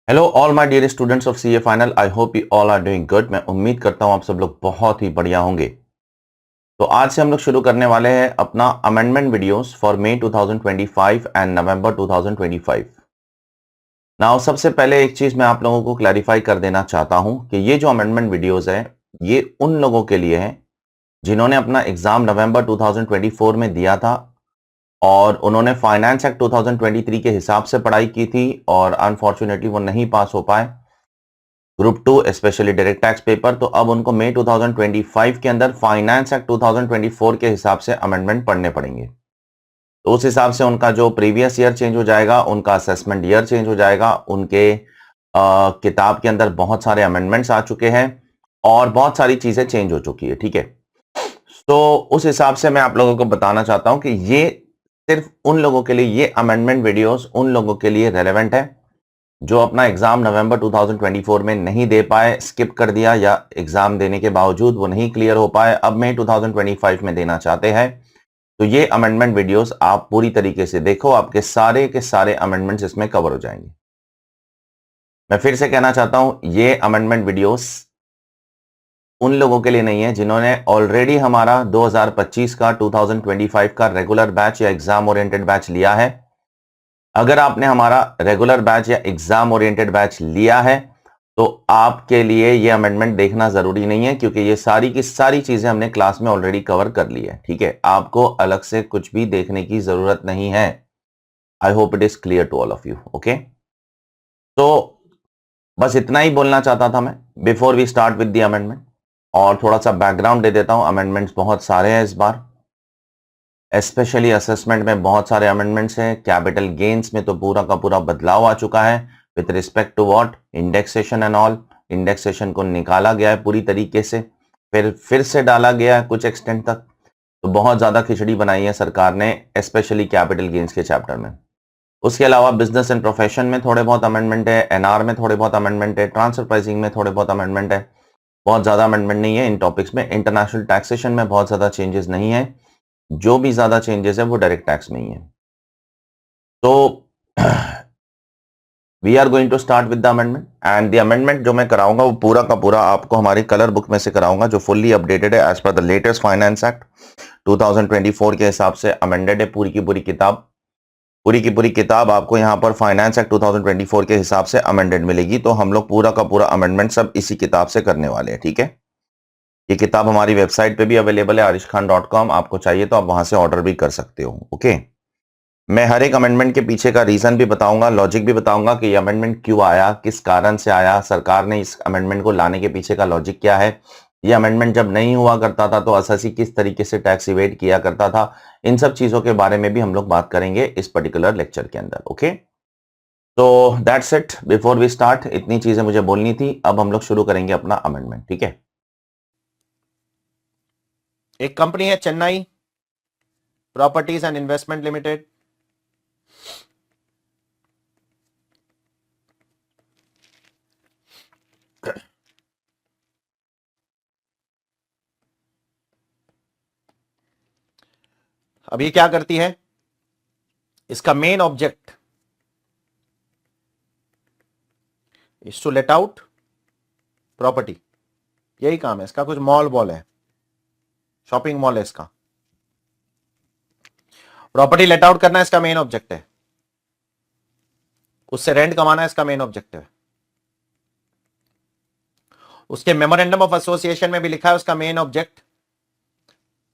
Hello all my dear students of CA final. I hope you all are doing good. मैं उम्मीद करता हूं आप सब लोग बहुत ही बढ़िया होंगे। तो आज से हम लोग शुरू करने वाले हैं अपना amendment videos for May 2025 and November 2025। Now सबसे पहले एक चीज मैं आप लोगों को क्लैरिफाई कर देना चाहता हूं कि ये जो अमेंडमेंट वीडियोस है ये उन लोगों के लिए है जिन्होंने अपना एग्जाम नवंबर 2024 में दिया था और उन्होंने फाइनेंस एक्ट 2023 के हिसाब से पढ़ाई की थी और अनफॉर्चुनेटली वो नहीं पास हो पाए group 2 specially direct tax paper. तो अब उनको मई 2025 के अंदर फाइनेंस एक्ट 2024 के हिसाब से अमेंडमेंट पढ़ने पड़ेंगे। तो उस हिसाब से उनका जो प्रीवियस ईयर चेंज हो जाएगा, उनका असेसमेंट ईयर चेंज हो जाएगा, उनके किताब के अंदर बहुत सारे अमेंडमेंट्स आ चुके हैं और बहुत सारी चीजें चेंज हो चुकी है। ठीक है, तो उस हिसाब से मैं आप लोगों को बताना चाहता हूं कि ये सिर्फ उन लोगों के लिए, ये अमेंडमेंट वीडियोस उन लोगों के लिए रेलेवेंट है जो अपना एग्जाम नवंबर 2024 में नहीं दे पाए, स्किप कर दिया, या एग्जाम देने के बावजूद वो नहीं क्लियर हो पाए, अब मई 2025 में देना चाहते हैं। तो ये अमेंडमेंट वीडियोस आप पूरी तरीके से देखो, आपके सारे के सारे अमेंडमेंट्स इसमें कवर हो जाएंगे। मैं फिर से कहना चाहता हूं, ये अमेंडमेंट वीडियोस उन लोगों के लिए नहीं है जिन्होंने ऑलरेडी हमारा 2025 का 2025 का रेगुलर बैच या एग्जाम ओरिएंटेड बैच लिया है। अगर आपने हमारा रेगुलर बैच या एग्जाम ओरिएंटेड बैच लिया है तो आपके लिए ये अमेंडमेंट देखना जरूरी नहीं है, क्योंकि ये सारी की सारी चीजें हमने क्लास में ऑलरेडी कवर कर ली है। ठीक है, आपको अलग से कुछ भी देखने की जरूरत नहीं है। I hope it is clear to all of you. Okay, तो बस इतना ही बोलना चाहता था मैं before we start with the amendment. और थोड़ा सा बैकग्राउंड दे देता हूं। अमेंडमेंट्स बहुत सारे हैं इस बार, स्पेशली असेसमेंट में बहुत सारे अमेंडमेंट्स हैं। कैपिटल गेन्स में तो पूरा का पूरा बदलाव आ चुका है with respect to what, indexation and all. Indexation को निकाला गया है पूरी तरीके से, फिर से डाला गया है कुछ एक्सटेंट तक। तो बहुत ज्यादा खिचड़ी बनाई है सरकार ने, स्पेशली कैपिटल गेन्स के चैप्टर में। उसके अलावा बिजनेस एंड प्रोफेशन में थोड़े बहुत अमेंडमेंट है, एनआर में थोड़े बहुत अमेंडमेंट है, ट्रांसफर प्राइसिंग में थोड़े बहुत अमेंडमेंट है। बहुत ज्यादा अमेंडमेंट नहीं है इन टॉपिक्स में। इंटरनेशनल टैक्सेशन में बहुत ज्यादा चेंजेस नहीं है, जो भी ज्यादा चेंजेस है वो डायरेक्ट टैक्स में ही है। तो we are going to start with the amendment, and the amendment जो मैं कराऊंगा वो पूरा का पूरा आपको हमारी कलर बुक में से कराऊंगा, जो फुल्ली अपडेटेड है as per the latest finance act 2024 के हिसाब से अमेंडेड है। पूरी की पूरी किताब, पूरी की पूरी किताब आपको यहाँ पर फाइनेंस एक्ट 2024 के हिसाब से अमेंडेड मिलेगी। तो हम लोग पूरा का पूरा अमेंडमेंट सब इसी किताब से करने वाले हैं। ठीक है, ये किताब हमारी वेबसाइट पे भी अवेलेबल है arishkhan.com। आपको चाहिए तो आप वहां से ऑर्डर भी कर सकते हो। ओके, मैं हर एक अमेंडमेंट के पीछे का रीजन भी बताऊंगा, लॉजिक भी बताऊंगा कि ये अमेंडमेंट क्यों आया, किस कारण से आया, सरकार ने इस अमेंडमेंट को लाने के पीछे का लॉजिक क्या है, ये अमेंडमेंट जब नहीं हुआ करता था तो एसएससी किस तरीके से टैक्स इवेड किया करता था। इन सब चीजों के बारे में भी हम लोग बात करेंगे इस पर्टिकुलर लेक्चर के अंदर। ओके, तो that's it. Before we start, इतनी चीजें मुझे बोलनी थी। अब हम लोग शुरू करेंगे अपना अमेंडमेंट। ठीक है, एक कंपनी है Chennai properties and investment limited. अब ये क्या करती है, इसका main object is to let out property. यही काम है इसका। कुछ मॉल वॉल है, शॉपिंग मॉल है, इसका प्रॉपर्टी लेट आउट करना इसका मेन ऑब्जेक्ट है। उससे रेंट कमाना इसका मेन ऑब्जेक्ट है। उसके मेमोरेंडम ऑफ एसोसिएशन में भी लिखा है उसका main object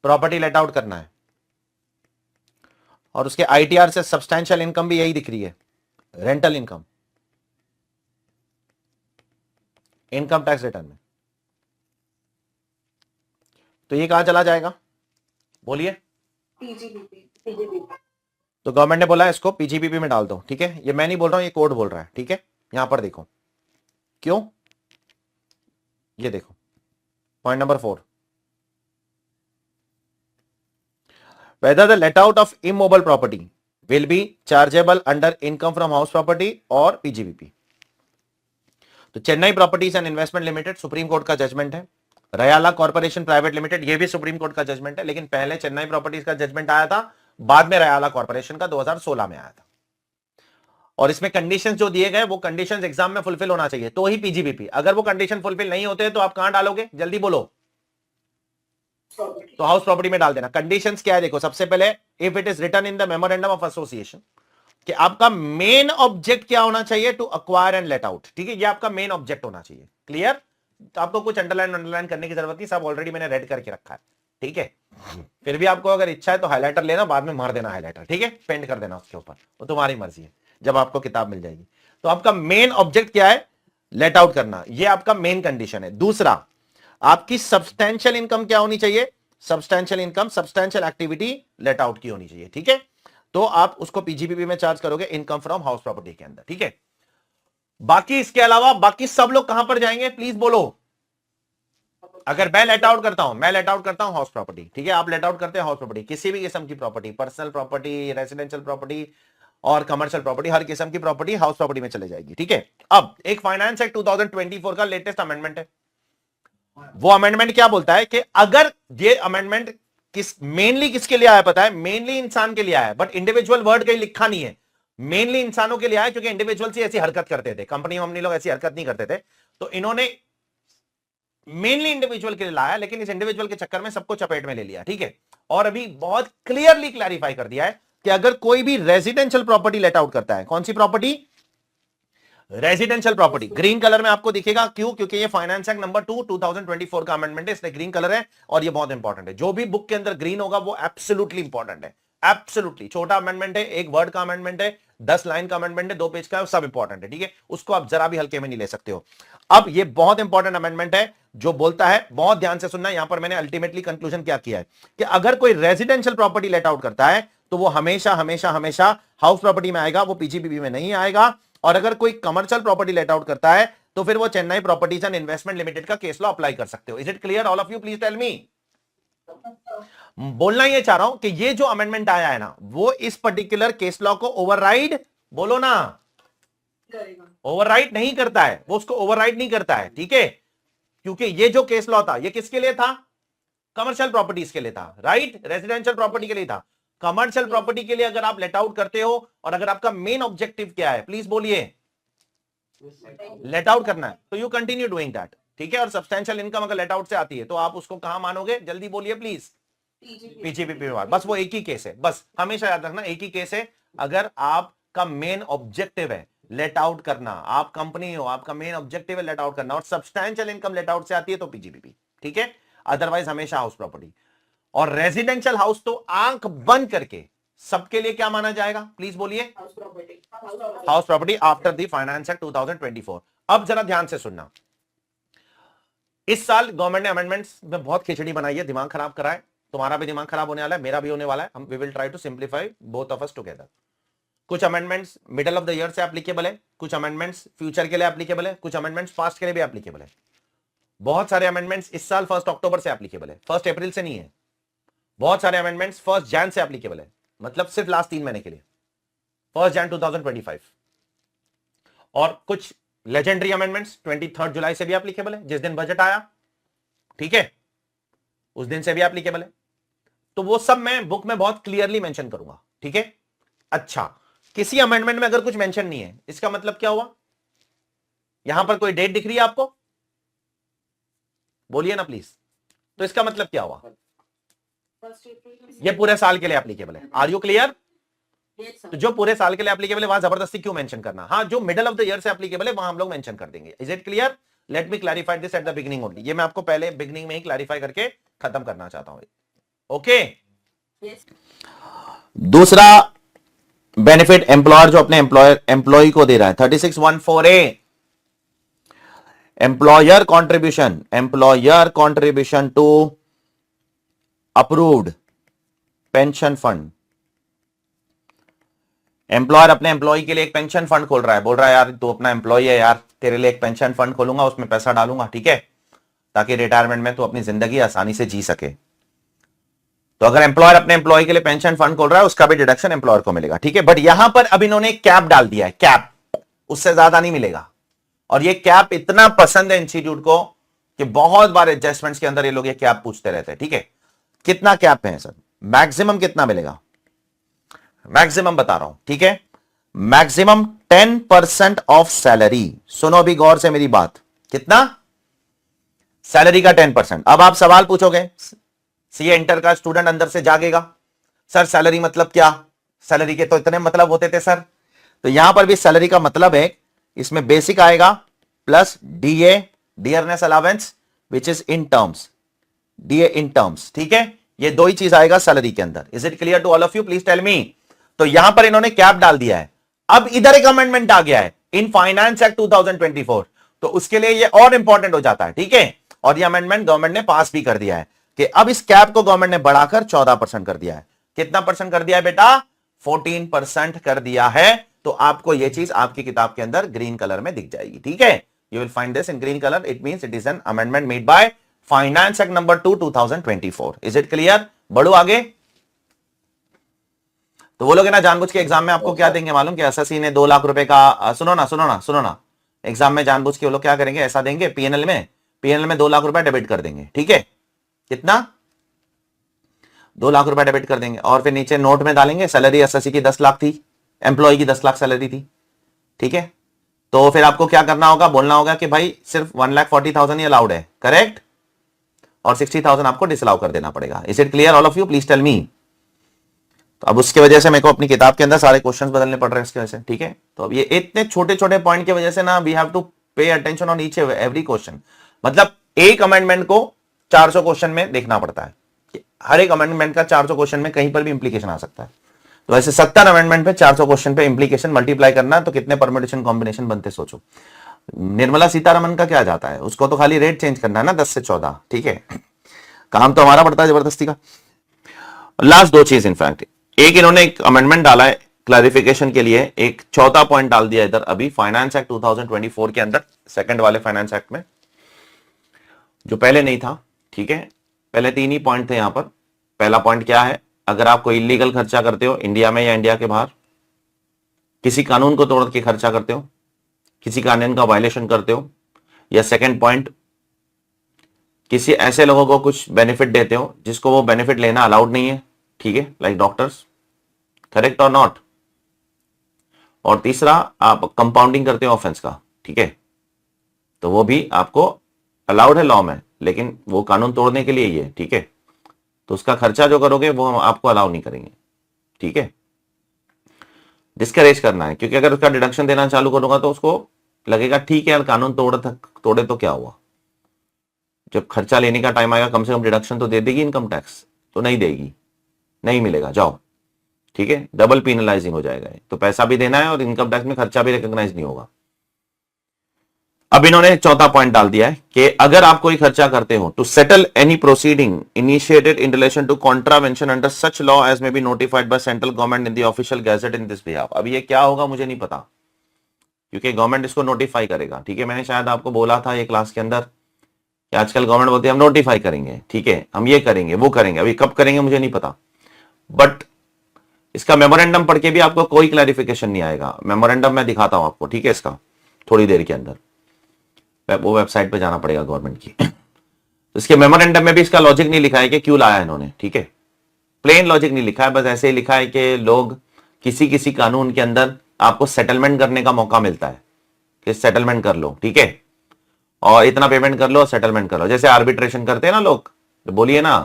property let out करना है। और उसके आईटीआर से सब्सटैंशियल इनकम भी यही दिख रही है, rental income, income tax return में। तो ये कहां चला जाएगा, बोलिए? पीजीबीपी। तो गवर्नमेंट ने बोला इसको पीजीबीपी में डाल दो। ठीक है, ये मैं नहीं बोल रहा हूं, ये कोर्ट बोल रहा है। ठीक है, यहां पर देखो क्यों, ये देखो point number 4, whether the let out of immobile property will be chargeable under income from house property और पीजीबीपी। तो Chennai properties and investment limited supreme court का जजमेंट है। रयाला कॉर्पोरेशन प्राइवेट लिमिटेड ये भी सुप्रीम कोर्ट का जजमेंट है, लेकिन पहले चेन्नई प्रॉपर्टीज का जजमेंट आया था, बाद में रयाला कॉर्पोरेशन का 2016 में आया था। और इसमें कंडीशंस जो दिए गए वो कंडीशंस एग्जाम में फुलफिल होना चाहिए तो ही पीजीबीपी। अगर वो कंडीशन फुलफिल नहीं होते तो आप कहां डालोगे, जल्दी बोलो। तो हाउस प्रॉपर्टी में डाल देना। कंडीशंस क्या है देखो, सबसे पहले if it is written in the memorandum of association कि आपका मेन ऑब्जेक्ट क्या होना चाहिए, to acquire and let out. ठीक है, ये आपका मेन ऑब्जेक्ट होना चाहिए। क्लियर, तो आपको कुछ अंडरलाइन करने की जरूरत नहीं, सब ऑलरेडी मैंने रेड करके रखा है। ठीक है, फिर भी आपको अगर इच्छा है तो हाईलाइटर लेना, बाद में मार देना हाईलाइटर। ठीक है, पेंट कर देना उसके ऊपर, वो तुम्हारी मर्जी है जब आपको किताब मिल जाएगी। तो आपका मेन ऑब्जेक्ट क्या है, लेट आउट करना, ये आपका मेन कंडीशन है। दूसरा, आपकी सब्सटैंशियल इनकम क्या होनी चाहिए, substantial income, substantial activity let out की होनी चाहिए। ठीक है, तो आप उसको पीजीबीपी में चार्ज करोगे इनकम फ्रॉम हाउस प्रॉपर्टी के अंदर। ठीक है, बाकी इसके अलावा बाकी सब लोग कहां पर जाएंगे प्लीज बोलो। अगर मैं लेट आउट करता हूं, मैं लेट आउट करता हूं हाउस प्रॉपर्टी, ठीक है, आप लेट आउट करते हैं हाउस प्रॉपर्टी, किसी भी किस्म की property, personal property, residential property और कमर्शियल प्रॉपर्टी, हर किस्म की प्रॉपर्टी हाउस प्रॉपर्टी में चले जाएगी। ठीक है, अब एक फाइनेंस एक्ट 2024 का लेटेस्ट अमेंडमेंट है। वो अमेंडमेंट क्या बोलता है कि अगर ये अमेंडमेंट मेनली किसके लिए आया पता है, मेनली इंसान के लिए आया है, बट इंडिविजुअल वर्ड कहीं लिखा नहीं है, मेनली इंसानों के लिए आया क्योंकि इंडिविजुअल से ऐसी हरकत करते थे, कंपनी में लोग ऐसी हरकत नहीं करते थे, तो इन्होंने मेनली इंडिविजुअल के लिए लाया, लेकिन इस इंडिविजुअल के चक्कर में सबको चपेट में ले लिया। ठीक है, और अभी बहुत क्लियरली क्लैरिफाई कर दिया है कि अगर कोई भी रेजिडेंशियल प्रॉपर्टी लेट आउट करता है, कौन सी property, residential property, green colour में आपको दिखेगा, क्यों, क्योंकि ये फाइनेंस एक्ट नंबर 2 2024 का अमेंडमेंट है, इसलिए ग्रीन कलर है और ये बहुत इंपॉर्टेंट है। जो भी बुक के अंदर ग्रीन होगा वो एब्सोल्युटली इंपॉर्टेंट है, एब्सोल्युटली। छोटा अमेंडमेंट है, एक वर्ड का अमेंडमेंट है, 10 लाइन का अमेंडमेंट है, 2 पेज का है, सब इंपॉर्टेंट है। ठीक है, उसको आप जरा भी हल्के में नहीं ले सकते हो। अब ये बहुत इंपॉर्टेंट अमेंडमेंट है जो बोलता है, बहुत ध्यान से सुनना, यहां पर मैंने अल्टीमेटली कंक्लूजन क्या किया है कि अगर कोई रेजिडेंशियल प्रॉपर्टी लेट आउट करता है तो वो हमेशा हमेशा हमेशा हाउस प्रॉपर्टी में आएगा, वो पीजीबीपी में नहीं आएगा। और अगर कोई कमर्शियल प्रॉपर्टी लेट आउट करता है तो फिर वो Chennai properties and investment limited का केस लॉ अप्लाई कर सकते हो। Is it clear all of you, please tell me. बोलना ये चाह रहा हूं कि ये जो अमेंडमेंट आया है ना, वो इस पर्टिकुलर केस लॉ को ओवरराइड, बोलो ना, ओवरराइड नहीं करता है, वो उसको ओवरराइड नहीं करता है। ठीक है, क्योंकि ये जो केस लॉ था ये किसके लिए था, कमर्शियल प्रॉपर्टीज के लिए था, राइट, रेजिडेंशियल प्रॉपर्टी के लिए था। कमर्शियल प्रॉपर्टी के लिए अगर आप लेट आउट करते हो और अगर आपका मेन ऑब्जेक्टिव क्या है, प्लीज बोलिए, लेट आउट करना है, तो यू कंटिन्यू डूइंग दैट। ठीक है, और सब्सटैंशियल इनकम अगर लेट आउट से आती है तो आप उसको कहां मानोगे, जल्दी बोलिए प्लीज, पीजीबीपी में। बस वो एक ही केस है, बस हमेशा याद रखना एक ही केस है। अगर आपका मेन ऑब्जेक्टिव है लेट आउट करना, आप कंपनी हो, आपका मेन ऑब्जेक्टिव है लेट आउट करना और सब्सटैंशियल इनकम लेट आउट से आती है तो पीजीबीपी। ठीक है, अदरवाइज हमेशा हाउस प्रॉपर्टी। और रेजिडेंशियल हाउस तो आंख बंद करके सबके लिए क्या माना जाएगा, प्लीज बोलिए, house property after the finance act 2024। अब जरा ध्यान से सुनना, इस साल गवर्नमेंट ने अमेंडमेंट्स में बहुत खिचड़ी बनाई है, दिमाग खराब करा है, तुम्हारा भी दिमाग खराब होने वाला है, मेरा भी होने वाला है। हम we will try to simplify both of us together. कुछ amendments middle of the year से एप्लीकेबल है, कुछ अमेंडमेंट्स फ्यूचर के लिए एप्लीकेबल है, कुछ अमेंडमेंट्स पास्ट के लिए भी एप्लीकेबल है। बहुत सारे अमेंडमेंट्स इस साल 1 अक्टूबर से एप्लीकेबल है, 1 अप्रैल से नहीं है। बहुत सारे अमेंडमेंट्स 1 जन से एप्लीकेबल है, मतलब सिर्फ लास्ट 3 महीने के लिए, 1 जन 2025। और कुछ लेजेंडरी अमेंडमेंट्स 23 जुलाई से भी एप्लीकेबल है, जिस दिन बजट आया, ठीक है, उस दिन से भी एप्लीकेबल है। तो वो सब मैं बुक में बहुत क्लियरली मेंशन करूंगा। ठीक है, अच्छा, किसी अमेंडमेंट में अगर कुछ मेंशन नहीं है, इसका मतलब क्या हुआ, यहां पर कोई डेट दिख रही है आपको, बोलिए ना प्लीज, तो इसका मतलब क्या हुआ, ये पूरे साल के लिए एप्लीकेबल है। Are you clear? तो जो पूरे साल के लिए एप्लीकेबल है वहां जबरदस्ती क्यों मेंशन करना, हाँ, जो मिडिल ऑफ द ईयर से एप्लीकेबल है वहां हम लोग मेंशन कर देंगे। Is it clear? Let me clarify this at the beginning only. ये मैं आपको पहले बिगिनिंग में ही क्लैरिफाई करके खत्म करना चाहता हूं। ओके, दूसरा बेनिफिट एम्प्लॉयर जो अपने एम्प्लॉय को दे रहा है, 3614A, employer contribution to approved pension fund. Employer अपने एम्प्लॉय के लिए एक पेंशन फंड खोल रहा है, बोल रहा है यार तू अपना एम्प्लॉय है यार, तेरे लिए एक पेंशन फंड खोलूंगा, उसमें पैसा डालूंगा, ठीक है, ताकि रिटायरमेंट में तू अपनी जिंदगी आसानी से जी सके। तो अगर एम्प्लॉयर अपने एम्प्लॉय के लिए पेंशन फंड खोल रहा है, उसका भी डिडक्शन एम्प्लॉयर को मिलेगा। ठीक है, बट यहां पर अब इन्होंने कैप डाल दिया है, कैप, उससे ज्यादा नहीं मिलेगा। और ये कैप इतना पसंद है इंस्टीट्यूट को कि बहुत बार एडजस्टमेंट्स के अंदर ये लोग ये कैप पूछते रहते हैं। ठीक है, कितना कैप है सर, मैक्सिमम कितना मिलेगा, मैक्सिमम बता रहा हूं, ठीक है, मैक्सिमम 10% ऑफ सैलरी। सुनो अभी गौर से मेरी बात, कितना? सैलरी का 10%। अब आप सवाल पूछोगे, सीए इंटर का स्टूडेंट अंदर से जागेगा, सर सैलरी मतलब क्या? सैलरी के तो इतने मतलब होते थे सर। तो यहां पर भी सैलरी का मतलब है, इसमें बेसिक आएगा plus DA, dearness allowance, which is in terms, DA in terms, ठीक है? ये दो ही चीज आएगा सैलरी के अंदर। Is it clear to all of you? Please tell me. तो यहां पर इन्होंने कैप डाल दिया है। अब इधर एक अमेंडमेंट आ गया है इन फाइनेंस एक्ट 2024, तो उसके लिए ये और इंपॉर्टेंट हो जाता है, ठीक है? और ये अमेंडमेंट गवर्नमेंट ने पास भी कर दिया है कि अब इस कैप को गवर्नमेंट ने बढ़ाकर 14% कर दिया है। कितना परसेंट कर दिया है बेटा? 14% कर दिया है। तो आपको यह चीज आपकी किताब के अंदर ग्रीन कलर में दिख जाएगी, ठीक है? You will find this in green colour. It means it is an amendment made by finance act number 2 2024। Is it clear? बढ़ो आगे। तो वो लोग है ना जानबूझ के एग्जाम में आपको क्या देंगे मालूम? कि एसएससी ने 2 लाख रुपए का, सुनो ना, एग्जाम में जानबूझ के वो लोग क्या करेंगे, ऐसा देंगे, पीएनएल में 2 लाख रुपए डेबिट कर देंगे, ठीक है? कितना? 2 लाख रुपए डेबिट कर देंगे और फिर नीचे नोट में डालेंगे सैलरी एसएससी की 10 लाख थी, एम्प्लॉय की 10 लाख सैलरी थी, ठीक है? तो फिर आपको क्या करना होगा? बोलना होगा कि भाई सिर्फ 1,40,000 ही अलाउड है, करेक्ट? और 60,000 आपको डिसअलाउ कर देना पड़ेगा। Is it clear all of you? Please tell me. तो अब उसकी वजह से मेरे को अपनी किताब के अंदर सारे क्वेश्चंस बदलने पड़ रहे हैं इसकी वजह से, ठीक है? तो अब ये इतने छोटे छोटे पॉइंट की वजह से ना we have to pay attention on each every question. मतलब एक अमेंडमेंट को 400 क्वेश्चन में देखना पड़ता है। हर एक अमेंडमेंट का 400 क्वेश्चन में कहीं पर भी इंप्लीकेशन आ सकता है। तो ऐसे 70 अमेंडमेंट पे 400 क्वेश्चन पे इंप्लीकेशन मल्टीप्लाई करना, तो कितने परम्यूटेशन कॉम्बिनेशन बनते सोचो। निर्मला सीतारमन का क्या जाता है, उसको तो खाली रेट चेंज करना है ना 10 से 14, ठीक है? काम तो हमारा पड़ता है जबरदस्ती का। लास्ट 2 चीज इनफैक्ट, एक इन्होंने एक अमेंडमेंट डाला है क्लैरिफिकेशन के लिए, एक चौथा पॉइंट डाल दिया इधर अभी फाइनेंस एक्ट 2024 के अंदर, सेकंड वाले फाइनेंस एक्ट में, जो पहले नहीं था, ठीक है? पहले 3 ही पॉइंट थे यहां पर। पहला पॉइंट क्या है? अगर आप कोई इलीगल खर्चा करते हो इंडिया में या इंडिया के बाहर, किसी कानून को तोड़ के खर्चा करते हो, किसी कानून का वायलेशन करते हो, या सेकंड पॉइंट किसी ऐसे लोगों को कुछ बेनिफिट देते हो जिसको वो बेनिफिट लेना अलाउड नहीं है, ठीक है? लाइक डॉक्टर्स, करेक्ट और नॉट? और तीसरा आप कंपाउंडिंग करते हो ऑफेंस का, ठीक है? तो वो भी आपको अलाउड है लॉ में, लेकिन वो कानून तोड़ने के लिए ही है, ठीक है? तो उसका खर्चा जो करोगे वो हम आपको अलाउ नहीं करेंगे, ठीक है? डिस्करेज करना है, क्योंकि अगर उसका डिडक्शन देना चालू करूंगा तो उसको लगेगा ठीक है यार कानून तोड़े तो क्या हुआ, जब खर्चा लेने का टाइम आएगा कम से कम डिडक्शन तो दे देगी इनकम टैक्स, तो नहीं देगी, नहीं मिलेगा, जाओ, ठीक है? डबल पीनलाइजिंग हो जाएगा। तो पैसा भी देना है और इनकम टैक्स में खर्चा भी रिकॉग्नाइज नहीं होगा। अब इन्होंने चौथा पॉइंट डाल दिया है कि अगर आप कोई खर्चा करते हो to settle any proceeding initiated in relation to contravention under such law as may be notified by central government in the official gazette in this behalf. अब ये क्या होगा मुझे नहीं पता, क्योंकि गवर्नमेंट इसको नोटिफाई करेगा, ठीक है? मैंने शायद आपको बोला था ये क्लास के अंदर कि आजकल गवर्नमेंट बोलती है हम नोटिफाई करेंगे, ठीक है, हम ये करेंगे वो करेंगे, अभी कब करेंगे मुझे नहीं पता। बट इसका मेमोरेंडम पढ़ के भी आपको कोई क्लैरिफिकेशन नहीं आएगा। मेमोरेंडम मैं दिखाता हूं आपको, ठीक है? इसका थोड़ी देर के अंदर वो वेबसाइट पे जाना पड़ेगा गवर्नमेंट की। तो इसके मेमोरेंडम में भी इसका लॉजिक नहीं लिखा है कि क्यों लाया इन्होंने, ठीक है? प्लेन लॉजिक नहीं लिखा है, बस ऐसे ही लिखा है कि लोग किसी किसी कानून के अंदर आपको सेटलमेंट करने का मौका मिलता है कि सेटलमेंट कर लो, ठीक है? और इतना पेमेंट कर लो और सेटलमेंट कर लो। जैसे आर्बिट्रेशन करते हैं ना लोग, तो बोलिए ना,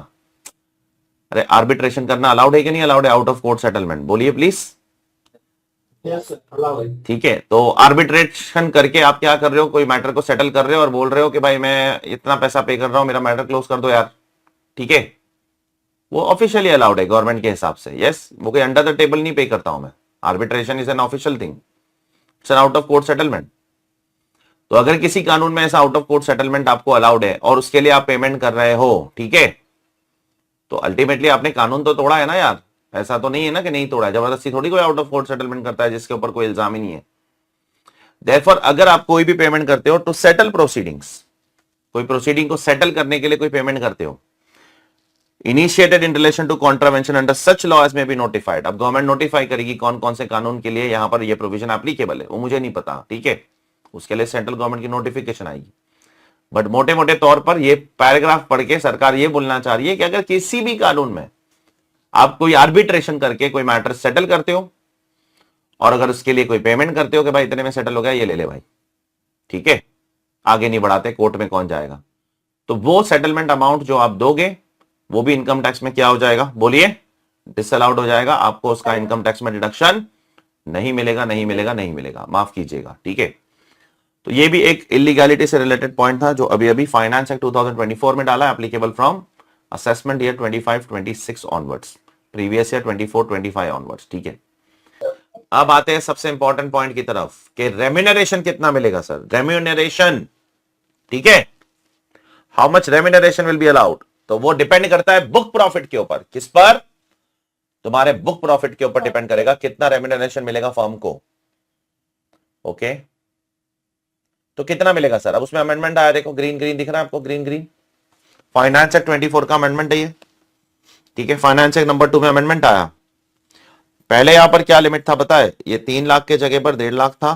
अरे आर्बिट्रेशन करना अलाउड है कि नहीं अलाउड है? आउट ऑफ कोर्ट सेटलमेंट, बोलिए प्लीज। ठीक है, तो आर्बिट्रेशन करके आप क्या कर रहे हो, कोई मैटर को सेटल कर रहे हो और बोल रहे हो कि भाई मैं इतना पैसा पे कर रहा हूं, मेरा मैटर क्लोज कर दो यार, ठीक है? वो ऑफिशियली अलाउड है गवर्नमेंट के हिसाब से। यस, वो कोई अंडर द टेबल नहीं पे करता हूं मैं। Arbitration is an official thing, it's an out of court settlement. तो अगर किसी कानून में ऐसा आउट ऑफ कोर्ट सेटलमेंट आपको अलाउड है और उसके लिए आप पेमेंट कर रहे हो, ठीक है, तो अल्टीमेटली आपने कानून तो तोड़ा है ना यार। ऐसा तो नहीं है ना कि नहीं तोड़ा है, जबरदस्ती थोड़ी कोई आउट ऑफ कोर्ट सेटलमेंट करता है जिसके ऊपर कोई इल्जाम ही नहीं है। देयरफॉर अगर आप कोई भी पेमेंट करते हो टू सेटल प्रोसीडिंग्स, कोई प्रोसीडिंग को सेटल करने के लिए कोई पेमेंट करते हो, initiated in relation to contravention under such law as may be notified. अब गवर्नमेंट नोटिफाई करेगी कौन कौन से कानून के लिए यहां पर ये प्रोविजन एप्लीकेबल है, वो मुझे नहीं पता, ठीक है? उसके लिए सेंट्रल गवर्नमेंट की नोटिफिकेशन आएगी। बट मोटे मोटे तौर पर ये पैराग्राफ पढ़ के सरकार ये बोलना चाह रही है कि अगर किसी भी कानून में आप कोई आर्बिट्रेशन करके कोई मैटर सेटल करते हो और अगर उसके लिए कोई पेमेंट करते हो कि भाई इतने में सेटल हो गया, ये ले ले भाई, ठीक है, आगे नहीं बढ़ाते, कोर्ट में कौन जाएगा, तो वो सेटलमेंट अमाउंट जो आप दोगे वो भी इनकम टैक्स में क्या हो जाएगा, बोलिए, डिसअलाउड हो जाएगा, आपको उसका इनकम टैक्स में डिडक्शन नहीं मिलेगा, नहीं मिलेगा, नहीं मिलेगा, माफ कीजिएगा, ठीक है। तो ये भी एक इलीगैलिटी से रिलेटेड पॉइंट था जो अभी अभी फाइनेंस एक्ट 2024 में डाला, applicable from assessment year 25-26 onwards, previous year 24-25 onwards, ठीक है। अब आते हैं सबसे इंपॉर्टेंट पॉइंट की तरफ कि रेम्यूनरेशन कितना मिलेगा सर, रेम्यूनरेशन, ठीक है, how much remuneration will be allowed, तो वो डिपेंड करता है बुक प्रॉफिट के ऊपर, किस पर, तुम्हारे बुक प्रॉफिट के ऊपर डिपेंड करेगा कितना रेम्यूनरेशन मिलेगा फर्म को, ओके। तो कितना मिलेगा सर, अब उसमें अमेंडमेंट आया, देखो ग्रीन ग्रीन दिख रहा है आपको, ग्रीन ग्रीन, फाइनेंस एक्ट 24 का अमेंडमेंट है ये, ठीक है, फाइनेंस एक्ट नंबर 2 में अमेंडमेंट आया। पहले यहां पर क्या लिमिट था बताए, ये 3 लाख के जगह पर 1.5 लाख था,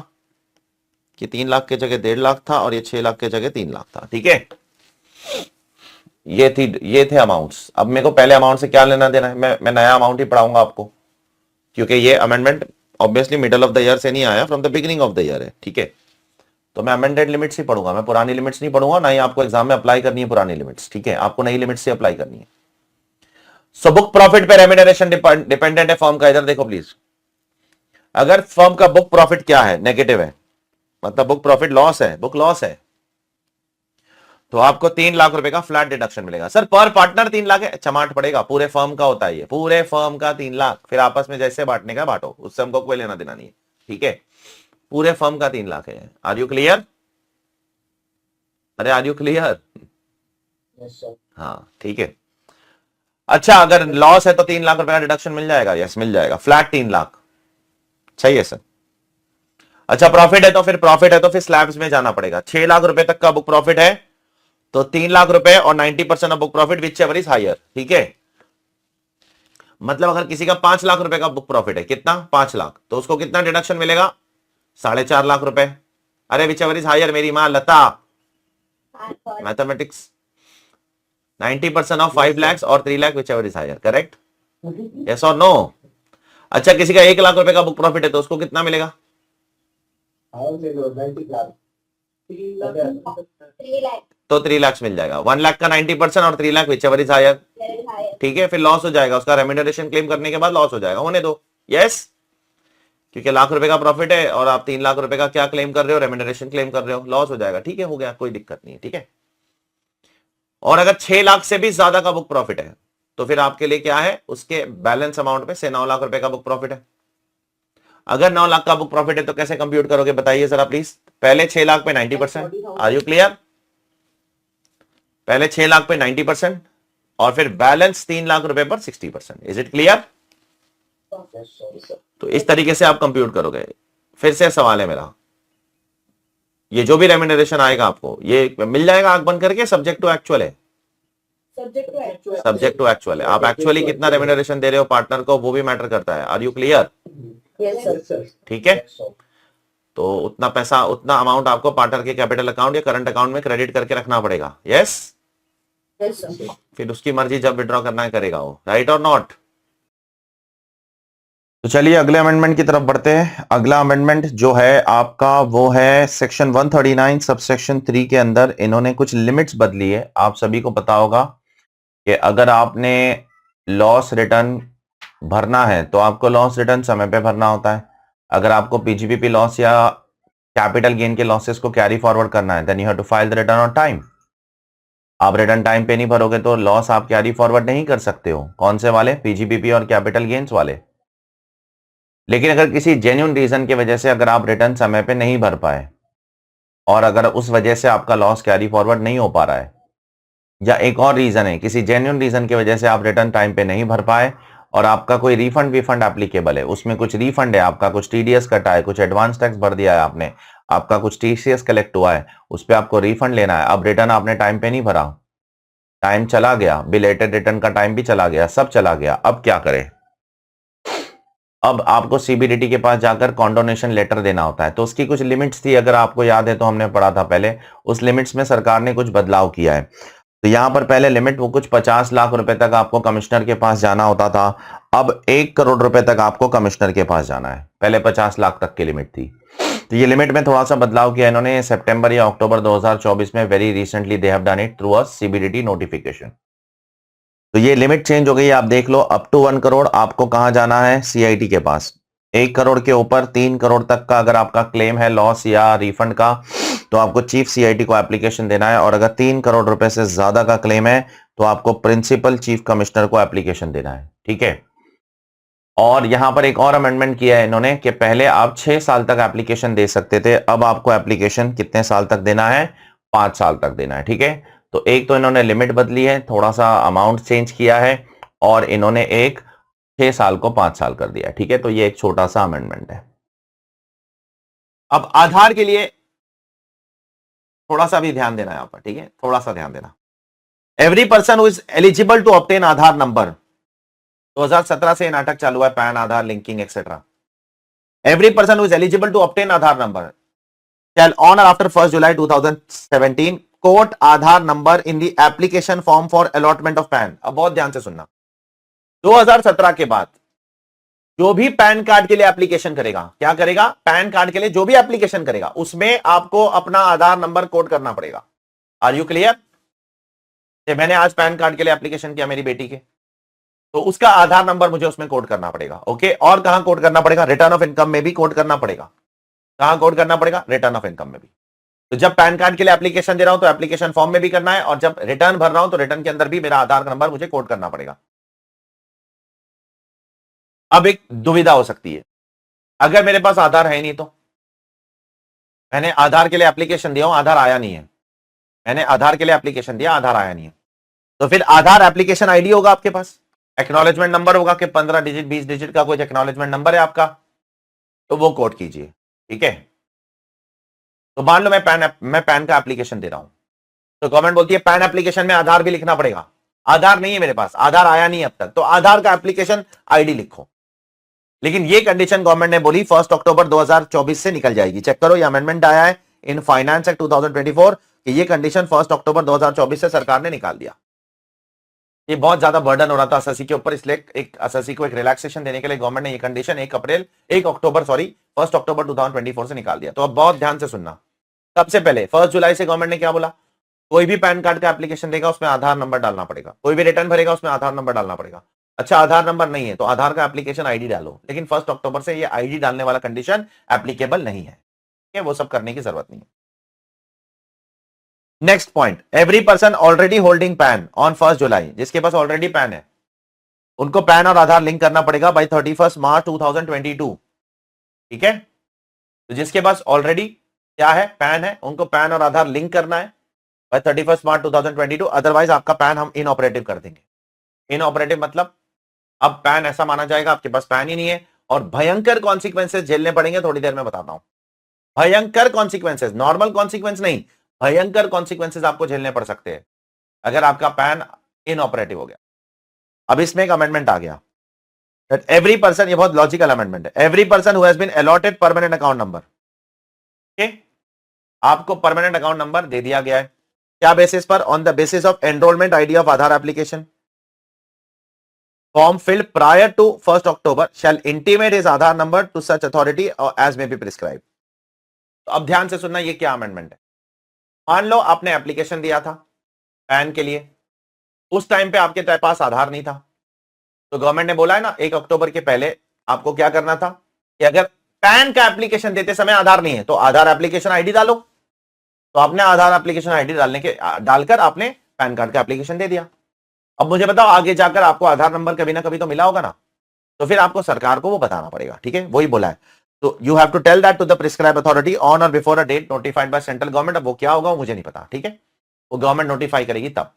कि 3 लाख के जगह 1.5 लाख था, और ये 6 लाख के जगह 3 लाख था, ठीक है। ये थे अमाउंट्स। अब मेरे को पहले अमाउंट से क्या लेना देना है, मैं नया अमाउंट ही पढ़ाऊंगा आपको, क्योंकि ये amendment obviously middle of the year से नहीं आया, from the beginning of the year है, ठीक है। तो मैं अमेंडेड लिमिट्स ही पढ़ूंगा, मैं पुरानी लिमिट्स नहीं पढ़ूंगा, ना ही आपको एग्जाम में अप्लाई करनी है पुरानी लिमिट्स, ठीक है, आपको नई लिमिट्स से अप्लाई करनी है। सो बुक प्रॉफिट पे रेम्यूनरेशन डिपेंडेंट है फर्म का, इधर देखो प्लीज, अगर फर्म का बुक प्रॉफिट क्या है, नेगेटिव है, मतलब बुक प्रॉफिट लॉस है, बुक लॉस है, तो आपको 3 लाख रुपए का फ्लैट डिडक्शन मिलेगा। सर पर पार्टनर 3 लाख है, चमाट पड़ेगा, पूरे फर्म का होता है ये, पूरे फर्म का 3 लाख, फिर आपस में जैसे बांटने का बांटो, उससे हमको कोई लेना देना नहीं है, ठीक है, पूरे फर्म का 3 लाख है। आर यू क्लियर, अरे आर यू क्लियर, हाँ ठीक है। अच्छा अगर लॉस है तो 3 लाख रुपए का डिडक्शन मिल जाएगा, यस मिल जाएगा, फ्लैट 3 लाख, सही है सर। अच्छा प्रॉफिट है तो फिर स्लैब्स में जाना पड़ेगा, 6 लाख रुपए तक का बुक प्रॉफिट है तो 3 लाख रुपए और 90% of book profit whichever is higher, ठीक है। मतलब अगर किसी का 5 लाख रुपए का बुक प्रॉफिट है, कितना 5 लाख, तो उसको कितना डिडक्शन मिलेगा, 4.5 लाख रुपए। अरे विच एवर इज हायर मेरी मां लता, मैथमेटिक्स, 90% ऑफ 5 लाख और 3 lakh whichever is higher, correct, yes और नो। अच्छा किसी का 1 लाख रुपए का बुक प्रॉफिट है तो उसको कितना मिलेगा, तो 3 लाख मिल जाएगा, 1 लाख का 90% और 3 lakh whichever is higher, ठीक है। फिर लॉस हो जाएगा, उसका रेम्यूनरेशन क्लेम करने के बाद लॉस हो जाएगा, होने दो, यस, क्योंकि लाख रुपए का प्रॉफिट है और आप 3 लाख रुपए का क्या क्लेम कर रहे हो, रेम्यूनरेशन क्लेम कर रहे हो, लॉस हो जाएगा, ठीक है, हो गया, कोई दिक्कत नहीं है, ठीक है। और अगर 6 लाख से भी ज्यादा का बुक प्रॉफिट है तो फिर आपके लिए क्या है, उसके बैलेंस अमाउंट पे से 9 लाख रुपए का बुक प्रॉफिट है। अगर 9 लाख का बुक प्रॉफिट है तो कैसे कंप्यूट करोगे बताइए जरा प्लीज, पहले 6 लाख पे 90%, आर यू क्लियर, पहले 6 लाख पे 90% और फिर बैलेंस 3 लाख रुपए पर 60%, इज इट क्लियर। तो इस तरीके से आप कंप्यूट करोगे। फिर से सवाल है मेरा, ये जो भी रेम्यूनरेशन आएगा आपको ये मिल जाएगा आंख बंद करके, सब्जेक्ट टू एक्चुअल है, सब्जेक्ट टू एक्चुअल है, आप एक्चुअली कितना रेम्यूनरेशन दे रहे हो पार्टनर को वो भी मैटर करता है, आर यू क्लियर, ठीक है। तो उतना पैसा, उतना अमाउंट आपको पार्टनर के कैपिटल अकाउंट या करंट अकाउंट में क्रेडिट करके रखना पड़ेगा, यस, फिर उसकी मर्जी जब विड्रॉ करना है करेगा वो, राइट और नॉट। तो चलिए अगले अमेंडमेंट की तरफ बढ़ते हैं। अगला अमेंडमेंट जो है आपका वो है सेक्शन 139 सबसेक्शन 3 के अंदर इन्होंने कुछ लिमिट्स बदली है। आप सभी को पता होगा कि अगर आपने लॉस रिटर्न भरना है तो आपको लॉस रिटर्न समय पे भरना होता है। अगर आपको पीजीबीपी लॉस या कैपिटल गेन के लॉसेस को कैरी फॉरवर्ड करना है then you have to file the return on time. आप रिटर्न टाइम पे नहीं भरोगे तो लॉस आप कैरी फॉरवर्ड नहीं कर सकते हो। कौन से वाले, पीजीबीपी और कैपिटल गेन्स वाले। लेकिन अगर किसी जेन्युइन रीजन की वजह से अगर आप रिटर्न समय पे नहीं भर पाए और अगर उस वजह से आपका लॉस कैरी फॉरवर्ड नहीं हो पा रहा है, या एक और रीजन है किसी जेन्युइन रीजन की वजह से आप रिटर्न टाइम पे नहीं भर पाए और आपका कोई रिफंड विफंड एप्लीकेबल है, उसमें कुछ रिफंड है, आपका कुछ टीडीएस कटा है, कुछ एडवांस टैक्स भर दिया है आपने, आपका कुछ टीसीएस कलेक्ट हुआ है, उस पर आपको रिफंड लेना है। अब रिटर्न आपने टाइम पे नहीं भरा, टाइम चला गया, बिलेटेड रिटर्न का टाइम भी चला गया, सब चला गया, अब क्या करें। अब आपको सीबीडीटी के पास जाकर कॉन्डोनेशन लेटर देना होता है। तो उसकी कुछ लिमिट्स थी, अगर आपको याद है तो हमने पढ़ा था पहले, उस लिमिट्स में सरकार ने कुछ बदलाव किया है। तो यहां पर पहले लिमिट वो कुछ 50 लाख रुपए तक आपको कमिश्नर के पास जाना होता था, अब 1 करोड़ रुपए तक आपको कमिश्नर के पास जाना है। पहले 50 लाख तक की लिमिट थी। तो ये लिमिट में थोड़ा सा बदलाव किया इन्होंने सितंबर या अक्टूबर 2024 में, very recently they have done it through a CBDT notification. तो ये लिमिट चेंज हो गई, आप देख लो, अप टू 1 करोड़ आपको कहां जाना है, सीआईटी के पास। 1 करोड़ के ऊपर 3 करोड़ तक का अगर आपका क्लेम है लॉस या रिफंड का, तो आपको चीफ सीआईटी को एप्लीकेशन देना है, और अगर 3 करोड़ रुपए से ज्यादा का क्लेम है तो आपको प्रिंसिपल चीफ कमिश्नर को एप्लीकेशन देना है। ठीक है। और यहां पर एक और अमेंडमेंट किया है इन्होंने कि पहले आप 6 साल तक एप्लीकेशन दे सकते थे, अब आपको एप्लीकेशन कितने साल तक देना है, 5 साल तक देना है। ठीक है। तो एक तो इन्होंने लिमिट बदली है, थोड़ा सा अमाउंट चेंज किया है, और इन्होंने एक 6 साल को 5 साल कर दिया है। ठीक है। तो ये एक छोटा सा अमेंडमेंट है। अब आधार के लिए थोड़ा सा भी ध्यान देना यहां पर, ठीक है, थोड़ा सा ध्यान देना। Every person who is eligible to obtain Aadhaar number, 2017 से नाटक चालू है, PAN, Aadhaar linking etcetera. Every person who is eligible to obtain Aadhaar number shall on or after 1st July 2017 quote Aadhaar number in the application form for allotment of PAN। अब बहुत ध्यान से सुनना, 2017 के बाद जो भी पैन कार्ड के लिए एप्लीकेशन करेगा, क्या करेगा, पैन कार्ड के लिए जो भी एप्लीकेशन करेगा उसमें आपको अपना आधार नंबर कोड करना पड़ेगा। Are you clear? मैंने आज पैन कार्ड के लिए एप्लीकेशन किया मेरी बेटी के, तो उसका आधार नंबर मुझे उसमें कोड करना पड़ेगा। ओके। और कहां कोड करना पड़ेगा, रिटर्न ऑफ इनकम में भी कोड करना पड़ेगा। कहां कोड करना पड़ेगा, रिटर्न ऑफ इनकम में भी। तो जब पैन कार्ड के लिए एप्लीकेशन दे रहा हूं तो एप्लीकेशन फॉर्म में भी करना है, और जब रिटर्न भर रहा हूं तो रिटर्न के अंदर भी मेरा आधार नंबर मुझे कोड करना पड़ेगा। अब एक दुविधा हो सकती है, अगर मेरे पास आधार है नहीं तो, मैंने आधार के लिए एप्लीकेशन दिया हूं, आधार आया नहीं है, मैंने आधार के लिए एप्लीकेशन दिया, आधार आया नहीं है, तो फिर आधार एप्लीकेशन आईडी होगा आपके पास, एक्नॉलेजमेंट नंबर होगा कि 15 डिजिट 20 डिजिट का कोई एक्नॉलेजमेंट नंबर है आपका, तो वो कोड कीजिए। ठीक है। तो मान लो मैं पैन का एप्लीकेशन दे रहा हूं, तो गवर्नमेंट बोलती है पैन एप्लीकेशन में आधार भी लिखना पड़ेगा। आधार नहीं है मेरे पास, आधार आया नहीं अब तक, तो आधार का एप्लीकेशन आईडी लिखो। लेकिन ये कंडीशन गवर्नमेंट ने बोली 1 अक्टूबर 2024 से निकल जाएगी। चेक करो, ये अमेंडमेंट आया है इन फाइनेंस एक्ट 2024 कि ये कंडीशन 1 अक्टूबर 2024 से सरकार ने निकाल दिया। ये बहुत ज्यादा बर्डन हो रहा था एसएससी के ऊपर, इसलिए एक एसएससी को एक रिलैक्सेशन देने के लिए गवर्नमेंट ने ये कंडीशन 1 अक्टूबर 1 अक्टूबर 2024 से निकाल दिया। तो अब बहुत ध्यान से सुनना, सबसे पहले 1 जुलाई से गवर्नमेंट ने क्या बोला, कोई भी पैन कार्ड का एप्लीकेशन देगा उसमें आधार नंबर डालना पड़ेगा, कोई भी रिटर्न भरेगा उसमें आधार नंबर डालना पड़ेगा। अच्छा, आधार नंबर नहीं है तो आधार का एप्लीकेशन आईडी डालो, लेकिन 1 अक्टूबर से ये आईडी डालने वाला कंडीशन एप्लीकेबल नहीं है। ठीक है, वो सब करने की जरूरत नहीं है। Next point, every person already holding pan on 1 जुलाई, जिसके पास ऑलरेडी पैन है उनको पैन और आधार लिंक करना पड़ेगा बाय 31 मार्च 2022। ठीक है, तो जिसके पास ऑलरेडी क्या है, पैन है, उनको पैन और आधार लिंक करना है बाय 31 मार्च 2022, अदरवाइज आपका पैन हम इनऑपरेटिव कर देंगे। इनऑपरेटिव मतलब अब पैन ऐसा माना जाएगा आपके पास पैन ही नहीं है, और भयंकर कॉन्सिक्वेंसेस झेलने पड़ेंगे, थोड़ी देर में बताता हूं। भयंकर कॉन्सिक्वेंसेस, नॉर्मल कॉन्सिक्वेंस नहीं, भयंकर कॉन्सिक्वेंसेस आपको झेलने पड़ सकते हैं अगर आपका पैन इनऑपरेटिव हो गया। अब इसमें एक अमेंडमेंट आ गया दैट एवरी पर्सन, ये बहुत लॉजिकल अमेंडमेंट है, every person who has been allotted permanent account number, आपको परमानेंट अकाउंट नंबर दे दिया गया है, क्या बेसिस पर, on the basis of enrolment ID of Aadhaar application form filled prior to 1st October shall intimate his Aadhaar number to such authority as may be prescribed। तो अब ध्यान से सुनना, ये क्या अमेंडमेंट है। मान लो आपने एप्लीकेशन दिया था पैन के लिए, उस टाइम पे आपके पास आधार नहीं था, तो गवर्नमेंट ने बोला है ना 1 अक्टूबर के पहले आपको क्या करना था कि अगर पैन का एप्लीकेशन देते समय आधार नहीं है तो आधार एप्लीकेशन आईडी डालो। तो आपने आधार एप्लीकेशन आईडी डालकर आपने पैन कार्ड का एप्लीकेशन दे दिया। अब मुझे बताओ, आगे जाकर आपको आधार नंबर कभी ना कभी तो मिला होगा ना, तो फिर आपको सरकार को वो बताना पड़ेगा। ठीक है, वही बोला है, तो you have to tell that to the prescribe authority on or before a date notified by central government. अब वो क्या होगा वो मुझे नहीं पता। ठीक है, वो गवर्नमेंट नोटिफाई करेगी तब।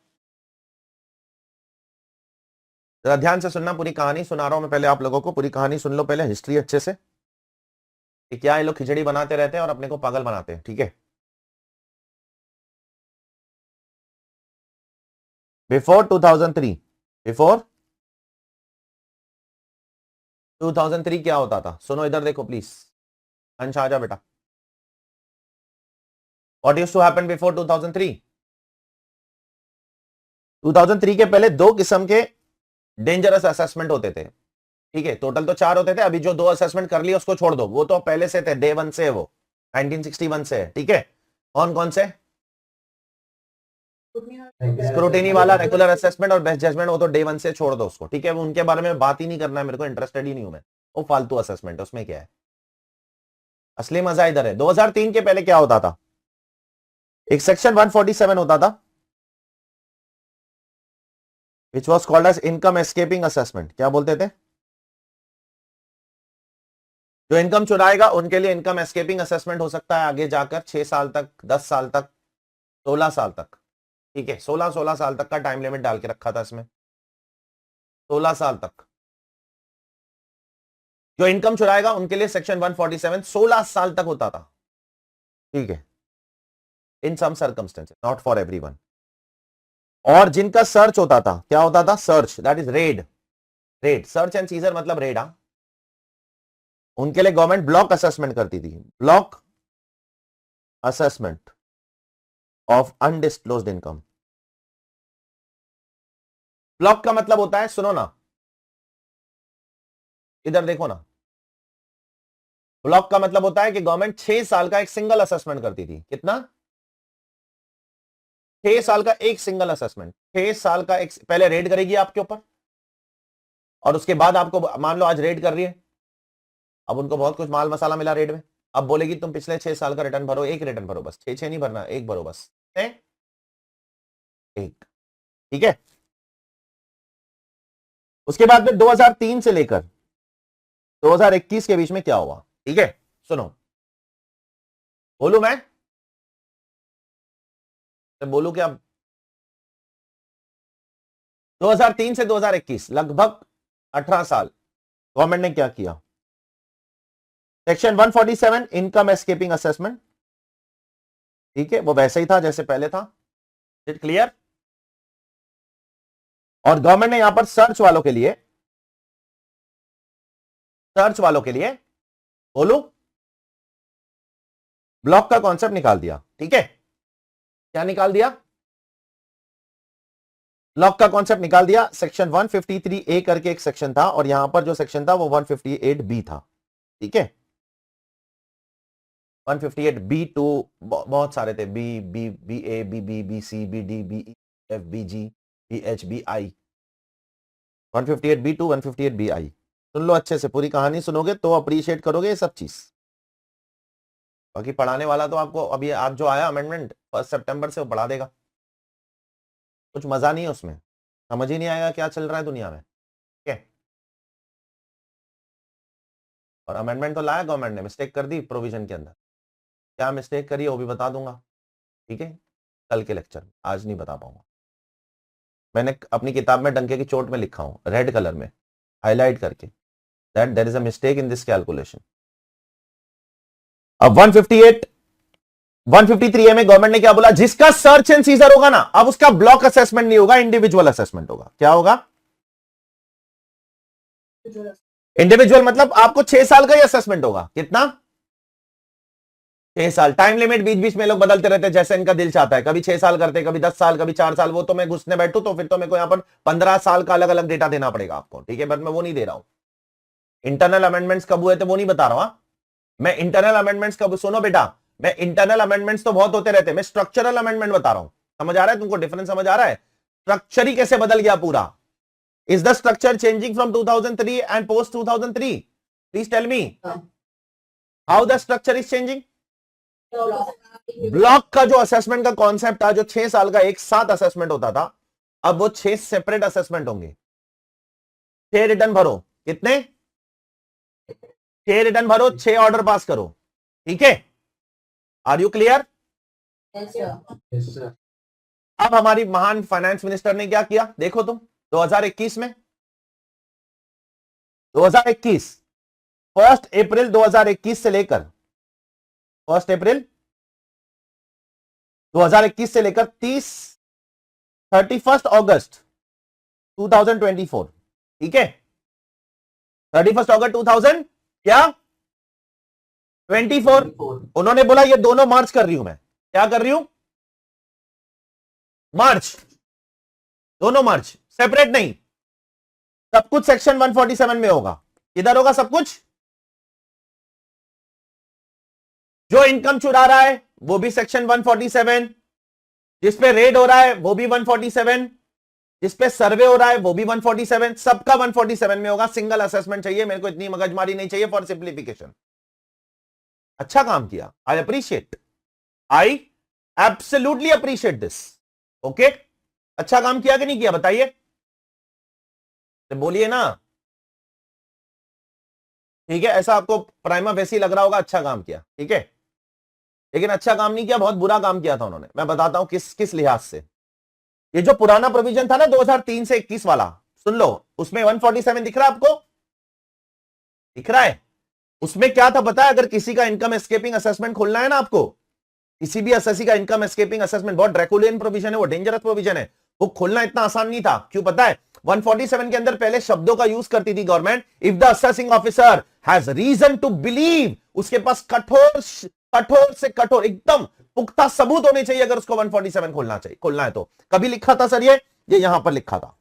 जरा ध्यान से सुनना, पूरी कहानी सुना रहा हूं मैं, पहले आप लोगों को पूरी कहानी सुन लो, पहले हिस्ट्री अच्छे से, कि क्या ये लोग खिचड़ी बनाते रहते हैं और अपने को पागल बनाते हैं। ठीक है, बिफोर 2003, बिफोर 2003 क्या होता था, सुनो इधर देखो प्लीज, अंश आ जा बेटा। What used to happen before 2003? 2003 के पहले 2 किस्म के डेंजरस असेसमेंट होते थे, ठीक है, टोटल तो 4 होते थे, अभी जो 2 असेसमेंट कर लिए उसको छोड़ दो, वो तो पहले से थे, डे 1 से है, वो 1961 से है, ठीक है। कौन कौन से? स्क्रूटिनी वाला, रेगुलर असेसमेंट और बेस्ट जजमेंट, वो तो डे 1 से छोड़ दो उसको, ठीक है, वो उनके बारे में बात ही नहीं करना है मेरे को, इंटरेस्टेड ही नहीं हूं मैं, वो फालतू असेसमेंट है, उसमें क्या है, असली मजा इधर है। 2003 के पहले क्या होता था? एक सेक्शन 147 होता था which was called as income escaping assessment। क्या बोलते थे? जो इनकम चुराएगा उनके लिए इनकम एस्केपिंग असेसमेंट हो सकता है आगे जाकर 6 साल तक, 10 साल तक, 16 साल तक, ठीक है, 16 साल तक का टाइम लिमिट डाल के रखा था इसमें, 16 साल तक जो इनकम चुराएगा उनके लिए सेक्शन 147 16 साल तक होता था, ठीक है, इन सम सर्कमस्टेंसेस, नॉट फॉर एवरीवन। और जिनका सर्च होता था, क्या होता था? Search, that is red, red, search and seizure मतलब रेड, उनके लिए गवर्नमेंट ब्लॉक असेसमेंट करती थी, block assessment of undisclosed income. Block का मतलब होता है, सुनो ना, इधर देखो ना, ब्लॉक का मतलब होता है कि गवर्नमेंट 6 साल का एक सिंगल असेसमेंट करती थी। कितना? 6 साल का एक सिंगल असेसमेंट, 6 साल का एक, पहले रेड करेगी आपके ऊपर, और उसके बाद आपको, मान लो आज रेड कर रही है, अब उनको बहुत कुछ माल मसाला मिला रेड में, अब बोलेगी तुम पिछले 6 साल का रिटर्न भरो, एक रिटर्न भरो बस, 6 नहीं भरना, एक भरो बस, एक, ठीक है। उसके बाद में 2003 से लेकर 2021 के बीच में क्या हुआ, ठीक है, सुनो, बोलू मैं बोलू क्या? 2003 से 2021 लगभग 18 साल गवर्नमेंट ने क्या किया? सेक्शन 147 इनकम एस्केपिंग असेसमेंट, ठीक है, वो वैसे ही था जैसे पहले था, इट क्लियर। और गवर्नमेंट ने यहां पर सर्च वालों के लिए, सर्च वालों के लिए बोलू ब्लॉक का कॉन्सेप्ट निकाल दिया, ठीक है, क्या निकाल दिया? ब्लॉक का कॉन्सेप्ट निकाल दिया। सेक्शन 153A करके एक सेक्शन था, और यहां पर जो सेक्शन था वो 158B था, ठीक है, 158B2 बहुत सारे थे, B B B A B B B C B D B E F B G B H B I, 158B2 158BI। सुन लो अच्छे से, पूरी कहानी सुनोगे तो अप्रिशिएट करोगे ये सब चीज। बाकी पढ़ाने वाला तो आपको अभी आज जो आया अमेंडमेंट 1 सितंबर से वो पढ़ा देगा, कुछ मजा नहीं है उसमें, समझ ही नहीं आएगा क्या चल रहा है दुनिया में, ठीक है। और अमेंडमेंट तो लाया गवर्नमेंट ने, मिस्टेक कर दी प्रोविजन के अंदर, क्या मिस्टेक करी है वो भी बता दूंगा, ठीक है, कल के लेक्चर में, आज नहीं बता पाऊंगा। मैंने अपनी किताब में डंके की चोट में लिखा हूं रेड कलर में हाईलाइट करके, that there is a mistake in this calculation. अब 153A में गवर्नमेंट ने क्या बोला? जिसका सर्च एंड सीजर होगा ना, अब उसका ब्लॉक असेसमेंट नहीं होगा, इंडिविजुअल असेसमेंट होगा। क्या होगा? इंडिविजुअल मतलब आपको 6 साल का ही असेसमेंट होगा। कितना? 6 साल। टाइम लिमिट बीच बीच में लोग बदलते रहते हैं जैसे इनका दिल चाहता है, कभी 6 साल करते, कभी 10 साल, कभी 4 साल। वो तो मैं घुसने बैठू तो फिर तो मेरे को यहां पर 15 साल का अलग अलग डेटा देना पड़ेगा आपको, ठीक है, बट मैं वो नहीं दे रहा हूं। इंटरनल अमेंडमेंट्स कब हुए थे वो नहीं बता रहा हूं, मैं इंटरनल अमेंडमेंट्स कब, सुनो बेटा, मैं इंटरनल अमेंडमेंट्स तो बहुत होते रहते हैं, मैं स्ट्रक्चरल अमेंडमेंट बता रहा हूं। समझ आ रहा है तुमको? डिफरेंस समझ आ रहा है? स्ट्रक्चर ही कैसे बदल गया पूरा। Is the structure changing from 2003 and post 2003? Please tell me how the structure is changing. Block का जो असेसमेंट का कॉन्सेप्ट था, जो 6 साल का एक साथ असेसमेंट होता था, अब वो 6 सेपरेट असेसमेंट होंगे। 6 रिटर्न भरो। कितने? 6 रिटर्न भरो, 6 ऑर्डर पास करो, ठीक है। Are you clear? अब हमारी महान फाइनेंस मिनिस्टर ने क्या किया देखो तुम, 2021 में, 2021 1 अप्रैल 2021 से लेकर 1 अप्रैल 2021 से लेकर 31 अगस्त 2024, ठीक है, 31 अगस्त 2000 क्या 24। उन्होंने बोला ये दोनों मार्च कर रही हूं मैं। क्या कर रही हूं? मार्च। दोनों मर्ज, सेपरेट नहीं, सब कुछ सेक्शन 147 में होगा। इधर होगा सब कुछ, जो इनकम चुरा रहा है वो भी सेक्शन 147, जिसपे रेड हो रहा है वो भी 147, जिसपे सर्वे हो रहा है वो भी 147, सबका 147 में होगा। सिंगल असेसमेंट चाहिए मेरे को, इतनी मगजमारी नहीं चाहिए फॉर सिंप्लीफिकेशन। अच्छा काम किया, I appreciate, I absolutely appreciate this. Okay, अच्छा काम किया कि नहीं किया बताइए, तो बोलिए ना। ठीक है, ऐसा आपको प्राइमा वैसी लग रहा होगा अच्छा काम किया, ठीक है, लेकिन अच्छा काम नहीं किया, बहुत बुरा काम किया था उन्होंने। मैं बताता हूं किस किस लिहाज से। ये जो पुराना प्रोविजन था ना 2003 से 21 वाला, सुन लो, उसमें 147 दिख रहा है आपको, दिख रहा है? उसमें क्या था पता है, अगर किसी का इनकम एस्केपिंग असेसमेंट खोलना है ना आपको, किसी भी असेसी का इनकम एस्केपिंग असेसमेंट, बहुत ड्रैकुलियन प्रोविजन है, वो डेंजरस प्रोविजन है, वो खोलना इतना आसान नहीं था। क्यों पता है? 147 के अंदर पहले शब्दों का यूज करती थी government, if the assessing officer has reason to believe, उसके पास कठोर से कठोर एकदम पुख्ता सबूत होने चाहिए अगर उसको 147 खोलना है तो। कभी लिखा था सर ये यहां पर लिखा था।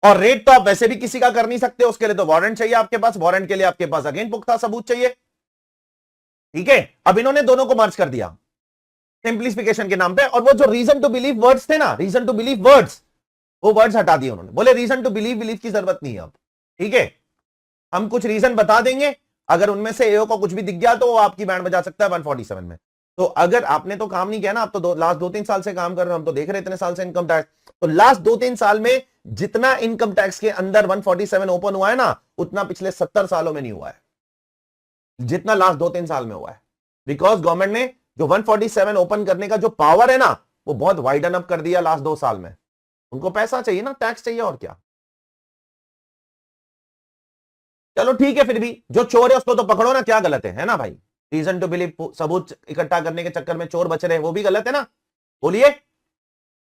और रेट तो आप वैसे भी किसी का कर नहीं सकते, उसके लिए तो वारंट चाहिए आपके पास, वारंट के लिए आपके पास अगेन पुख्ता सबूत चाहिए। ठीक है, अब इन्होंने दोनों को मर्ज कर दिया सिंप्लीफिकेशन के नाम पे, और वो जो रीजन टू बिलीव वर्ड्स थे ना, रीजन टू बिलीव वर्ड्स, वो वर्ड्स हटा दिए उन्होंने, बोले रीजन टू बिलीव की जरूरत नहीं है अब। ठीक है, हम कुछ रीजन बता देंगे, अगर उनमें से एओ को कुछ भी दिख गया तो वो आपकी बैंड बजा सकता है 147 में। तो अगर आपने तो काम नहीं किया ना, आप तो लास्ट 2-3 साल से काम कर रहे हो, हम तो देख रहे इतने साल से इनकम टैक्स, तो लास्ट 2-3 साल में जितना इनकम टैक्स के अंदर 147 ओपन हुआ है ना, उतना पिछले 70 सालों में नहीं हुआ है, जितना लास्ट 2-3 साल में हुआ है। बिकॉज गवर्नमेंट ने जो 147 ओपन करने का जो पावर है ना, वो बहुत वाइडन अप कर दिया लास्ट 2 साल में। उनको पैसा चाहिए ना, टैक्स चाहिए, और क्या। चलो ठीक है, फिर भी जो चोर है उसको तो पकड़ो ना, क्या गलत है ना भाई? रीजन टू बिलीव सबूत इकट्ठा करने के चक्कर में चोर बच रहे हैं, वो भी गलत है ना? बोलिए,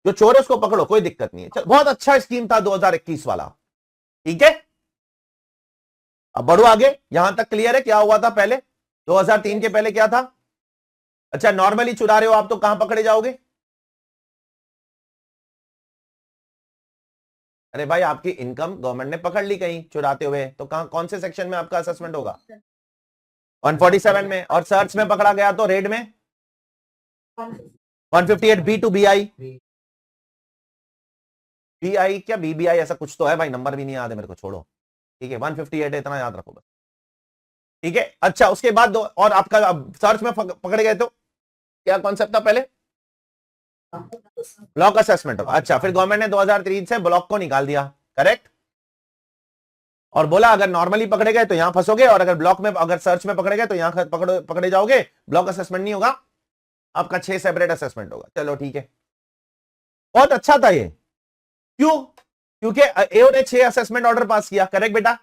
जो चोर है उसको पकड़ो, कोई दिक्कत नहीं है। चल, बहुत अच्छा स्कीम था 2021 वाला, ठीक है। अब बढ़ो आगे, यहां तक क्लियर है क्या हुआ था पहले? 2003 के पहले क्या था? अच्छा, नॉर्मली चुरा रहे हो आप तो कहां पकड़े जाओगे? अरे भाई, आपकी इनकम गवर्नमेंट ने पकड़ ली कहीं चुराते हुए, तो कहां, कौन से सेक्शन में आपका असेसमेंट होगा? 147 में। और सर्च में पकड़ा गया तो रेड में 158 B to B I, B I क्या बी आई, ऐसा कुछ तो है भाई, नंबर भी नहीं याद है मेरे को, छोड़ो। ठीक है, 158 है, इतना याद रखो बस। ठीक है, अच्छा, उसके बाद और आपका सर्च में पकड़े गए तो क्या कॉन्सेप्ट था पहले? ब्लॉक असेसमेंट होगा। अच्छा, फिर गवर्नमेंट ने 2003 से ब्लॉक को निकाल दिया, करेक्ट, और बोला अगर नॉर्मली पकड़े गए तो यहां फंसोगे, और अगर ब्लॉक में, अगर सर्च में पकड़े गए तो यहां पकड़े जाओगे, ब्लॉक असेसमेंट नहीं होगा आपका, 6 सेपरेट असेसमेंट होगा। चलो ठीक है, बहुत अच्छा था ये। क्यों? क्योंकि एओ ने 6 असेसमेंट ऑर्डर पास किया, करेक्ट बेटा।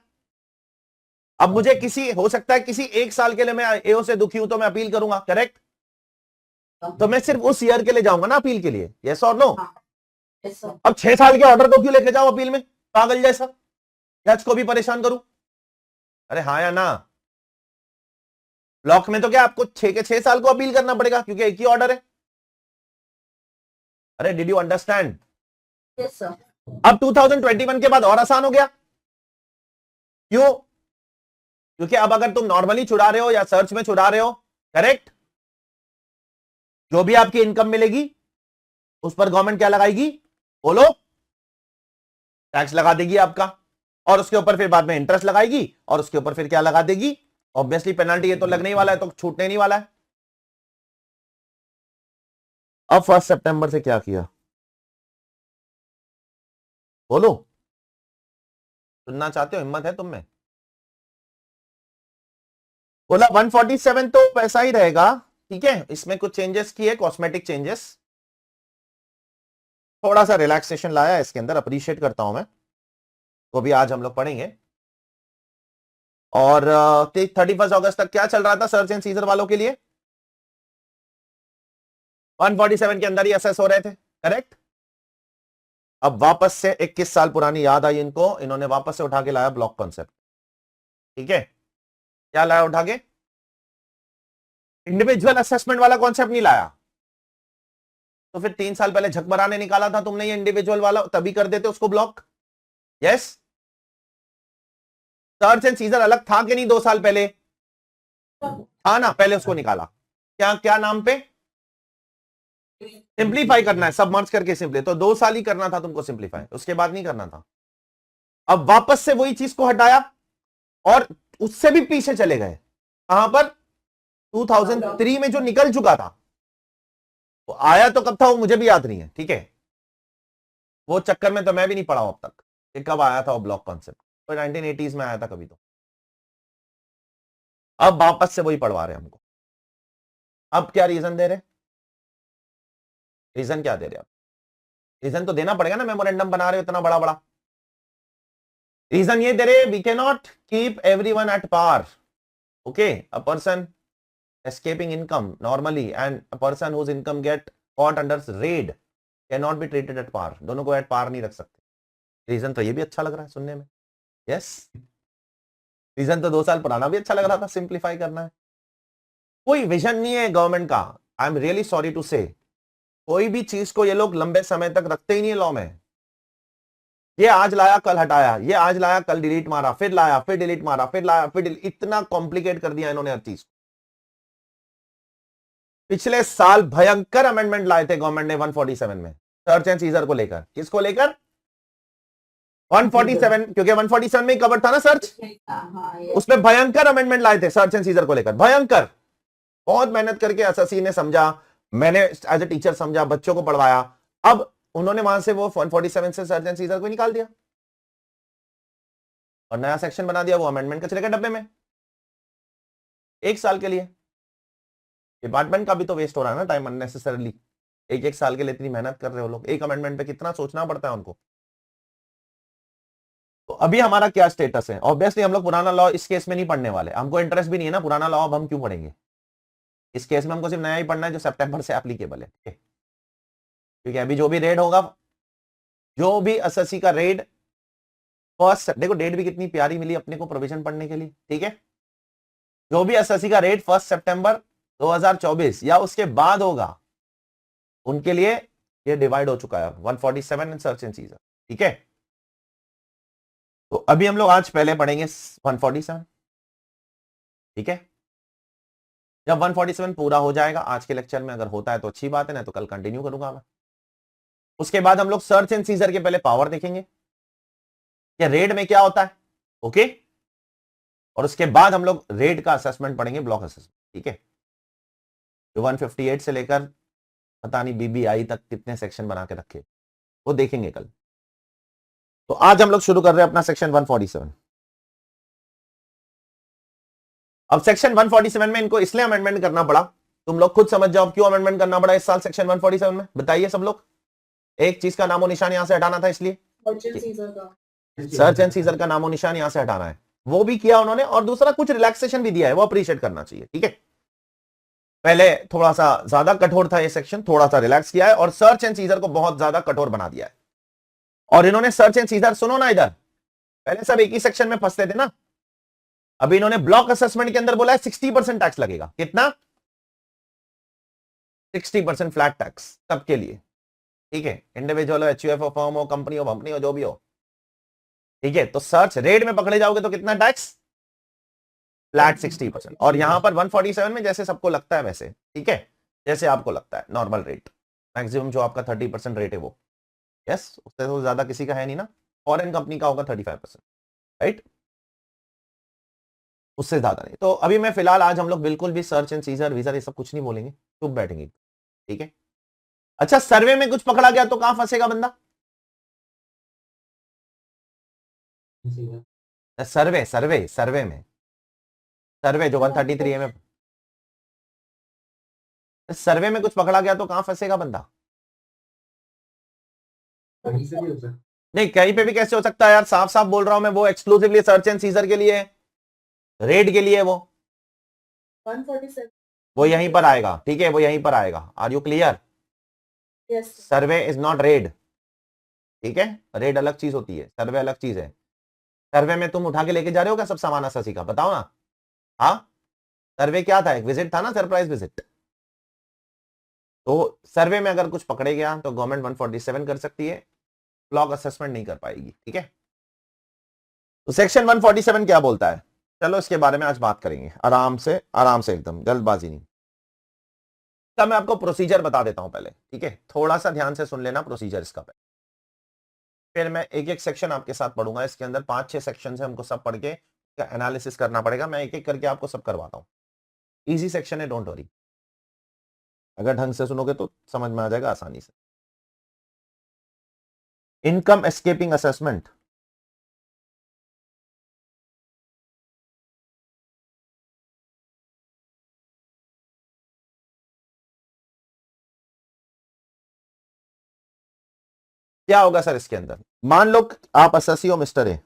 अब मुझे किसी, हो सकता है किसी एक साल के लिए मैं एओ से दुखी हूं तो मैं अपील करूंगा, करेक्ट, तो मैं सिर्फ उस ईयर के लिए जाऊंगा ना अपील के लिए, यस और नो? अब 6 साल के ऑर्डर को क्यों लेके जाओ अपील में, पागल जैसा, जज को भी परेशान करूं? अरे हाँ या ना? ब्लॉक में तो क्या आपको 6 के 6 साल को अपील करना पड़ेगा, क्योंकि एक ही ऑर्डर है। अरे did you understand? Yes sir. अब 2021 के बाद और आसान हो गया। क्यों? क्योंकि अब अगर तुम नॉर्मली छुड़ा रहे हो या सर्च में छुड़ा रहे हो, करेक्ट, जो भी आपकी इनकम मिलेगी उस पर गवर्नमेंट क्या लगाएगी? बोलो, टैक्स लगा देगी आपका, और उसके ऊपर फिर बाद में इंटरेस्ट लगाएगी, और उसके ऊपर फिर क्या लगा देगी? Obviously penalty. ये तो लगने ही वाला है, तो छूटने नहीं वाला है। अब 1 सितंबर से क्या किया, बोलो, सुनना चाहते हो? हिम्मत है तुम में? बोला 147 तो पैसा ही रहेगा, ठीक है, इसमें कुछ चेंजेस किए, कॉस्मेटिक चेंजेस, थोड़ा सा रिलैक्सेशन लाया इसके अंदर, अप्रिशिएट करता हूं मैं, वो भी आज हम लोग पढ़ेंगे। और 31 अगस्त तक क्या चल रहा था सर्च एंड सीजर वालों के लिए? 147 के अंदर ही असेस हो रहे थे, करेक्ट। अब वापस से 21 साल पुरानी याद आई इनको, इन्होंने वापस से उठा के लाया ब्लॉक कॉन्सेप्ट, ठीक है। क्या लाया उठा के? इंडिविजुअल असेसमेंट वाला कॉन्सेप्ट नहीं लाया, तो फिर 3 साल पहले झकमरा ने निकाला था तुमने ये इंडिविजुअल वाला, तभी कर देते उसको block. Yes, search and seizure अलग था कि नहीं 2 साल पहले? था ना, पहले उसको निकाला। क्या क्या नाम पे? सिंप्लीफाई करना है, सब मर्ज करके सिंपली। तो 2 साल ही करना था तुमको सिंप्लीफाई, उसके बाद नहीं करना था। अब वापस से वही चीज को हटाया और उससे भी पीछे चले गए। कहां पर? 2003 में जो निकल चुका था, वो आया तो कब था वो मुझे भी याद नहीं है, ठीक है। वो चक्कर में तो मैं भी नहीं पढ़ा हूं अब तक कि कब आया था वो ब्लॉक कॉन्सेप्ट। तो 1980s में आया था कभी तो। अब वापस से वही पढ़वा रहे हमको। अब क्या रीजन दे रहे? रीजन क्या दे रहे? अब रीजन तो देना पड़ेगा ना, मेमोरेंडम बना रहे हो इतना बड़ा बड़ा। रीजन ये दे रहे, we can not keep everyone at par. Okay, a person escaping income normally and a person whose income get caught under raid cannot be treated at par। दोनों को at par नहीं रख सकते। रीजन तो ये भी अच्छा लग रहा है सुनने में। यस, रीजन तो 2 साल पुराना भी अच्छा लग रहा था, सिंप्लीफाई करना है। कोई विजन नहीं है गवर्नमेंट का। I am really sorry to say, कोई भी चीज को ये लोग लंबे समय तक रखते ही नहीं है लॉ में। ये आज लाया कल हटाया, ये आज लाया कल डिलीट मारा, फिर लाया फिर डिलीट मारा, फिर लाया फिर डिलीट, इतना कॉम्प्लिकेट कर दिया इन्होंने हर चीज। पिछले साल भयंकर अमेंडमेंट लाए थे गवर्नमेंट ने 147 में, सर्च एंड सीजर को लेकर। किसको लेकर? 147, क्योंकि 147 में ही कवर था ना सर्च। उसमें भयंकर अमेंडमेंट लाए थे सर्च एंड सीजर को लेकर, भयंकर। बहुत मेहनत करके एसएससी ने समझा, मैंने एज ए टीचर समझा, बच्चों को पढ़वाया। अब उन्होंने वहां से वो 147 से सर्च एंड सीजर को निकाल दिया और नया सेक्शन बना दिया, वो अमेंडमेंट का चलेगा डब्बे में 1 साल के लिए। डिपार्टमेंट का भी तो वेस्ट हो रहा है ना टाइम अननेसेसरली। एक साल के लिए इतनी मेहनत कर रहे हो लोग, एक अमेंडमेंट पे कितना सोचना पड़ता है उनको। तो अभी हमारा क्या स्टेटस है? ऑब्वियसली हम लोग पुराना लॉ इस केस में नहीं पढ़ने वाले, हमको इंटरेस्ट भी नहीं है ना पुराना लॉ, अब हम क्यों पढ़ेंगे? इस केस में हमको सिर्फ नया ही पढ़ना है जो सितंबर से एप्लीकेबल है, ठीक है। क्योंकि अभी जो भी रेड होगा, जो भी एसएससी का रेड फर्स्ट, देखो डेट भी कितनी प्यारी मिली अपने को प्रोविजन पढ़ने के लिए, ठीक है। जो भी एसएससी का रेड 1 सितंबर 2024 या उसके बाद होगा, उनके लिए ये डिवाइड हो चुका है 147 एंड सर्च एंड सीजर, ठीक है। तो अभी हम लोग आज पहले पढ़ेंगे 147, ठीक है। जब 147 पूरा हो जाएगा आज के लेक्चर में, अगर होता है तो अच्छी बात है, ना तो कल कंटिन्यू करूंगा मैं। उसके बाद हम लोग सर्च एंड सीजर के पहले पावर देखेंगे कि रेड में क्या होता है, ओके। और उसके बाद हम लोग रेड का असेसमेंट पढ़ेंगे, ब्लॉक असेसमेंट, ठीक है। जो 158 से लेकर पता नहीं बीबीआई तक कितने सेक्शन बना के रखे, वो देखेंगे कल। तो आज हम लोग शुरू कर रहे हैं अपना सेक्शन 147। अब सेक्शन 147 में इनको इसलिए अमेंडमेंट करना पड़ा, तुम लोग खुद समझ जाओ क्यों अमेंडमेंट करना पड़ा इस साल सेक्शन 147 में, बताइए सब लोग। एक चीज का नामो निशान यहां से हटाना था, इसलिए सर्च एंड सीजर का नामो निशान यहां से हटाना है, वो भी किया उन्होंने। और दूसरा कुछ रिलैक्सेशन भी दिया है, वो अप्रिशिएट करना चाहिए, ठीक है। पहले थोड़ा सा ज्यादा कठोर था ये सेक्शन, थोड़ा सा रिलैक्स किया है और सर्च एंड सीजर को बहुत ज्यादा कठोर बना दिया है। और इन्होंने सर्च एंड सीजर, सुनो ना इधर, पहले सब एक ही सेक्शन में फंसते थे ना, अभी इन्होंने ब्लॉक असेसमेंट के अंदर बोला है 60% टैक्स लगेगा। कितना? 60% फ्लैट टैक्स सबके लिए, ठीक है। इंडिविजुअल हो, एचयूएफ हो, फर्म हो, कंपनी हो, जो भी हो, ठीक है। तो सर्च रेड में पकड़े जाओगे तो कितना टैक्स? फ्लैट 60%। और यहां पर 147 में जैसे सबको लगता है वैसे, ठीक है, जैसे आपको लगता है नॉर्मल रेट, मैक्सिमम जो आपका 30% रेट है वो, यस, उससे तो ज्यादा किसी का है नहीं ना। फॉरेन कंपनी का होगा 35%, राइट, उससे ज्यादा नहीं। तो अभी मैं फिलहाल आज हम लोग बिल्कुल भी सर्च एंड सीजर वीजर ये सब कुछ नहीं बोलेंगे, चुप बैठेंगे, ठीक है। अच्छा, सर्वे में कुछ पकड़ा गया तो कहां फंसेगा बंदा? सर्वे सर्वे सर्वे में, सर्वे जो 133 में, सर्वे में कुछ पकड़ा गया तो कहां फंसेगा बंदा? नहीं, कहीं पे भी कैसे हो सकता है यार, साफ साफ बोल रहा हूं मैं, वो एक्सक्लूसिवली सर्च एंड सीजर के लिए, रेड के लिए, वो 147 वो यहीं पर आएगा, ठीक है, वो यहीं पर आएगा। Are you clear? Yes survey is not raid, ठीक है। रेड अलग चीज होती है, सर्वे अलग चीज है। सर्वे में तुम उठा के लेके जा रहे हो क्या सब सामान एसएससी का, बताओ ना। हाँ, सर्वे क्या था? एक विजिट था ना, सरप्राइज विजिट, तो सर्वे में अगर कुछ पकड़े गया तो गवर्नमेंट 147 कर सकती है, ब्लॉक असेसमेंट नहीं कर पाएगी। ठीक है, तो सेक्शन 147 क्या बोलता है, चलो इसके बारे में आज बात करेंगे आराम से एकदम जल्दबाजी नहीं। तब मैं आपको प्रोसीजर बता देता हूं पहले, ठीक है, थोड़ा सा ध्यान से सुन लेना प्रोसीजर इसका पहले, फिर मैं एक एक सेक्शन आपके साथ पढ़ूंगा। इसके अंदर 5-6 सेक्शन है, हमको सब पढ़ के एनालिसिस करना पड़ेगा। मैं एक एक करके आपको सब करवाता हूं, इजी सेक्शन है, डोंट वरी। अगर ढंग से सुनोगे तो समझ में आ जाएगा आसानी से। इनकम एस्केपिंग असेसमेंट, क्या होगा सर इसके अंदर? मान लो आप असेसी हो मिस्टर ए,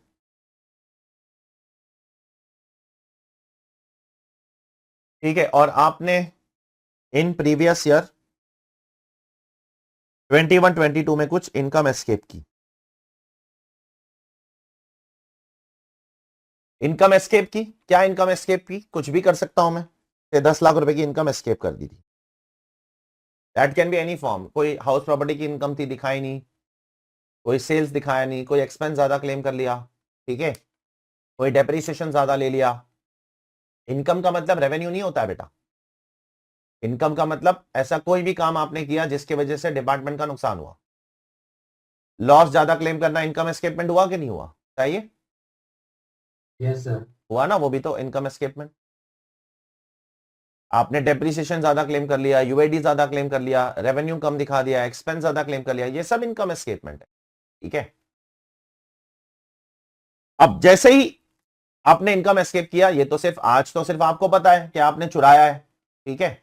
ठीक है, और आपने इन प्रीवियस ईयर 21-22 में कुछ इनकम एस्केप की। इनकम एस्केप की, क्या इनकम एस्केप की? कुछ भी कर सकता हूं मैं, 10 लाख रुपए की इनकम एस्केप कर दी थी। That can be any form. कोई हाउस प्रॉपर्टी की इनकम थी, दिखाई नहीं, कोई सेल्स दिखाया नहीं, कोई एक्सपेंस ज्यादा क्लेम कर लिया, ठीक है, कोई डेप्रिसिएशन ज्यादा ले लिया। इनकम का मतलब रेवेन्यू नहीं होता है बेटा। इनकम का मतलब ऐसा कोई भी काम आपने किया जिसकी वजह से डिपार्टमेंट का नुकसान हुआ। लॉस ज्यादा क्लेम करना इनकम एस्केपमेंट हुआ कि नहीं हुआ? चाहिए? Yes sir. हुआ ना, वो भी तो इनकम एस्केपमेंट। आपने डेप्रिसिएशन ज्यादा क्लेम कर लिया, यूआईडी ज्यादा क्लेम कर लिया, रेवेन्यू कम दिखा दिया, एक्सपेंस ज्यादा क्लेम कर लिया, ये सब इनकम एस्केपमेंट है। ठीक है, अब जैसे ही आपने इनकम एस्केप किया, ये तो सिर्फ आज तो सिर्फ आपको पता है कि आपने चुराया है, ठीक है।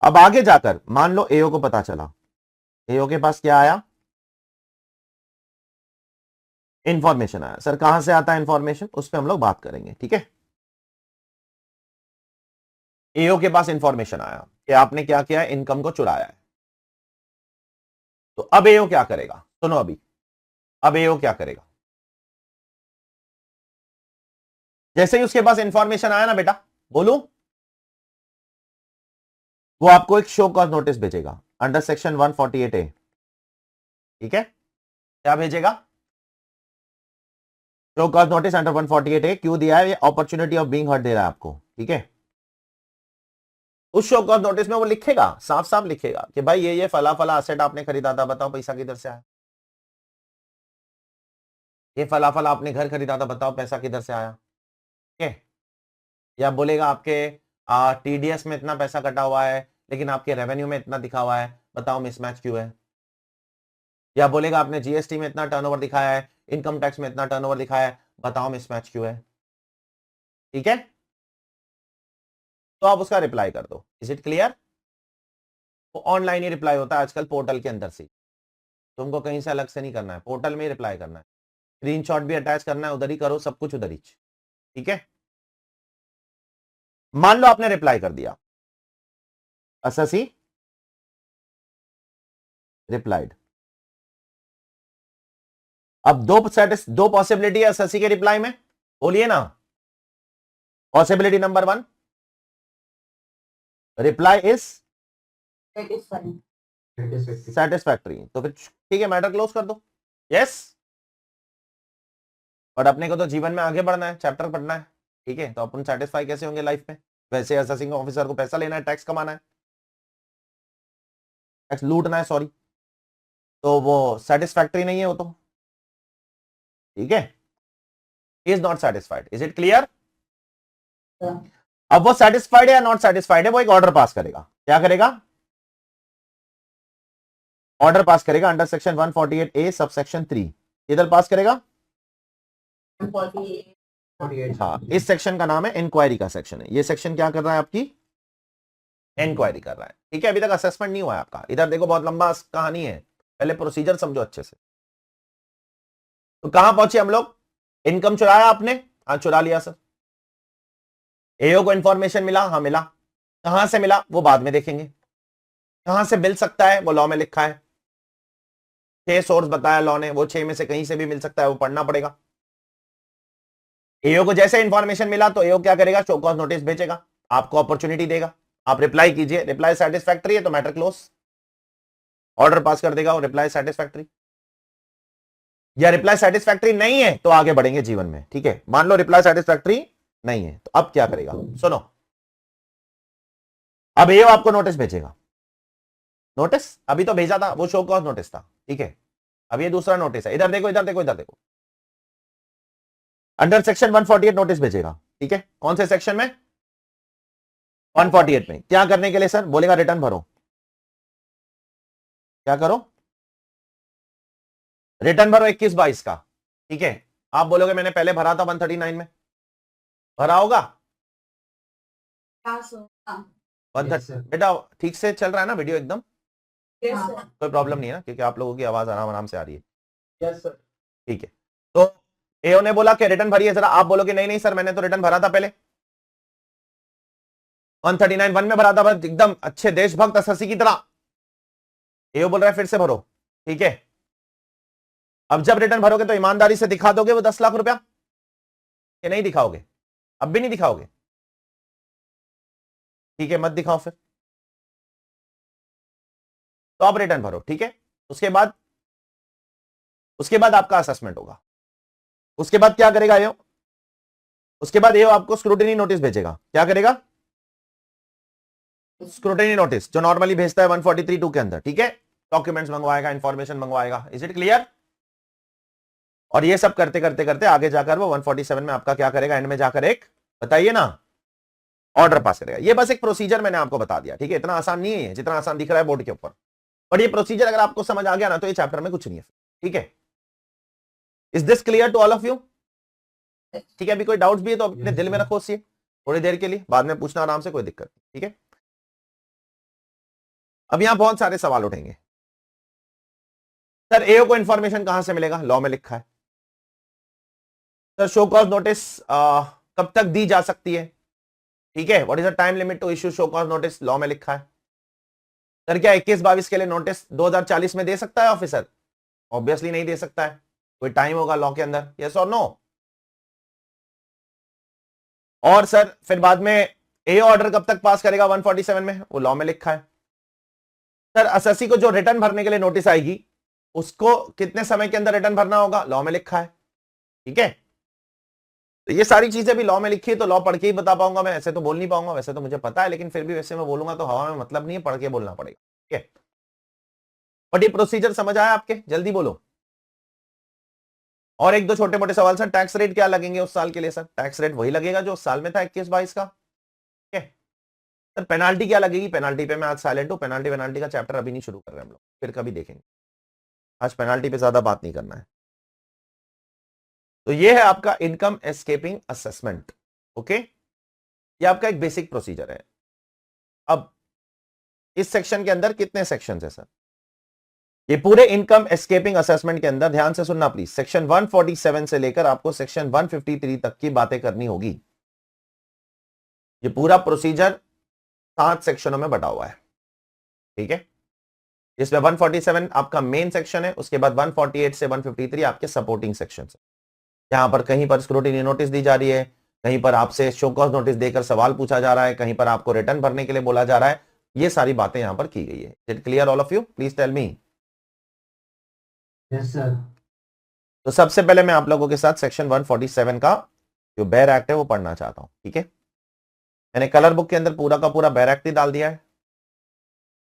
अब आगे जाकर मान लो एओ को पता चला, एओ के पास क्या आया? इंफॉर्मेशन आया। सर कहां से आता है इंफॉर्मेशन, उस पर हम लोग बात करेंगे, ठीक है। एओ के पास इंफॉर्मेशन आया कि आपने क्या किया, इनकम को चुराया है। तो अब एओ क्या करेगा? सुनो अभी, अब एओ क्या करेगा? जैसे ही उसके पास इंफॉर्मेशन आया ना बेटा, बोलू, वो आपको एक शो कॉज नोटिस भेजेगा अंडर सेक्शन 148A। ठीक है, क्या भेजेगा? Show cause notice under 148A। क्यों दिया है? ये अपॉर्चुनिटी ऑफ बीइंग हर्ट दे रहा है आपको, ठीक है। उस शो कॉज नोटिस में वो लिखेगा, साफ साफ लिखेगा कि भाई ये फला फला असेट आपने खरीदा था, बताओ पैसा किधर से आया। ये फला फला आपने घर खरीदा था, बताओ पैसा किधर से आया, ठीक है। या बोलेगा आपके टीडीएस में इतना पैसा कटा हुआ है लेकिन आपके रेवेन्यू में इतना दिखा हुआ है, बताओ मिसमैच क्यों है। या बोलेगा आपने जीएसटी में इतना टर्नओवर दिखाया है, इनकम टैक्स में इतना टर्नओवर दिखाया है, बताओ मिसमैच क्यों है। ठीक है, तो आप उसका रिप्लाई कर दो। Is it clear? वो ऑनलाइन ही रिप्लाई होता है आजकल, पोर्टल के अंदर से। तुमको कहीं से अलग से नहीं करना है, पोर्टल में ही रिप्लाई करना है। स्क्रीनशॉट भी अटैच करना है, उधर ही करो, सब कुछ उधर ही। ठीक है, मान लो आपने रिप्लाई कर दिया, असेसी रिप्लाइड। अब दो पॉसिबिलिटी है असेसी के रिप्लाई में, बोलिए ना। Possibility number 1, reply is satisfactory, तो फिर ठीक है, मैटर क्लोज कर दो। यस, और अपने को तो जीवन में आगे बढ़ना है, चैप्टर पढ़ना है, ठीक है। तो अपन सेटिस्फाई कैसे होंगे लाइफ में? वैसे असेसिंग ऑफिसर को पैसा लेना है, टैक्स कमाना है, टैक्स लूटना है, सॉरी, तो वो सेटिस्फैक्टरी नहीं है वो तो, ठीक है। Is not satisfied. Is it clear? अब वो सेटिस्फाइड है या नॉट सेटिस्फाइड है, वो एक ऑर्डर पास करेगा। क्या करेगा? ऑर्डर पास करेगा under section 148A sub section 3। इधर पास करेगा, 48। हाँ, इस सेक्शन का नाम है इंक्वायरी का सेक्शन है। ये सेक्शन क्या कर रहा है? आपकी इंक्वायरी कर रहा है, ठीक है। अभी तक असेसमेंट नहीं हुआ है आपका। इधर देखो, बहुत लंबा कहानी है, पहले प्रोसीजर समझो अच्छे से। तो कहां पहुंचे हम लोग? इनकम चुराया आपने, हाँ चुरा लिया सर। एओ को इंफॉर्मेशन मिला, हाँ मिला। कहां से मिला वो बाद में देखेंगे। कहां से मिल सकता है वो लॉ में लिखा है, 6 सोर्स बताया लॉ ने, वो 6 में से कहीं से भी मिल सकता है, वो पढ़ना पड़ेगा। एओ को जैसे इंफॉर्मेशन मिला तो एओ क्या करेगा? शो कॉज नोटिस भेजेगा, आपको अपॉर्चुनिटी देगा, आप रिप्लाई कीजिए, रिप्लाई सेटिस्फैक्ट्री है तो मैटर क्लोज, ऑर्डर पास कर देगा, और रिप्लाई सेटिस्फैक्ट्री, या रिप्लाई सेटिस्फैक्ट्री नहीं है तो आगे बढ़ेंगे जीवन में। ठीक है, मान लो रिप्लाई सेटिस्फैक्ट्री नहीं है तो अब क्या करेगा, सुनो। अब ये आपको नोटिस भेजेगा, नोटिस अभी तो भेजा था, वो शो कॉज नोटिस था। ठीक है, अब ये दूसरा नोटिस है, इधर देखो इधर देखो इधर देखो, अंडर सेक्शन 148 नोटिस भेजेगा। ठीक है, कौन से सेक्शन में, 148 में। क्या करने के लिए सर, बोलेगा रिटर्न भरो, क्या करो, रिटर्न भरो 21-22 का। ठीक है, आप बोलोगे मैंने पहले भरा था 139 में, भरा होगा हाँ सर, हाँ, 130 Yes, sir. बेटा ठीक से चल रहा है ना वीडियो एकदम, yes हाँ। sir, कोई प्रॉब्लम नहीं है ना, क्योंकि आप लोगों की आवाज आराम आराम से आ रही है। Yes, sir. ठीक है, तो एओ ने बोला कि रिटर्न भरिए जरा, आप बोलोगे नहीं नहीं सर मैंने तो रिटर्न भरा था पहले, 139 1 में भरा था, बस एकदम अच्छे देशभक्त एसएससी की तरह। एओ बोल रहा है फिर से भरो। ठीक है, अब जब रिटर्न भरोगे तो ईमानदारी से दिखा दोगे वो 10 लाख रुपया, कि नहीं दिखाओगे, अब भी नहीं दिखाओगे। ठीक है, मत दिखाओ फिर, तो आप रिटर्न भरो। ठीक है, उसके बाद आपका असेसमेंट होगा। उसके बाद क्या करेगा ये, उसके बाद ये आपको स्क्रूटिनी नोटिस भेजेगा। क्या करेगा, स्क्रूटिनी नोटिस जो नॉर्मली भेजता है 143(2) के अंदर। ठीक है, डॉक्यूमेंट्स मंगवाएगा, इंफॉर्मेशन मंगवाएगा। Is it clear? और ये सब करते करते करते आगे जाकर वो 147 में आपका क्या करेगा, एंड में जाकर एक बताइए ना ऑर्डर पास करेगा। ये बस एक प्रोसीजर मैंने आपको बता दिया। ठीक है, इतना आसान नहीं है जितना आसान दिख रहा है बोर्ड के ऊपर, बट ये प्रोसीजर अगर आपको समझ आ गया ना तो ये चैप्टर में कुछ नहीं है। ठीक है, is this clear to all of you? ठीक है, अभी कोई डाउट्स भी है तो अपने दिल में रखो उसे थोड़ी देर के लिए, बाद में पूछना आराम से, कोई दिक्कत नहीं। ठीक है, अब यहां बहुत सारे सवाल उठेंगे। सर एओ को इंफॉर्मेशन कहां से मिलेगा, लॉ में लिखा है। सर शो कॉज नोटिस कब तक दी जा सकती है? ठीक है, what is the time limit to issue show cause notice, law में लिखा है। सर क्या 21-22 के लिए नोटिस 2040 में दे सकता है ऑफिसर? ऑब्वियसली नहीं दे सकता है, कोई टाइम होगा लॉ के अंदर, यस और नो? और सर फिर बाद में एओ ऑर्डर कब तक पास करेगा 147 में, वो लॉ में लिखा है। सर एसएससी को जो रिटर्न भरने के लिए नोटिस आएगी उसको कितने समय के अंदर रिटर्न भरना होगा, लॉ में लिखा है। ठीक है, तो ये सारी चीजें भी लॉ में लिखी है, तो लॉ पढ़ के ही बता पाऊंगा मैं, ऐसे तो बोल नहीं पाऊंगा। वैसे तो मुझे पता है, लेकिन फिर भी वैसे मैं बोलूंगा तो हवा में मतलब नहीं है, पढ़ के बोलना पड़ेगा। ठीक है, बट ये प्रोसीजर समझ आया आपके, जल्दी बोलो। और एक दो छोटे मोटे सवाल, सर टैक्स रेट क्या लगेंगे उस साल के लिए? सर टैक्स रेट वही लगेगा जो उस साल में था 21-22 का। ठीक है, सर पेनाल्टी क्या लगेगी? पेनाल्टी पे मैं आज साइलेंट हूं, पेनाल्टी का चैप्टर अभी नहीं शुरू कर रहे हम लोग, फिर कभी देखेंगे, आज पेनाल्टी पे ज्यादा बात नहीं करना है। तो ये है आपका इनकम एस्केपिंग असेसमेंट। ओके, ये आपका एक बेसिक प्रोसीजर है। अब इस सेक्शन के अंदर कितने सेक्शन है सर? ये पूरे इनकम एस्केपिंग असेसमेंट के अंदर ध्यान से सुनना प्लीज, सेक्शन 147 से लेकर आपको सेक्शन 153 तक की बातें करनी होगी। ये पूरा प्रोसीजर 7 सेक्शनों में बटा हुआ है। ठीक है, इसमें 147 आपका मेन सेक्शन है, उसके बाद 148 से 153 आपके सपोर्टिंग सेक्शन है। यहां पर कहीं पर स्क्रूटिनी नोटिस दी जा रही है, कहीं पर आपसे शो कॉज नोटिस देकर सवाल पूछा जा रहा है, कहीं पर आपको रिटर्न भरने के लिए बोला जा रहा है। ये सारी बातें यहां पर की गई है। It clear all of you? Please tell me. Yes, sir. तो सबसे पहले मैं आप लोगों के साथ सेक्शन 147 का जो बेयर एक्ट है वो पढ़ना चाहता हूं। ठीक है, मैंने कलर बुक के अंदर पूरा का पूरा बेयर एक्ट ही डाल दिया है,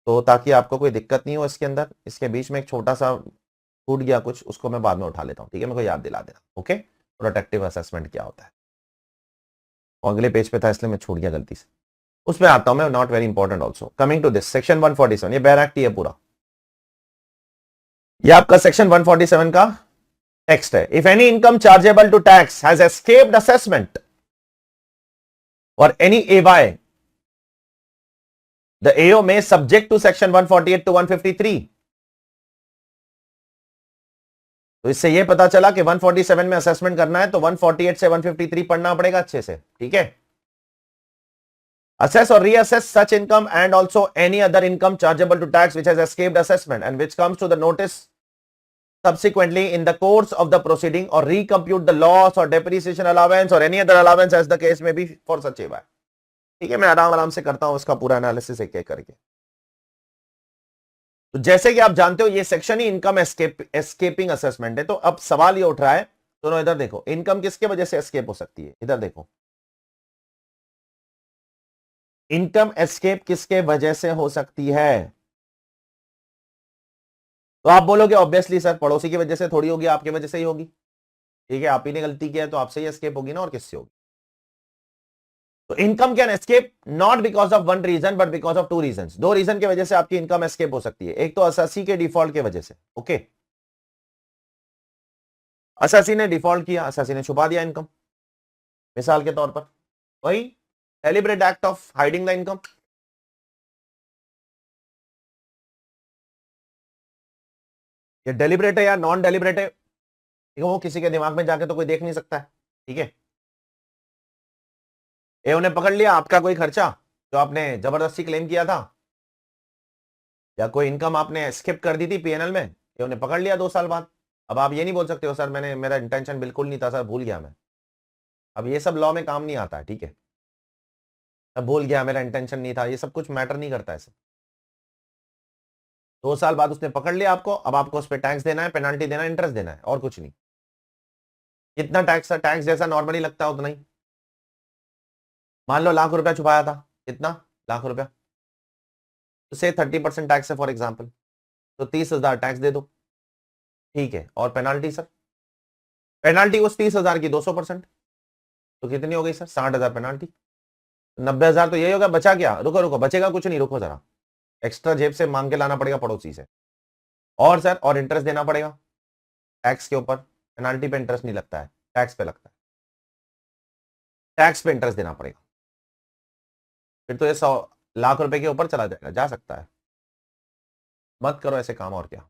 तो ताकि आपको कोई दिक्कत नहीं हो इसके अंदर। इसके बीच में एक छोटा सा छूट गया कुछ, उसको मैं बाद में उठा लेता हूं। ठीक है, मेरे को याद दिला देना। ओके, प्रोटेक्टिव असेसमेंट क्या होता है, और अगले पेज पे था इसलिए मैं छूट गया गलती से, उसमें आता हूं मैं, not very important also. Coming to this section 147, ये बेयर एक्ट ही है पूरा, ये आपका सेक्शन 147 का टेक्स्ट है। If any income chargeable to tax has escaped assessment और any AY, the AO may subject to section 148 to 153। तो इससे यह पता चला कि 147 में असेसमेंट करना है तो 148 से 153 पढ़ना पड़ेगा अच्छे से। ठीक है, assess or reassess such income and also any other income chargeable to tax which has escaped assessment and which comes to the notice subsequently in the course of the proceeding, or recompute the loss or depreciation allowance or any other allowance as the case may be for such a. ठीक है, मैं आराम आराम से करता हूं उसका पूरा एनालिसिस एक एक करके। तो जैसे कि आप जानते हो ये सेक्शन ही इनकम एस्केपिंग असेसमेंट है। तो अब सवाल ये उठ रहा है, दोनों इधर देखो, इनकम किसके वजह से एस्केप हो सकती है, इधर देखो, इनकम एस्केप किसके वजह से हो सकती है? तो आप बोलोगे ऑब्वियसली सर पड़ोसी की वजह से थोड़ी होगी, आपकी वजह से ही होगी। ठीक है, आप ही ने गलती किया है तो आपसे ही एस्केप होगी ना, और किससे होगी? तो income can escape not because of one reason but because of two reason. दो रीजन की वजह से आपकी इनकम एस्केप हो सकती है। एक तो असासी के डिफॉल्ट की वजह से, ओके, असासी ने डिफॉल्ट किया, असासी ने छुपा दिया इनकम, मिसाल के तौर पर वही deliberate act of hiding the income. ये डेलिब्रेट है या नॉन डेलिब्रेट है, वो किसी के दिमाग में जाके तो कोई देख नहीं सकता है। ठीक है, ए उन्हें पकड़ लिया आपका कोई खर्चा जो आपने जबरदस्ती क्लेम किया था, या कोई इनकम आपने स्किप कर दी थी पीएनएल में, ये उन्हें पकड़ लिया 2 साल बाद। अब आप ये नहीं बोल सकते हो सर मेरा इंटेंशन बिल्कुल नहीं था सर, भूल गया मैं। अब ये सब लॉ में काम नहीं आता है, ठीक है, अब भूल गया, मेरा इंटेंशन नहीं था, ये सब कुछ मैटर नहीं करता है सर। 2 साल बाद उसने पकड़ लिया आपको, अब आपको उस पर टैक्स देना है, पेनाल्टी देना है, इंटरेस्ट देना है, और कुछ नहीं। कितना टैक्स? टैक्स जैसा नॉर्मली लगता है उतना ही। मान लो लाख रुपया छुपाया था, कितना? लाख रुपया, तो से 30% टैक्स है फॉर एग्जाम्पल, तो 30,000 टैक्स दे दो, ठीक है। और पेनाल्टी सर, पेनाल्टी उस 30,000 की 200%, तो कितनी हो गई सर? 60,000 पेनाल्टी, 90,000 तो यही होगा। बचा क्या? रुको रुको, बचेगा कुछ नहीं, रुको जरा, एक्स्ट्रा जेब से मांग के लाना पड़ेगा पड़ोसी से, और सर और इंटरेस्ट देना पड़ेगा टैक्स के ऊपर। पेनाल्टी पे इंटरेस्ट नहीं लगता है, टैक्स पे लगता है, टैक्स पे इंटरेस्ट देना पड़ेगा। फिर तो ये 100 लाख रुपए के ऊपर चला जाएगा, जा सकता है। मत करो ऐसे काम, और क्या।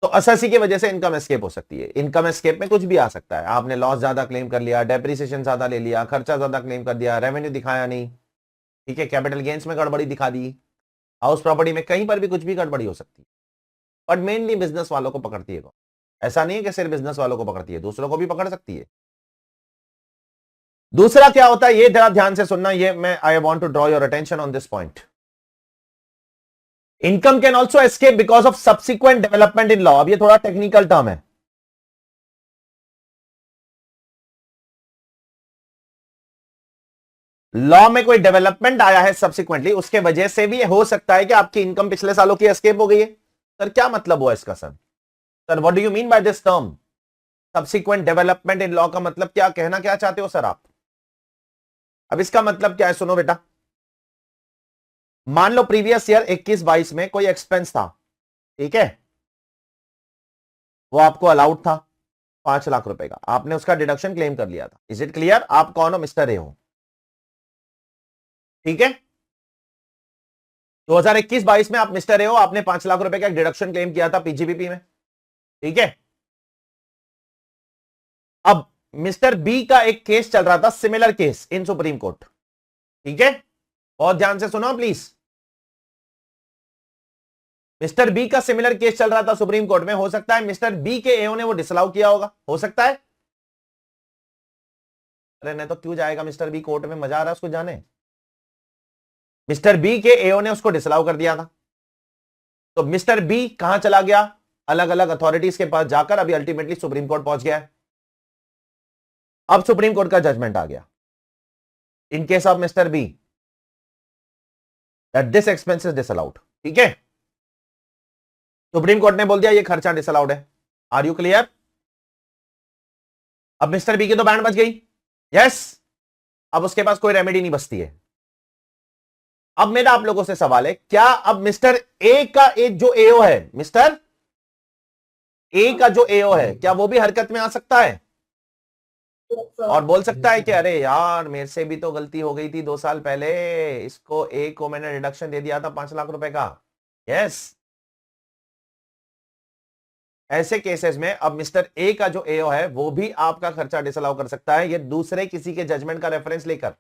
तो असेसी की वजह से इनकम एस्केप हो सकती है। इनकम एस्केप में कुछ भी आ सकता है, आपने लॉस ज्यादा क्लेम कर लिया, डेप्रिसिएशन ज्यादा ले लिया, खर्चा ज्यादा क्लेम कर दिया, रेवेन्यू दिखाया नहीं, ठीक है, कैपिटल गेन्स में गड़बड़ी दिखा दी, हाउस प्रॉपर्टी में कहीं पर भी कुछ भी गड़बड़ी हो सकती है। बट मेनली बिजनेस वालों को पकड़ती है। ऐसा नहीं है कि सिर्फ बिजनेस वालों को पकड़ती है, दूसरों को भी पकड़ सकती है। दूसरा क्या होता है, ये जरा ध्यान से सुनना, ये मैं I want to draw your attention on this point. Income can also escape because of subsequent development in law. अब ये थोड़ा टेक्निकल टर्म है। लॉ में कोई डेवलपमेंट आया है सब्सिक्वेंटली, उसके वजह से भी हो सकता है कि आपकी इनकम पिछले सालों की एस्केप हो गई है। सर क्या मतलब हुआ इसका? Sir what do you mean by this term subsequent development in law? का मतलब क्या, कहना क्या चाहते हो सर आप? अब इसका मतलब क्या है, सुनो बेटा, मान लो प्रीवियस ईयर 21-22 में कोई एक्सपेंस था, ठीक है, वो आपको अलाउड था 5 लाख रुपए का, आपने उसका डिडक्शन क्लेम कर लिया था। Is it clear? आप कौन हो? मिस्टर ए हो, ठीक है। 2021-22 में आप मिस्टर ए हो, आपने 5 लाख रुपए का एक डिडक्शन क्लेम किया था पीजीबीपी में, ठीक है। अब मिस्टर बी का एक केस चल रहा था, similar case in supreme court, ठीक है, बहुत ध्यान से सुनो प्लीज। मिस्टर बी का सिमिलर केस चल रहा था सुप्रीम कोर्ट में। हो सकता है मिस्टर बी के एओ ने वो डिसअलाउ किया होगा, हो सकता है। अरे नहीं तो क्यों जाएगा मिस्टर बी कोर्ट में, मजा आ रहा है उसको जाने। मिस्टर बी के एओ ने उसको डिसअलाउ कर दिया था, तो मिस्टर बी कहां चला गया? अलग अलग अथॉरिटीज के पास जाकर अभी अल्टीमेटली सुप्रीम कोर्ट पहुंच गया है। अब सुप्रीम कोर्ट का जजमेंट आ गया in case of mister B that this expense is disallowed, ठीक है। सुप्रीम कोर्ट ने बोल दिया ये खर्चा डिसअलाउड है। Are you clear? अब मिस्टर बी की तो बैंड बच गई, यस। अब उसके पास कोई रेमेडी नहीं बचती है। अब मेरा आप लोगों से सवाल है, क्या अब मिस्टर ए का एक जो एओ है, मिस्टर ए का जो एओ है, क्या वो भी हरकत में आ सकता है और बोल सकता है कि अरे यार मेरे से भी तो गलती हो गई थी 2 साल पहले, इसको ए को मैंने रिडक्शन दे दिया था 5 लाख रुपए का? यस। ऐसे केसेस में अब मिस्टर ए का जो एओ है वो भी आपका खर्चा डिसअलाउ कर सकता है, ये दूसरे किसी के जजमेंट का रेफरेंस लेकर।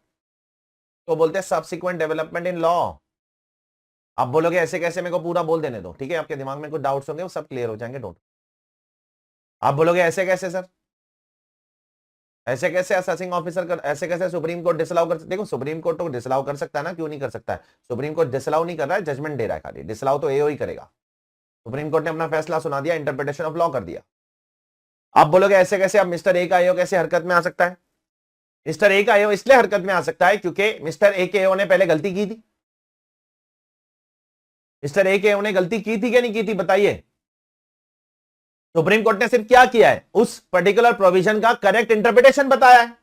तो बोलते हैं सब्सिक्वेंट डेवलपमेंट इन लॉ। आप बोलोगे ऐसे कैसे, मेरे को पूरा बोल देने दो, ठीक है, आपके दिमाग में कुछ डाउट्स होंगे वो सब क्लियर हो जाएंगे, डोंट। आप बोलोगे ऐसे कैसे सर? ऐसे कैसे असेसिंग ऑफिसर कर, ऐसे कैसे सुप्रीम कोर्ट डिसअलाउ कर, देखो सुप्रीम कोर्ट तो डिसअलाउ कर सकता है ना, क्यों नहीं कर सकता है? सुप्रीम कोर्ट डिसअलाउ नहीं कर रहा है, जजमेंट दे रहा है खाली, डिसअलाउ तो एओ ही करेगा। सुप्रीम कोर्ट ने अपना फैसला सुना दिया, इंटरप्रिटेशन ऑफ लॉ कर दिया। आप बोलोगे ऐसे कैसे, अब मिस्टर ए का एओ कैसे हरकत में आ सकता है? मिस्टर ए का एओ इसलिए हरकत में आ सकता है क्योंकि मिस्टर ए के एओ ने पहले गलती की थी। मिस्टर ए के एओ ने गलती की थी क्या नहीं की थी, बताइए। सुप्रीम कोर्ट ने सिर्फ क्या किया है, उस पर्टिकुलर प्रोविजन का करेक्ट इंटरप्रिटेशन बताया है।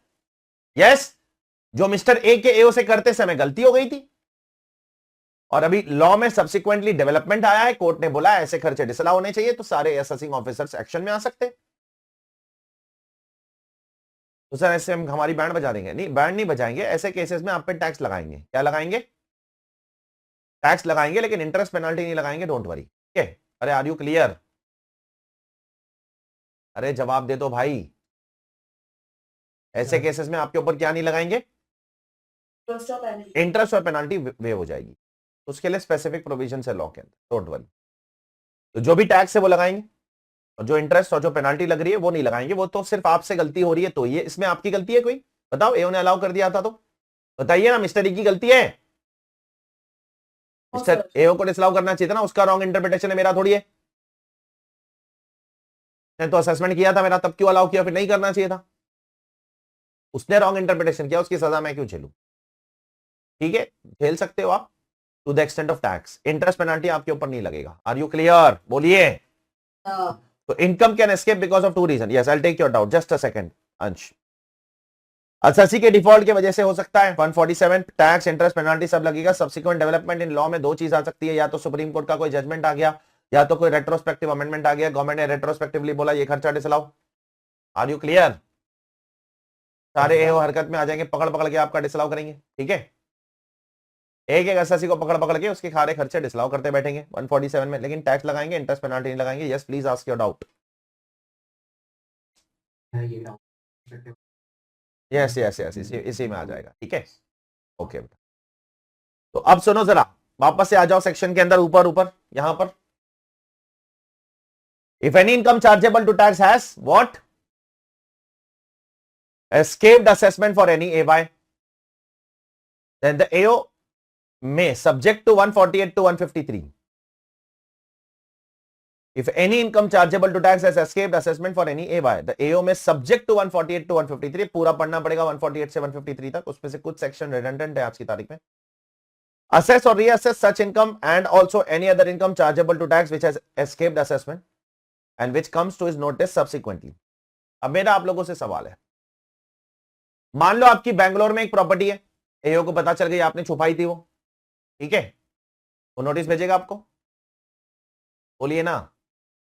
यस, जो मिस्टर ए के एओ से करते समय गलती हो गई थी, और अभी लॉ में सब्सिक्वेंटली डेवलपमेंट आया है, कोर्ट ने बोला ऐसे खर्चे डिसअलाउ होने चाहिए, तो सारे असेसिंग ऑफिसर्स एक्शन में आ सकते हैं। तो सर ऐसे हम हमारी बैंड बजा देंगे? नहीं, बैंड नहीं बजाएंगे, ऐसे केसेस में आप पे टैक्स लगाएंगे। क्या लगाएंगे? टैक्स लगाएंगे, लेकिन इंटरेस्ट पेनल्टी नहीं लगाएंगे, डोंट वरी। ठीक है? अरे आर यू क्लियर? अरे जवाब दे दो भाई। ऐसे केसेस में आपके ऊपर क्या नहीं लगाएंगे? इंटरेस्ट और पेनल्टी वेव हो जाएगी, उसके लिए स्पेसिफिक प्रोविजन है लॉ के अंदर, डोंट वरी। तो जो भी टैक्स है वो लगाएंगे, और जो इंटरेस्ट और जो पेनल्टी लग रही है वो नहीं लगाएंगे। वो तो सिर्फ आपसे गलती हो रही है, तो ये इसमें आपकी गलती है कोई? बताओ, एओ ने अलाउ कर दिया था तो बताइए ना, मिस्टर ई की गलती है? मिस्टर एओ को डिसअलाउ करना चाहिए था ना, उसका रॉन्ग इंटरप्रिटेशन है, मेरा थोड़ी है। मैंने तो असेसमेंट किया था मेरा, तब क्यों अलाउ किया? फिर नहीं करना चाहिए था। उसने रॉन्ग इंटरप्रिटेशन किया, उसकी सजा मैं क्यों झेलूं? ठीक है, झेल सकते हो आप to the extent of tax, interest penalty आपके ऊपर नहीं लगेगा। Are you clear? बोलिए। तो income can escape because of two reason. Yes, I will take your doubt, just a second Ansh. Assessee के डिफॉल्ट की वजह से हो सकता है 147, टैक्स इंटरेस्ट पेनल्टी सब लगेगा। सब्सिक्वेंट डेवलपमेंट इन लॉ में दो चीज आ सकती है, या तो सुप्रीम कोर्ट का कोई जजमेंट आ गया, या तो कोई रेट्रोस्पेक्टिव अमेंडमेंट आ गया, गवर्नमेंट ने रेट्रोस्पेक्टिवली बोला ये खर्चा डिसअलाउ। Are you clear? सारे एओ हरकत में आ जाएंगे, पकड़ पकड़ के आपका डिसअलाउ करेंगे। ठीक है, एक एक एसएससी को पकड़ पकड़ के उसके सारे खर्चे डिसअलाउ करते बैठेंगे 147 में, लेकिन टैक्स लगाएंगे, इंटरेस्ट पेनल्टी नहीं लगाएंगे। Yes, please ask your doubt. Yes yes yes, इसी में आ जाएगा। ठीक है, ओके बेटा। तो अब सुनो जरा, वापस से आ जाओ सेक्शन के अंदर, ऊपर ऊपर यहां पर। If any income chargeable to tax has what? Escaped assessment for any AY, then the AO may subject to 148 to 153. If any income chargeable to tax has escaped assessment for any AY, the AO may subject to 148 to 153. पूरा पढ़ना पड़ेगा 148 से 153 तक, उसमें से कुछ section redundant है आज की तारीख में। Assess or reassess such income and also any other income chargeable to tax which has escaped assessment and which comes to his notice subsequently. अब मेरा आप लोगों से सवाल है, मान लो आपकी बैंगलोर में एक प्रॉपर्टी है, एओ को पता चल गई आपने छुपाई थी वो, ठीक है, वो नोटिस भेजेगा आपको? बोलिए ना,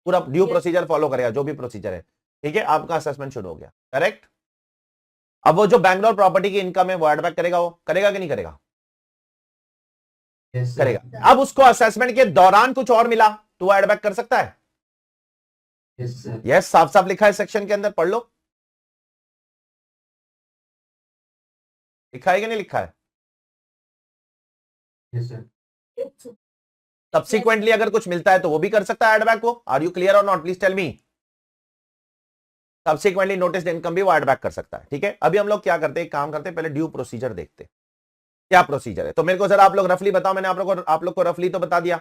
पूरा ड्यू प्रोसीजर फॉलो करेगा, जो भी प्रोसीजर है। ठीक है, आपका असेसमेंट शुरू हो गया, करेक्ट। अब वो जो बैंगलोर प्रॉपर्टी की इनकम है वो एड बैक करेगा, वो करेगा कि नहीं करेगा? Yes, sir. करेगा। अब उसको असेसमेंट के दौरान कुछ और मिला तो वो एड बैक कर सकता है? Yes, sir. यस, साफ साफ लिखा है सेक्शन के अंदर, पढ़ लो। लिखा है कि नहीं लिखा है? Yes, sir. सब्सिक्वेंटली अगर कुछ मिलता है तो वो भी कर सकता है एड बैक को। आर यू क्लियर और not? Please tell me. Subsequently notice income भी वो एड बैक कर सकता है। ठीक है, अभी हम लोग क्या करते हैं, काम करते हैं, पहले ड्यू प्रोसीजर देखते हैं क्या प्रोसीजर है। तो मेरे को जरा आप लोग रफली बताओ, मैंने आप लोग को रफली तो बता दिया,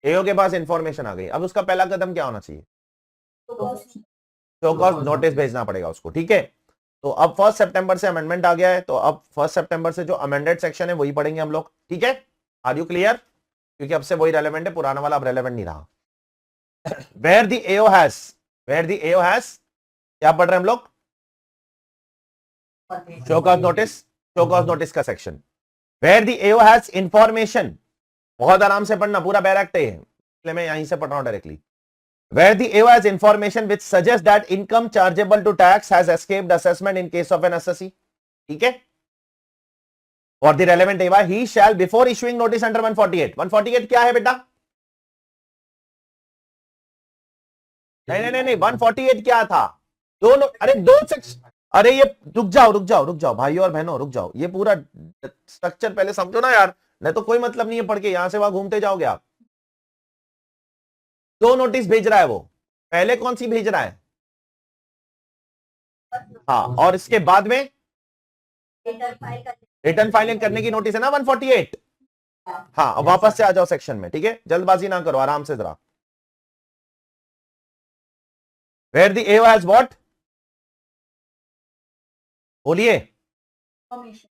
एओ के पास इंफॉर्मेशन आ गई, अब उसका पहला कदम क्या होना चाहिए? शो कॉज नोटिस भेजना पड़ेगा उसको। ठीक है, तो अब 1 सितंबर से अमेंडमेंट आ गया है, तो अब 1 सितंबर से जो अमेंडेड सेक्शन है वही पढ़ेंगे हम लोग। ठीक है, आर यू क्लियर? क्योंकि अब से वही रेलेवेंट है, पुराना वाला अब रेलेवेंट नहीं रहा। वेयर द एओ हैज, क्या पढ़ रहे हैं हम लोग? शो कॉज नोटिस का section. Where the AO has information, बहुत आराम से पढ़ना, पूरा बैरक्ट है, इसलिए मैं यहीं से पढ़ रहा हूं directly. Where the AO has information which suggests that income chargeable to tax has escaped assessment in case of an assessee. ठीक है, for the relevant AY, he shall before issuing notice under 148. 148 क्या है बेटा? नहीं, 148 क्या था? दोनों, अरे दो सेक्शन, अरे ये रुक जाओ भाई और बहनों, रुक जाओ, ये पूरा स्ट्रक्चर पहले समझो ना यार, नहीं तो कोई मतलब नहीं है पढ़ के यहां से वहां घूमते जाओगे आप। दो नोटिस भेज रहा है वो, पहले कौन सी भेज रहा है? हाँ, और इसके बाद में रिटर्न फाइल कर रिटर्न फाइलिंग करने की नोटिस है ना 148। हाँ, अब वापस से आ जाओ सेक्शन में, ठीक है, जल्दबाजी ना करो, आराम से जरा। Where the AO has what, बोलिए। इन्फॉर्मेशन।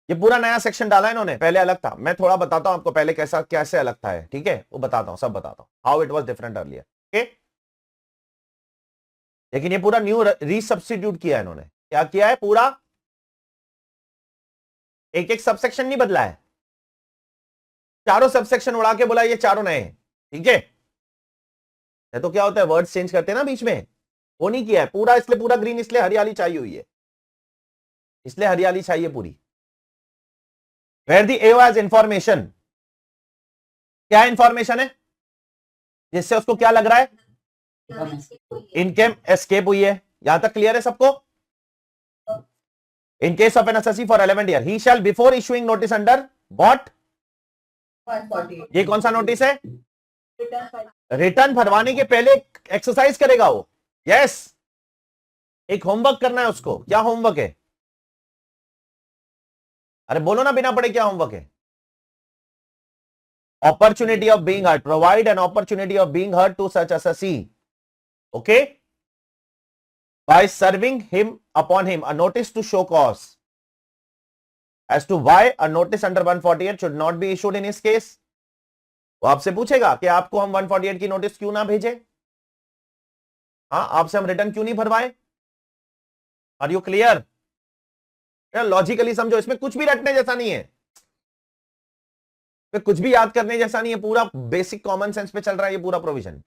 ये पूरा नया सेक्शन डाला है इन्होंने, पहले अलग था। मैं थोड़ा बताता हूं आपको पहले कैसा कैसे अलग था, ठीक है, वो बताता हूं, सब बताता हूं how it was different earlier, okay. लेकिन ये पूरा न्यू रीसब्स्टिट्यूट किया है इन्होंने। क्या किया है, पूरा एक एक सबसेक्शन नहीं बदला है, चारों सबसेक्शन उड़ा के बोला ये चारों नए हैं, ठीक है। तो क्या होता है, वर्ड्स चेंज करते हैं ना बीच में, वो नहीं किया है पूरा, इसलिए पूरा ग्रीन, इसलिए हरियाली चाहिए हुई है, इसलिए हरियाली चाहिए पूरी। Where the AO has information, क्या इंफॉर्मेशन है जिससे उसको क्या लग रहा है, इनकम एस्केप हुई है। यहां तक क्लियर है सबको। In case of an SSC for 11 year ही shall before issuing notice under what, 148 ये कौन सा नोटिस है, रिटर्न फाइल। रिटर्न भरवाने के पहले एक्सरसाइज करेगा वो, यस, एक होमवर्क करना है उसको। क्या होमवर्क है, अरे बोलो ना बिना पढ़े, क्या होमवर्क है। opportunity of being heard, provide an opportunity of being heard to such assessee, okay, by serving him upon him a notice to show cause as to why a notice under 148 should not be issued in his case। वो आपसे पूछेगा कि आपको हम 148 की notice क्यों ना भेजे, हाँ, आपसे हम रिटर्न क्यों नहीं भरवाए। आर यू क्लियर, लॉजिकली समझो, इसमें कुछ भी रटने जैसा नहीं है, पे कुछ भी याद करने जैसा नहीं है, पूरा बेसिक कॉमन सेंस पे चल रहा है ये पूरा प्रोविजन।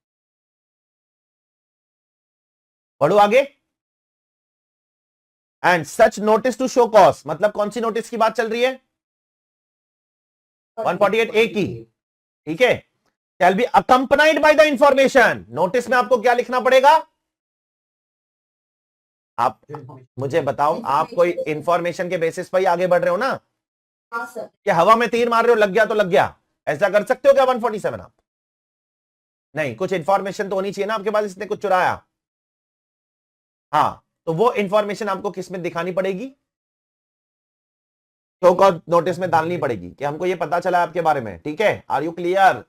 पढ़ो आगे। And such notice to show cause, मतलब कौन सी नोटिस की बात चल रही है, 148A की, ठीक है। Shall be accompanied by the information, notice में आपको क्या लिखना पड़ेगा, आप मुझे बताओ, आप कोई इंफॉर्मेशन के बेसिस पर ही आगे बढ़ रहे हो ना, हाँ सर। कि हवा में तीर मार रहे हो, लग गया तो लग गया, ऐसा कर सकते हो क्या 147 आप, नहीं, कुछ इंफॉर्मेशन तो होनी चाहिए ना आपके पास, इसने कुछ चुराया, हाँ, तो वो इंफॉर्मेशन आपको किस में दिखानी पड़ेगी, शो कॉज नोटिस में डालनी पड़ेगी कि हमको ये पता चला आपके बारे में, ठीक है। Are you clear,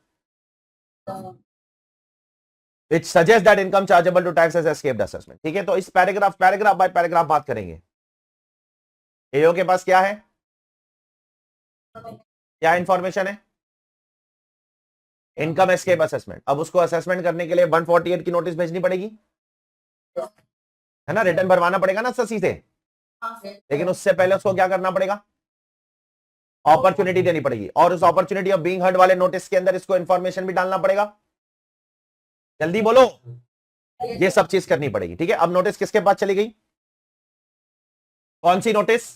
which suggests that income chargeable to tax has escaped assessment, ठीक है। तो इस पैराग्राफ बाय पैराग्राफ बात करेंगे। एओ के पास क्या है, क्या इंफॉर्मेशन है, इनकम एस्केप असेसमेंट। अब उसको असेसमेंट करने के लिए 148 की नोटिस भेजनी पड़ेगी, है ना, रिटर्न भरवाना पड़ेगा ना ससी से, हाँ सर। लेकिन उससे पहले उसको क्या करना पड़ेगा, अपॉर्चुनिटी देनी पड़ेगी, और उस अपॉर्चुनिटी ऑफ बीइंग हर्ड वाले नोटिस के अंदर इसको इंफॉर्मेशन भी डालना पड़ेगा। जल्दी बोलो, ये सब चीज करनी पड़ेगी, ठीक है। अब नोटिस किसके पास चली गई, कौन सी नोटिस,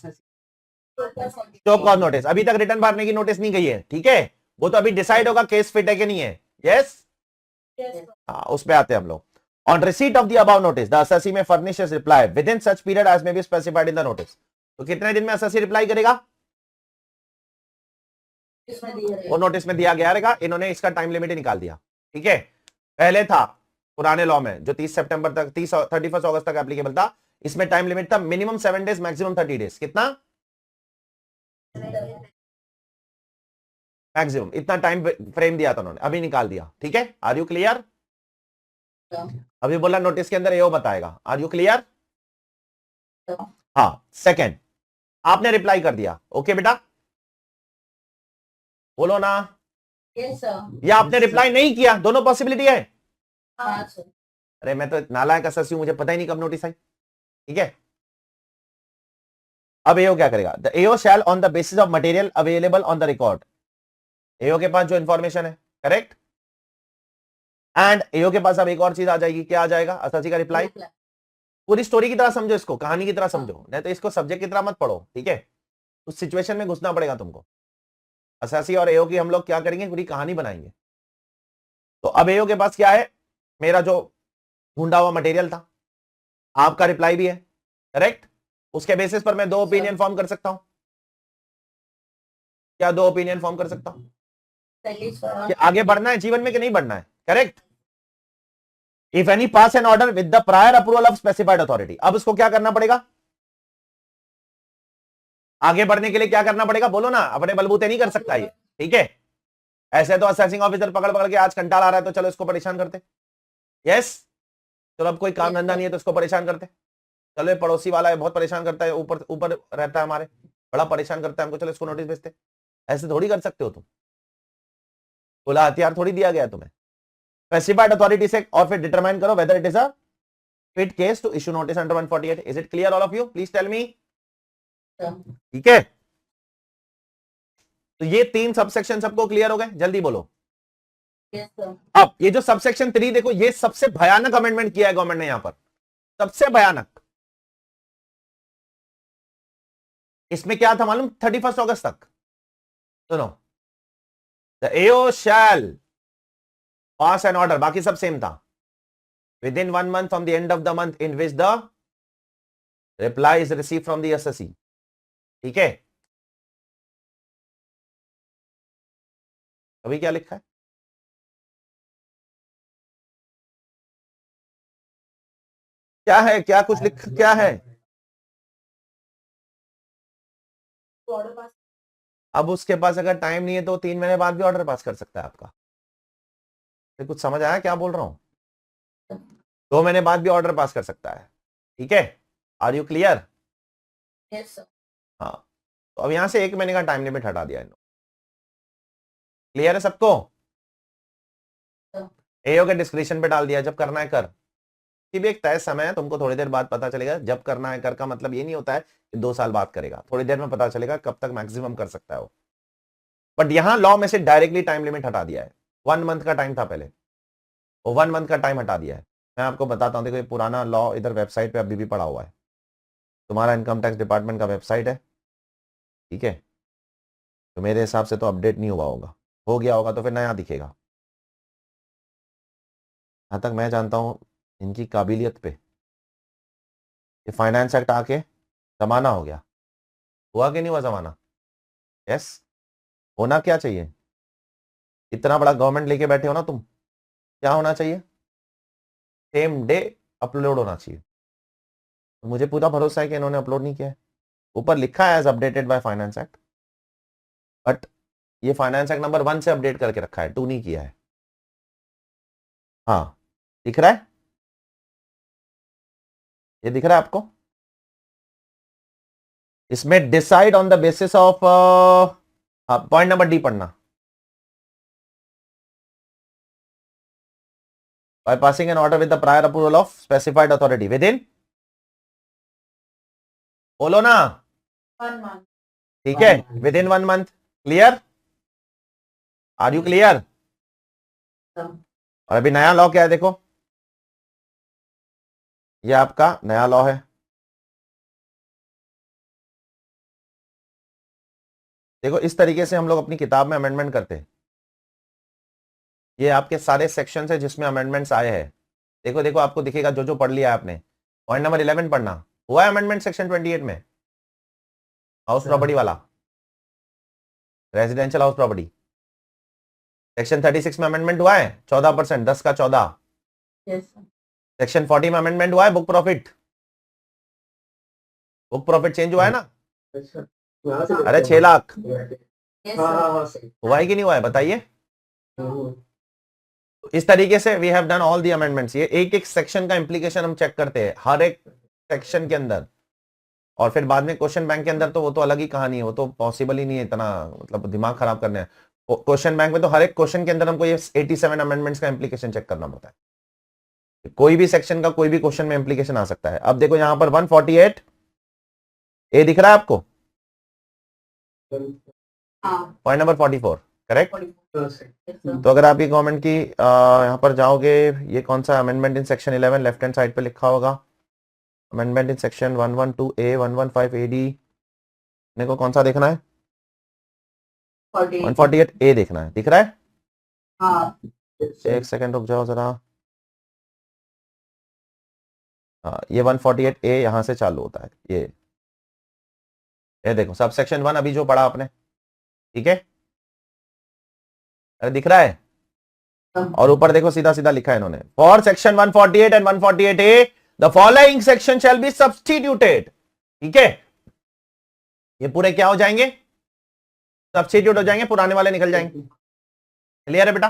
शो कॉज नोटिस। अभी तक रिटर्न भरने की नोटिस नहीं गई है, ठीक है, वो तो अभी डिसाइड होगा केस फिट है कि नहीं है, यस, हाँ, उस पे आते हैं हम लोग। On receipt of the above notice the assessee may furnish reply with in such period as may be specified in the notice. तो कितने दिन में असेसी रिप्लाई करेगा, वो नोटिस में दिया गया रहेगा, इन्होंने इसका टाइम लिमिट ही निकाल दिया, ठीक है। पहले था पुराने लॉ में जो 30 सितंबर तक 31 अगस्त तक एप्लीकेबल था, इसमें टाइम लिमिट था मिनिमम 7 डेज मैक्सिमम 30 डेज, कितना मैक्सिमम, इतना टाइम फ्रेम दिया था उन्होंने, अभी निकाल दिया, ठीक है। आर यू क्लियर, अभी बोला नोटिस के अंदर एओ बताएगा, आर यू क्लियर, हाँ। सेकंड, आपने रिप्लाई कर दिया, ओके बेटा, बोलो ना, यस सर। या आपने रिप्लाई नहीं किया, दोनों पॉसिबिलिटी है। हाँ सर। अरे मैं तो नालायक अससी हूं, मुझे पता ही नहीं कब नोटिस आई, ठीक है। अब एओ क्या करेगा, the AO shall on the basis of material available on the record, AO के पास जो इंफॉर्मेशन है, करेक्ट, एंड एओ के पास अब एक और चीज आ जाएगी, क्या आ जाएगा, अससी का रिप्लाई। पूरी स्टोरी की तरह समझो इसको, कहानी की तरह समझो, नहीं तो इसको सब्जेक्ट की तरह मत पढ़ो, ठीक है। उस सिचुएशन में घुसना पड़ेगा तुमको। अससी और एओ की हम लोग क्या करेंगे, पूरी कहानी बनाएंगे। तो अब एओ के पास क्या है, मेरा जो ढूंढा हुआ मटेरियल था, आपका रिप्लाई भी है, करेक्ट, उसके बेसिस पर मैं 2 ओपिनियन फॉर्म कर सकता हूं, क्या 2 ओपिनियन फॉर्म कर सकता हूं कि आगे बढ़ना है जीवन में कि नहीं बढ़ना है, correct. If any pass an order with the prior approval of specified authority. अब इसको क्या करना पड़ेगा, आगे बढ़ने के लिए क्या करना पड़ेगा, बोलो ना, अपने बलबूते नहीं कर सकता ये, ठीक है। ऐसे तो असेसिंग ऑफिसर पकड़ पकड़ के आज कंटाल आ रहा है तो चलो इसको परेशान करते, यस, चलो अब कोई काम धंधा नहीं है तो इसको परेशान करते, चलो ये पड़ोसी वाला है बहुत परेशान करता है, ऊपर ऊपर रहता है हमारे, बड़ा परेशान करता है हमको, चलो इसको नोटिस भेजते। ऐसे थोड़ी कर सकते हो तुम, खुला हथियार थोड़ी दिया गया तुम्हें। स्पेसिफाइड अथॉरिटी से और फिर डिटरमाइन करो whether it is a fit case to issue notice under 148। Is it clear all of you, please tell me, ठीक है। तो ये 3 सबसेक्शन सबको क्लियर हो गए, जल्दी बोलो। Yes, sir. अब ये जो सबसेक्शन 3 देखो, ये सबसे भयानक अमेंडमेंट किया है गवर्नमेंट ने यहां पर, सबसे भयानक। इसमें क्या था मालूम, 31 अगस्त तक, सुनो, the AO shall pass an order, बाकी सब सेम था, with in 1 month from the end of the month in which the reply is receive from the SSC, ठीक है। अभी क्या लिखा है, क्या है, क्या कुछ लिख, क्या है, Order pass. अब उसके पास अगर टाइम नहीं है तो 3 महीने बाद भी ऑर्डर पास कर सकता है आपका। तो कुछ समझ आया क्या बोल रहा हूं, 2 महीने बाद भी ऑर्डर पास कर सकता है, ठीक है। Are you clear, Yes, sir. हाँ। तो अब यहां से 1 महीने का टाइम लिमिट हटा दिया इन्होंने, क्लियर है सबको, एओ के डिस्क्रिप्शन पे डाल दिया, जब करना है कर, कि भी एक तय समय है, तुमको थोड़ी देर बाद पता चलेगा, जब करना है कर का मतलब ये नहीं होता है कि 2 साल बाद करेगा, थोड़ी देर में पता चलेगा कब तक मैक्सिमम कर सकता है वो। बट यहां लॉ में से डायरेक्टली टाइम लिमिट हटा दिया है, 1 मंथ का टाइम था पहले, वो 1 मंथ का टाइम हटा दिया है। मैं आपको बताता हूं, देखो ये पुराना लॉ इधर वेबसाइट पे अभी भी पड़ा हुआ है, तुम्हारा इनकम टैक्स डिपार्टमेंट का वेबसाइट है, ठीक है। तो मेरे हिसाब से तो अपडेट नहीं हुआ होगा, हो गया होगा तो फिर नया दिखेगा। जहां तक मैं जानता हूं इनकी काबिलियत पे, ये फाइनेंस एक्ट आके जमाना हो गया, हुआ कि नहीं हुआ जमाना, यस, होना क्या चाहिए, इतना बड़ा गवर्नमेंट लेके बैठे हो ना तुम, क्या होना चाहिए, सेम डे अपलोड होना चाहिए। तो मुझे पूरा भरोसा है कि इन्होंने अपलोड नहीं किया है, ऊपर लिखा है as updated by finance act, but ये फाइनेंस एक्ट नंबर 1 से अपडेट करके रखा है, 2 नहीं किया है, हाँ दिख रहा है, ये दिख रहा है आपको, इसमें decide on the basis of, point number D पढ़ना, by passing an order with the prior approval of specified authority within, बोलो ना, 1 month. ठीक है, with in 1 month, clear, are you clear. Sir. और अभी नया लॉ क्या है देखो, ये आपका नया लॉ है, देखो इस तरीके से हम लोग अपनी किताब में अमेंडमेंट करते हैं, ये आपके सारे सेक्शन है जिसमें अमेंडमेंट्स आए हैं, देखो देखो आपको दिखेगा जो जो पढ़ लिया आपने, पॉइंट नंबर 11 पढ़ना, हुआ है अमेंडमेंट सेक्शन 28 में, हाउस प्रॉपर्टी वाला, रेजिडेंशियल हाउस प्रॉपर्टी, सेक्शन 36 में अमेंडमेंट हुआ है 14%, 10 का 14, Yes, sir. सेक्शन 40 में अमेंडमेंट हुआ है book profit, book profit change हुआ है ना, अरे 6 लाख Yes, हाँ sir. हाँ हुआ है कि नहीं हुआ है बताइए। हाँ इस तरीके से we have done all the amendments, ये एक एक सेक्शन का इंप्लीकेशन हम चेक करते हैं हर एक सेक्शन के अंदर, और फिर बाद में क्वेश्चन बैंक के अंदर तो वो तो अलग ही कहानी है, वो तो पॉसिबल ही नहीं है इतना, मतलब दिमाग खराब करने हैं, क्वेश्चन बैंक में तो हर एक क्वेश्चन के अंदर हमको ये 87 अमेंडमेंट्स का इंप्लीकेशन चेक करना पड़ता है, कोई भी सेक्शन का कोई भी क्वेश्चन में इंप्लीकेशन आ सकता है। अब देखो यहां पर 148 ए दिख रहा है आपको, हाँ. Point number 44 correct. 44. Yes, sir. तो अगर आप ये गवर्नमेंट की यहाँ पर जाओगे, ये कौन सा amendment in section 11 left hand side पे लिखा होगा, amendment in section 112A 115 AD, ने को कौन सा देखना है, 48. 148 ए देखना है, दिख रहा है, हाँ. एक सेकंड रुक जाओ जरा, हाँ ये 148 ए यहां से चालू होता है, ये देखो सब सेक्शन 1 अभी जो पढ़ा आपने, ठीक है, अरे दिख रहा है, और ऊपर देखो सीधा सीधा लिखा है इन्होंने, for section 148 and 148A the following section shall be substituted. ठीक है, ये पूरे क्या हो जाएंगे, सब्स्टिट्यूट हो जाएंगे, पुराने वाले निकल जाएंगे। क्लियर है बेटा?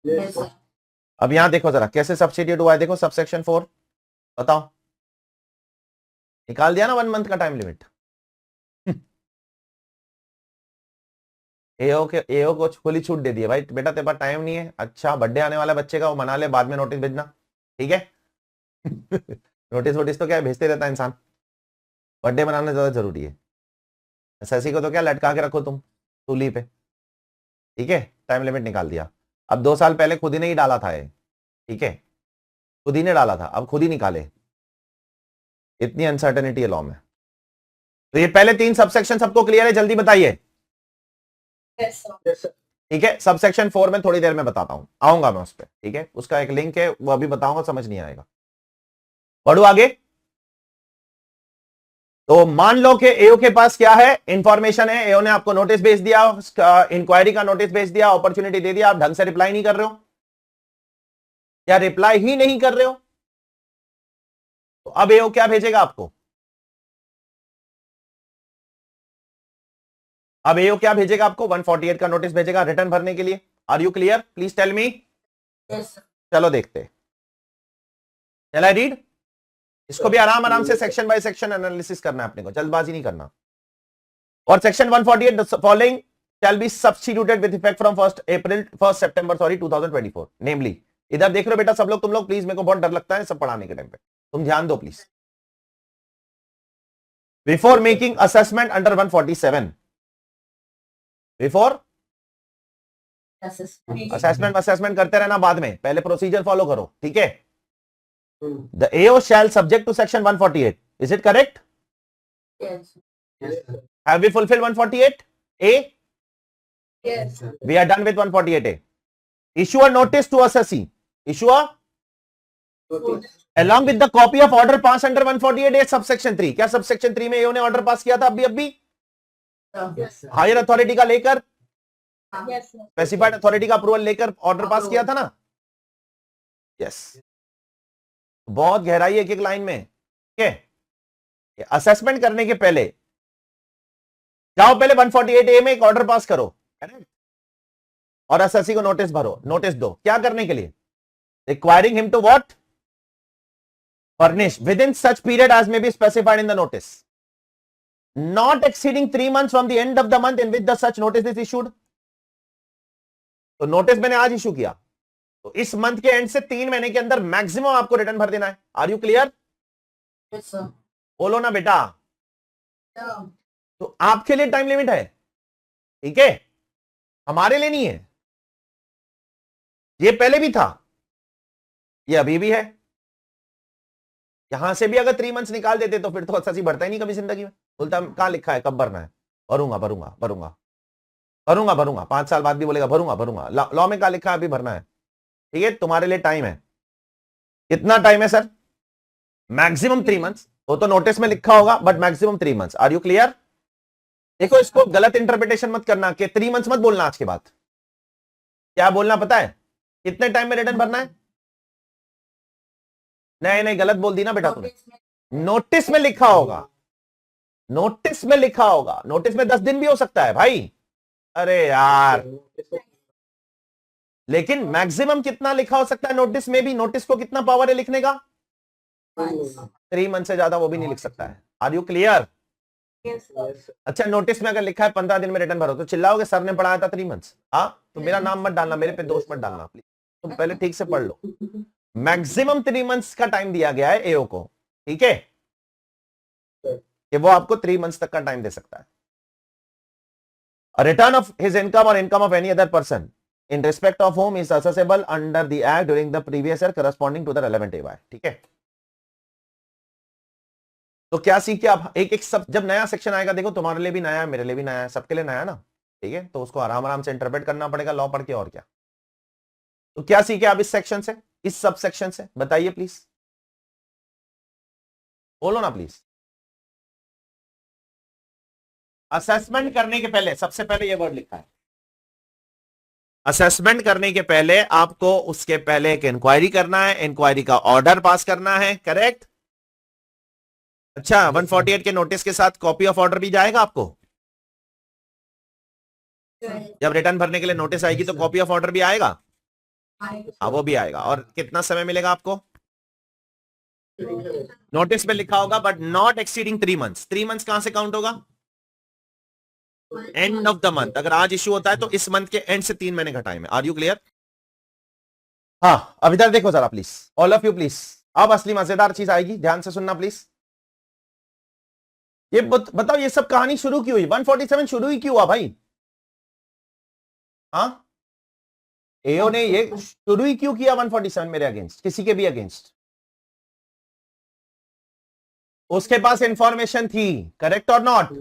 Yes, sir. अब यहां देखो जरा कैसे सब्स्टिट्यूट हुआ है, देखो सबसेक्शन 4 बताओ, निकाल दिया ना 1 मंथ का टाइम लिमिट। एओ को खुली छूट दे दी है भाई, बेटा तेरे पास टाइम नहीं है, अच्छा बर्थडे आने वाला बच्चे का, वो मना ले, बाद में नोटिस भेजना। ठीक है? नोटिस वोटिस तो क्या है, भेजते रहता है इंसान, बर्थडे मनाना ज्यादा जरूरी है। एसएससी को तो क्या लटका के रखो तुम सूली पे। ठीक है, टाइम लिमिट निकाल दिया। अब 2 साल पहले खुद ही नहीं डाला था ये, ठीक है, खुद ही ने डाला था, अब खुद ही निकाले, इतनी अनसर्टेनिटी है लॉ में। तो ये पहले 3 सबसेक्शन सबको क्लियर है, जल्दी बताइए। Yes, sir. Yes, sir. ठीक है, सबसेक्शन 4 में थोड़ी देर में बताता हूं, आऊंगा मैं उस पर। ठीक है, उसका एक लिंक है, वो अभी बताऊंगा, समझ नहीं आएगा। बढ़ू आगे। तो मान लो कि एओ के पास क्या है, इंफॉर्मेशन है, एओ ने आपको नोटिस भेज दिया, इंक्वायरी का नोटिस भेज दिया, अपॉर्चुनिटी दे दिया, आप ढंग से रिप्लाई नहीं कर रहे हो या रिप्लाई ही नहीं कर रहे हो, तो अब एओ क्या भेजेगा आपको, अब एओ क्या भेजेगा आपको, 148 का नोटिस भेजेगा रिटर्न भरने के लिए। Are you clear? Please tell me. Yes, sir. चलो देखते हैं, चल आई रीड। इसको भी आराम आराम से सेक्शन बाय सेक्शन एनालिसिस करना है अपने को, जल्दबाजी नहीं करना। और section 148 the following shall be substituted with effect from 1 September 2024 namely, इधर देख रहे हो बेटा सब लोग, तुम लोग प्लीज, मेरे को बहुत डर लगता है सब पढ़ाने के टाइम पे, तुम ध्यान दो please. Before making assessment under 147, before assessment करते रहना बाद में, पहले प्रोसीजर फॉलो करो। ठीक है, the AO shall subject to section 148, is it correct? Yes. Yes, sir. Have we fulfil 148A? Yes. sir. We are done with 148A. Issue a notice to assessee. Issue a Notice. along with the copy of order pass under 148A subsection 3. क्या subsection 3 में एओ ने order pass किया था अभी Yes, sir. Higher authority का लेकर, Yes, sir. Specified authority का approval लेकर ऑर्डर पास किया था ना? यस, बहुत गहराई है एक एक लाइन में। ठीक है, असेसमेंट करने के पहले जाओ, पहले 148A में एक ऑर्डर पास करो, और एसएससी को नोटिस भरो, नोटिस दो, क्या करने के लिए, requiring him to what, furnish with in such period as may be specified in the notice, not exceeding 3 months from the end of the month in which the such notice is issued. तो notice मैंने आज issue किया, तो इस month के and से 3 महीने के अंदर मैक्सिमम आपको रिटर्न भर देना है। Are you clear? Yes, sir. बोलो ना बेटा। Yeah. तो आपके लिए टाइम लिमिट है, ठीक है, हमारे लिए नहीं है। ये पहले भी था, ये अभी भी है। यहां से भी अगर 3 months निकाल देते तो फिर तो एसएससी बढ़ता ही नहीं कभी जिंदगी में। बोलता कहां लिखा है कब भरना है, भरूंगा भरूंगा भरूंगा भरूंगा भरूंगा, 5 साल बाद भी बोलेगा भरूंगा भरूंगा। लॉ में कहां लिखा है अभी भरना है? ठीक है, तुम्हारे लिए टाइम है। कितना टाइम है सर? Maximum 3 months। वो तो नोटिस में लिखा होगा but maximum 3 months। Are you clear? देखो, इसको गलत इंटरप्रिटेशन मत करना कि 3 months मत बोलना। आज के बाद क्या बोलना पता है? कितने टाइम में रिटर्न भरना है? नहीं नहीं, गलत बोल दी ना बेटा तुमने। Notice में- नोटिस में लिखा होगा, नोटिस में लिखा होगा, नोटिस में 10 दिन भी हो सकता है भाई। अरे यार, लेकिन मैक्सिमम कितना लिखा हो सकता है नोटिस में भी? नोटिस को कितना पावर है लिखने का? Once. 3 months से ज्यादा वो भी नहीं लिख सकता है। Are you clear? Yes, sir. अच्छा, नोटिस में अगर लिखा है 15 दिन में रिटर्न भरो तो चिल्लाओगे सर ने पढ़ाया था 3 months। हाँ, तो मेरा नाम मत डालना, मेरे पे दोष मत डालना प्लीज, तुम पहले ठीक से पढ़ लो। मैक्सिमम 3 months का टाइम दिया गया है एओ को, ठीक है, कि वो आपको 3 months तक का टाइम दे सकता है। रिटर्न ऑफ हिज इनकम और income of any other person in respect of whom is assessable under the act during the previous year corresponding to the relevant AY। ठीक है, तो क्या सीखे आप? एक एक सब, जब नया सेक्शन आएगा, देखो तुम्हारे लिए भी नया है, मेरे लिए भी नया है, सबके लिए नया है ना, ठीक है, तो उसको आराम आराम से इंटरप्रेट करना पड़ेगा लॉ पढ़ के, और क्या। तो क्या सीखे आप इस सेक्शन से, इस सब सेक्शन से? बताइए प्लीज, बोलो ना प्लीज। असेसमेंट करने के पहले सबसे पहले ये वर्ड लिखा है, असेसमेंट करने के पहले आपको उसके पहले एक इंक्वायरी करना है, इंक्वायरी का ऑर्डर पास करना है, करेक्ट? अच्छा, 148 के नोटिस के साथ कॉपी ऑफ ऑर्डर भी जाएगा आपको? जब रिटर्न भरने के लिए नोटिस आएगी तो कॉपी ऑफ ऑर्डर भी आएगा? हाँ, वो भी आएगा। और कितना समय मिलेगा आपको? नोटिस में लिखा होगा but not exceeding 3 months. 3 months कहां से काउंट होगा? And of the month. अगर आज इश्यू होता है तो इस मंथ के एंड से 3 महीने घटाए में। Are you clear? हाँ, अब इधर देखो जरा please, all of you please. अब असली मजेदार चीज आएगी, ध्यान से सुनना प्लीज। ये बताओ, ये सब कहानी शुरू क्यों हुई? 147 शुरू ही क्यों हुआ भाई? हाँ, एओ ने ये शुरू ही क्यों किया 147 मेरे अगेंस्ट, किसी के भी अगेंस्ट? उसके पास इंफॉर्मेशन थी, करेक्ट और नॉट?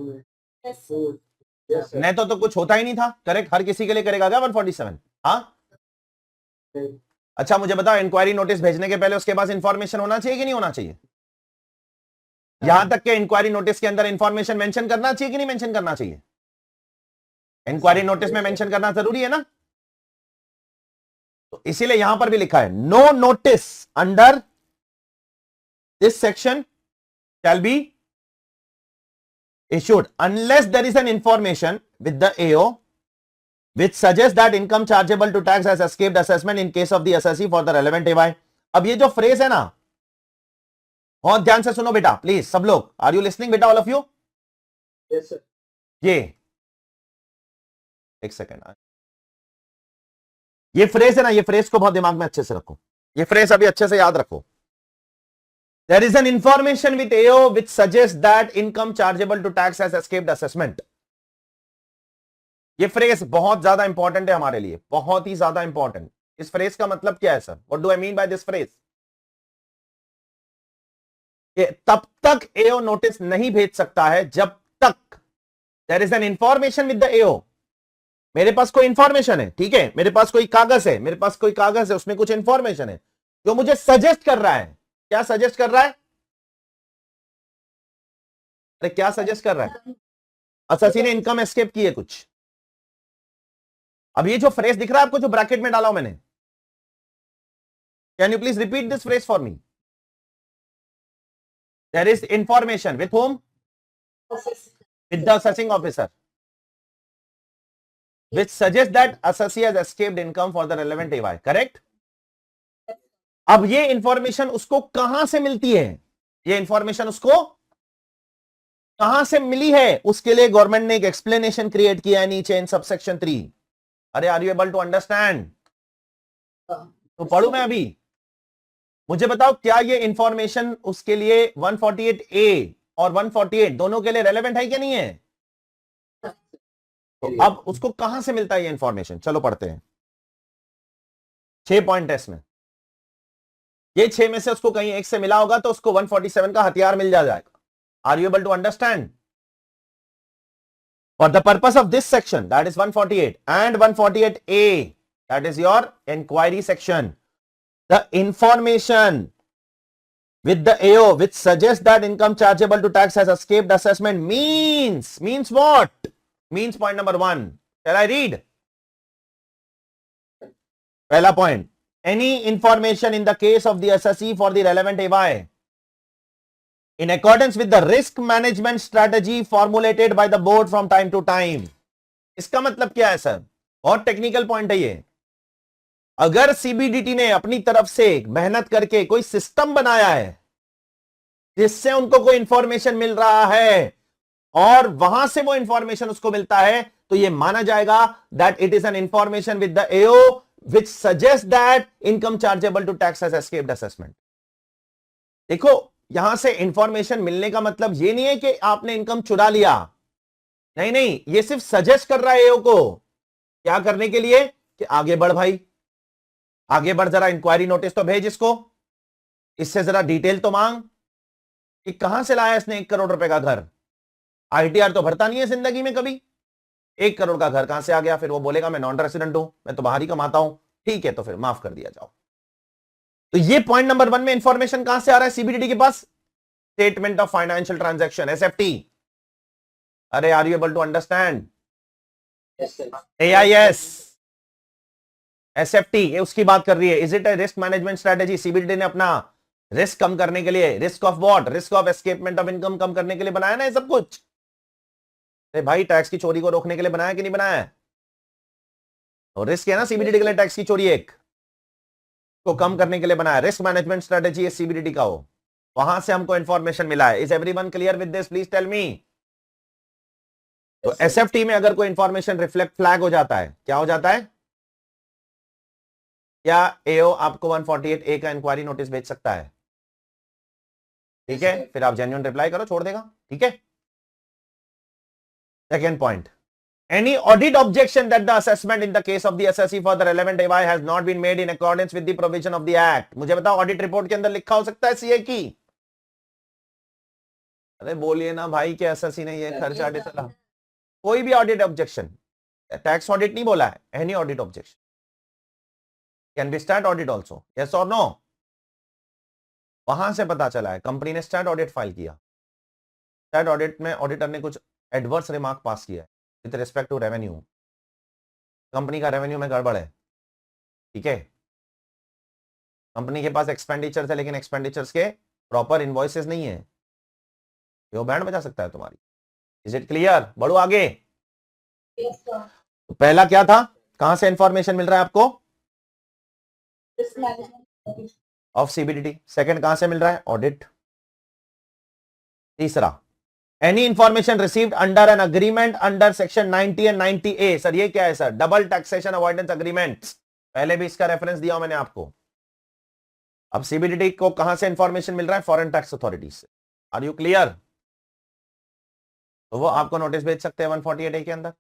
नहीं तो कुछ होता ही नहीं था, करेक्ट? हर किसी के लिए करेगा क्या 147? हाँ, अच्छा मुझे बताओ, इंक्वायरी नोटिस भेजने के पहले उसके पास इंफॉर्मेशन होना चाहिए कि नहीं होना चाहिए? यहां तक के इंक्वायरी नोटिस के अंदर इंफॉर्मेशन मेंशन करना चाहिए कि नहीं मेंशन करना चाहिए? इंक्वायरी नोटिस में मेंशन करना जरूरी है ना? तो इसीलिए यहां पर भी लिखा है, no notice under this section shall be issued unless there is an information with the AO which suggests that income chargeable to tax has escaped assessment in case of the assessee for the relevant AY. अब ये जो phrase है ना, बहुत ध्यान से सुनो बेटा प्लीज सब लोग। आर यू लिसनिंग बेटा, all of you? Yes, sir. ये एक सेकेंड, ये फ्रेज है ना, ये फ्रेज को बहुत दिमाग में अच्छे से रखो। ये फ्रेज अभी अच्छे से याद रखो। There is an information with AO which suggests that income chargeable to tax has escaped assessment. ये फ्रेज बहुत ज्यादा इंपॉर्टेंट है हमारे लिए, बहुत ही ज्यादा इंपॉर्टेंट। इस फ्रेज का मतलब क्या है sir? What do I mean by this phrase? तब तक AO नोटिस नहीं भेज सकता है जब तक there is an information with the AO। मेरे पास कोई इंफॉर्मेशन है, ठीक है, मेरे पास कोई कागज है, मेरे पास कोई कागज है, उसमें कुछ इंफॉर्मेशन है जो मुझे सजेस्ट कर रहा है। क्या सजेस्ट कर रहा है? अरे क्या सजेस्ट कर रहा है? असेसी ने इनकम एस्केप की है कुछ। अब ये जो फ्रेज दिख रहा है आपको, जो ब्रैकेट में डाला हूं मैंने, can you please repeat this phrase for me? There is information with home? With the assessing officer which suggests that assessee has escaped income for the relevant AY, correct? अब ये इंफॉर्मेशन उसको कहां से मिलती है? ये इंफॉर्मेशन उसको कहां से मिली है? उसके लिए गवर्नमेंट ने एक एक्सप्लेनेशन क्रिएट किया है नीचे इन सबसेक्शन 3। अरे are you able to understand? तो पढ़ू मैं अभी, मुझे बताओ क्या ये इंफॉर्मेशन उसके लिए 148A और 148 दोनों के लिए रेलेवेंट है कि नहीं है? तो अब उसको कहां से मिलता है ये इंफॉर्मेशन? चलो पढ़ते हैं। 6 पॉइंट है इसमें, ये 6 में से उसको कहीं एक से मिला होगा तो उसको 147 का हथियार मिल जाएगा। Are you able to understand? For the purpose of this section, that is 148 and 148A, that is your inquiry section, the information with the AO which suggests that income chargeable to tax has escaped assessment means what? Means point number 1. Shall I read? पहला point, any information in the case of the assessee for the relevant AY in accordance with the risk management strategy formulated by the board from time to time. इसका मतलब क्या है sir? बहुत technical point है ये। अगर CBDT ने अपनी तरफ से मेहनत करके कोई सिस्टम बनाया है जिससे उनको कोई इंफॉर्मेशन मिल रहा है और वहां से वो इंफॉर्मेशन उसको मिलता है, तो ये माना जाएगा that it is an information with the AO which suggest that income chargeable to tax has escaped assessment. देखो, यहां से इंफॉर्मेशन मिलने का मतलब ये नहीं है कि आपने इनकम चुरा लिया, नहीं नहीं, ये सिर्फ सजेस्ट कर रहा है एओ को क्या करने के लिए कि आगे बढ़ भाई, आगे बढ़, जरा इंक्वायरी नोटिस तो भेज इसको, इससे जरा डिटेल तो मांग कि कहां से लाया इसने 1 करोड़ रुपए का घर। आईटीआर तो भरता नहीं है जिंदगी में कभी, 1 करोड़ का घर कहां से आ गया? फिर वो बोलेगा मैं नॉन रेसिडेंट हूं, मैं तो बाहर ही कमाता हूं। ठीक है, तो फिर माफ कर दिया जाओ। तो ये पॉइंट नंबर 1 में इंफॉर्मेशन कहां से आ रहा है सीबीडीटी के पास? Statement of financial transaction, SFT. अरे are you able to understand? Yes, sir. AIS. SFT, ये उसकी बात कर रही है। Is it a risk management strategy? CBDT ने अपना रिस्क कम करने के लिए, risk of what? Risk of escapement of income कम करने के लिए बनाया ना ये सब कुछ। अरे भाई टैक्स की चोरी को रोकने के लिए बनाया कि नहीं बनाया है? और रिस्क है ना सीबीडीटी के लिए, टैक्स की चोरी एक को कम करने के लिए बनाया। रिस्क मैनेजमेंट स्ट्रेटेजी है सीबीडीटी का हो, वहां से हमको इंफॉर्मेशन मिला है। Is everyone clear with this? Please tell me. तो एसएफटी में अगर कोई इंफॉर्मेशन रिफ्लेक्ट फ्लैग हो जाता है, क्या हो जाता है? क्या एओ आपको 148 ए का इंक्वायरी नोटिस भेज सकता है? ठीक है, फिर आप जेन्युइन रिप्लाई करो, छोड़ देगा। ठीक है। Second point, any audit objection that the assessment in the case of the assessee for the relevant AY has not been made in accordance with the provision of the act। मुझे बताओ audit report के अंदर लिखा हो सकता है CA की? अरे बोलिए ना भाई कि एसएससी ने ये खर्चा चला। कोई भी ऑडिट ऑब्जेक्शन, टैक्स ऑडिट नहीं बोला है, any audit objection can be stat audit also, yes और नो? वहां से पता चला है कंपनी ने स्टैट ऑडिट फाइल किया, स्टैट ऑडिट में ऑडिटर ने कुछ एडवर्स रिमार्क पास किया है with respect to revenue, company का रेवेन्यू में गड़बड़ है। ठीक है, कंपनी के पास एक्सपेंडिचर्स है लेकिन एक्सपेंडिचर्स के प्रॉपर इनवॉइसेस नहीं है, वो बैंड बजा सकता है तुम्हारी। Is it clear? बढ़ो आगे। Yes, sir. तो पहला क्या था, कहां से इंफॉर्मेशन मिल रहा है आपको? Risk management. Of CBDT. Second कहां से मिल रहा है? ऑडिट। तीसरा, any information received under an agreement under section 90 and 90A। Sir ये क्या है sir? Double taxation avoidance agreement. पहले भी इसका रेफरेंस दिया मैंने आपको। अब सीबीडीटी को कहां से इंफॉर्मेशन मिल रहा है? फॉरेन टैक्स अथॉरिटीज से। Are you clear? तो वो आपको नोटिस भेज सकते हैं 148A के अंदर,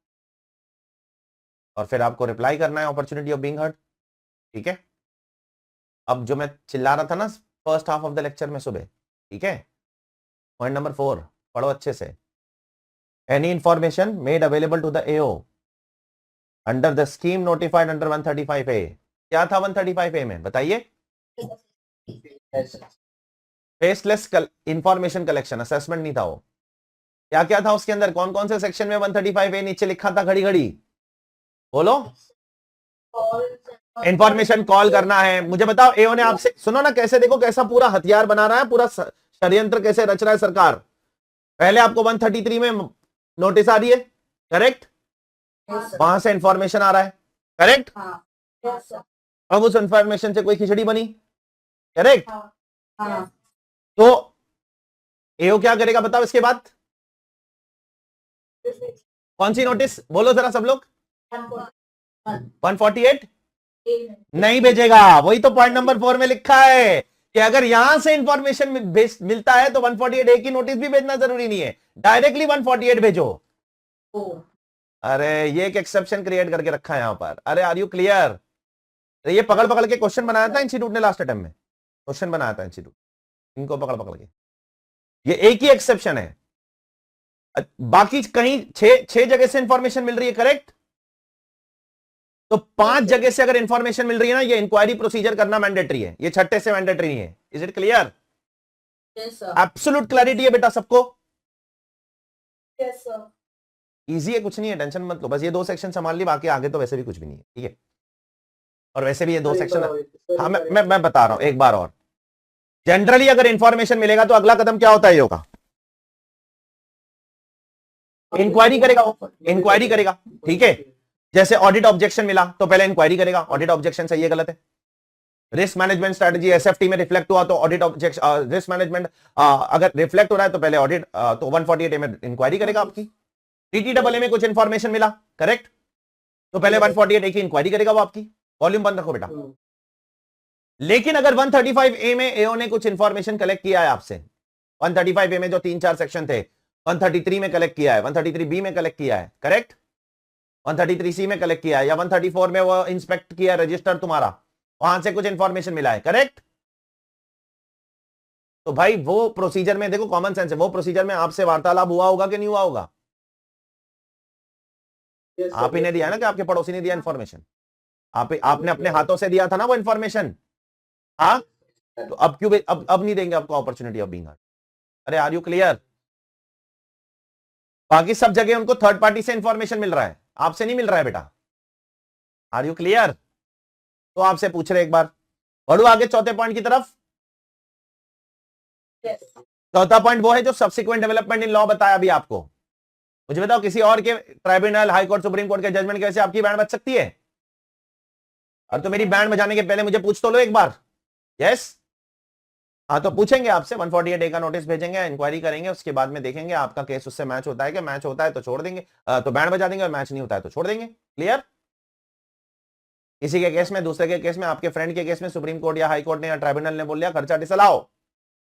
और फिर आपको रिप्लाई करना है अपॉर्चुनिटी ऑफ बीइंग हर्ड। ठीक है, अब जो मैं चिल्ला रहा था ना first half of the lecture में सुबह, ठीक है, पॉइंट नंबर 4 पढ़ो अच्छे से। Any information made available to the AO under the scheme notified under 135A। क्या था 135A में बताइए? फेसलेस इंफॉर्मेशन कलेक्शन, असेसमेंट नहीं था वो। क्या क्या था उसके अंदर? कौन कौन से सेक्शन में 135A नीचे लिखा था? घड़ी घड़ी बोलो। इंफॉर्मेशन कॉल करना है। मुझे बताओ एओ ने आपसे, सुनो ना कैसे, देखो कैसा पूरा हथियार बना रहा है, पूरा षड्यंत्र कैसे रच रहा है सरकार। पहले आपको 133 में नोटिस आ रही है, करेक्ट? Yes, sir. वहां से इंफॉर्मेशन आ रहा है, करेक्ट? हाँ. Yes, sir. अब उस इंफॉर्मेशन से कोई खिचड़ी बनी, करेक्ट? हाँ. तो एओ क्या करेगा बताओ इसके बाद? कौन सी नोटिस बोलो जरा सब लोग? 148 नहीं भेजेगा। वही तो पॉइंट नंबर 4 में लिखा है कि अगर यहां से इंफॉर्मेशन मिलता है तो 148A की नोटिस भी भेजना जरूरी नहीं है, डायरेक्टली 148 भेजो। अरे ये एक एक्सेप्शन क्रिएट करके रखा है यहां पर। अरे आर यू क्लियर? ये पकड़ पकड़ के क्वेश्चन बनाया था इंस्टीट्यूट ने, लास्ट अटेम्प्ट में क्वेश्चन बनाया था इंस्टीट्यूट, इनको पकड़ पकड़ के। ये एक ही एक्सेप्शन है, बाकी कहीं छह जगह से इंफॉर्मेशन मिल रही है, करेक्ट? तो 5 जगह से अगर इंफॉर्मेशन मिल रही है ना, ये इंक्वायरी प्रोसीजर करना मैंडेटरी है, ये छठे से मैंडेटरी नहीं है। Is it clear? Yes, sir. Absolute clarity है बेटा सबको? Yes, sir. इजी है, कुछ नहीं है, टेंशन मत लो, बस ये 2 सेक्शन संभाल ली, बाकी आगे तो वैसे भी कुछ भी नहीं है। ठीक है, और वैसे भी ये 2 सेक्शन, हाँ मैं बता रहा हूं एक बार और। जनरली अगर इंफॉर्मेशन मिलेगा तो अगला कदम क्या होता है योगा? इंक्वायरी करेगा, इंक्वायरी करेगा। ठीक है, जैसे ऑडिट ऑब्जेक्शन मिला तो पहले इंक्वायरी करेगा, ऑडिट ऑब्जेक्शन सही है गलत है। रिस्क मैनेजमेंट स्ट्रेटजी एसएफटी में रिफ्लेक्ट हुआ तो ऑडिट ऑब्जेक्शन, रिस्क मैनेजमेंट अगर रिफ्लेक्ट हो रहा है तो पहले ऑडिट, तो 148A में इंक्वायरी करेगा आपकी। टीटीडब्ल्यूए में कुछ इंफॉर्मेशन मिला, करेक्ट, तो पहले 148A की इंक्वायरी करेगा वो आपकी। वॉल्यूम बंद रखो बेटा। लेकिन अगर 135A में एओ ने कुछ इंफॉर्मेशन कलेक्ट किया है आपसे, 135A में जो 3-4 सेक्शन थे, 133 में कलेक्ट किया है, 133B में कलेक्ट किया है, करेक्ट, 133C में कलेक्ट किया है, या 134 में वो इंस्पेक्ट किया है रजिस्टर तुम्हारा, वहां से कुछ इंफॉर्मेशन मिला है, करेक्ट? तो भाई वो प्रोसीजर में देखो, कॉमन सेंस है, वो प्रोसीजर में आपसे वार्तालाप हुआ होगा कि नहीं हुआ होगा? आप ही ने दिया ना कि आपके पड़ोसी ने दिया इंफॉर्मेशन, आपने अपने हाथों से दिया था ना वो इंफॉर्मेशन। हाँ, तो अब क्यों अब नहीं देंगे आपको अपॉर्चुनिटी ऑफ बीइंग हर्ड? अरे आर यू क्लियर? बाकी सब जगह उनको थर्ड पार्टी से इंफॉर्मेशन मिल रहा है, आपसे नहीं मिल रहा है बेटा। Are you clear? तो आपसे पूछ रहे एक बार, बढ़ू आगे चौथे पॉइंट की तरफ। Yes. चौथा पॉइंट वो है जो सब्सिक्वेंट डेवलपमेंट इन लॉ बताया अभी आपको। मुझे बताओ किसी और के tribunal, high court, supreme court के जजमेंट की वजह से आपकी बैंड बच सकती है? और तो मेरी बैंड बजाने के पहले मुझे पूछ तो लो एक बार। यस, हाँ तो पूछेंगे आपसे, 148A का नोटिस भेजेंगे, इंक्वायरी करेंगे, उसके बाद में देखेंगे आपका केस उससे मैच होता है कि मैच होता है तो छोड़ देंगे, तो बैंड बजा देंगे, और मैच नहीं होता है तो छोड़ देंगे। क्लियर? किसी के केस में, दूसरे के केस में, आपके फ्रेंड के केस में सुप्रीम कोर्ट या हाई कोर्ट ने या ट्राइब्यूनल ने बोल दिया खर्चा डिसअलाउ,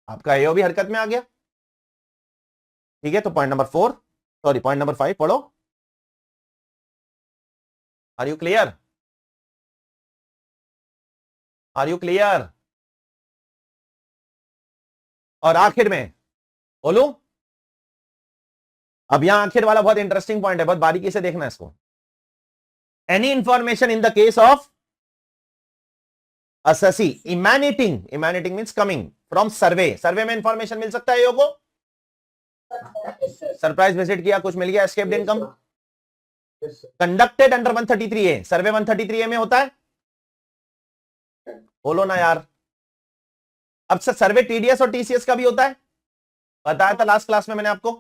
आपका एओ भी हरकत में आ गया। ठीक है, तो point number 4, sorry point number 5 पढ़ो। Are you clear? Are you clear? और आखिर में बोलू, अब यहां आखिर वाला बहुत इंटरेस्टिंग पॉइंट है, बहुत बारीकी से देखना इसको। Any information in the case of assessee emanating means coming from survey, सर्वे में इंफॉर्मेशन मिल सकता है एओ को। सरप्राइज विजिट किया, कुछ मिल गया, escaped income, Yes, sir. Conducted under 133A, सर्वे 133A में होता है, बोलो ना यार। अब सर सर्वे टीडीएस और टीसीएस का भी होता है, बताया था लास्ट क्लास में मैंने आपको।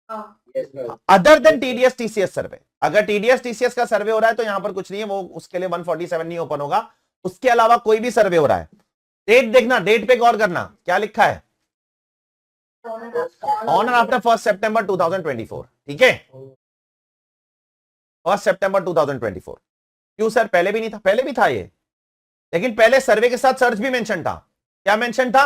हाँ. Yes, sir. Other than TDS TCS survey, अगर टीडीएस टीसीएस का सर्वे हो रहा है तो यहां पर कुछ नहीं है, वो उसके लिए 147 नहीं ओपन होगा। उसके अलावा कोई भी सर्वे हो रहा है, डेट देखना, डेट पे गौर करना, क्या लिखा है, ऑन एंड आफ्टर 1 सितंबर 2024। ठीक है, 1 सितंबर 2024। क्यों सर, पहले भी नहीं था? पहले भी था ये, लेकिन पहले सर्वे के साथ सर्च भी मेंशन था। क्या मेंशन था?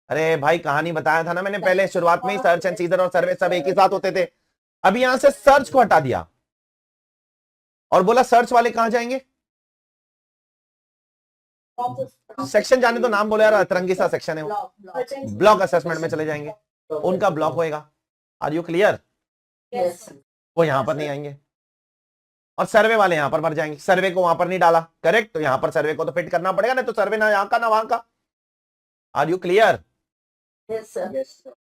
अरे भाई कहानी बताया था ना मैंने पहले, शुरुआत में ही सर्च एंड सीजर और सर्वे सब एक ही साथ होते थे। अभी यहां से सर्च को हटा दिया और बोला सर्च वाले कहां जाएंगे, सेक्शन जाने तो नाम बोले यार, अतरंगी सा सेक्शन है वो, ब्लॉक असेसमेंट में चले जाएंगे, उनका ब्लॉक होएगा। Are you clear? Yes. वो यहां पर नहीं आएंगे, और सर्वे वाले यहां पर मर जाएंगे। सर्वे को वहां पर नहीं डाला, करेक्ट, तो यहां पर सर्वे को तो फिट करना पड़ेगा, नहीं तो सर्वे ना यहां का ना वहां का। Are you clear? Yes, sir. Yes, sir.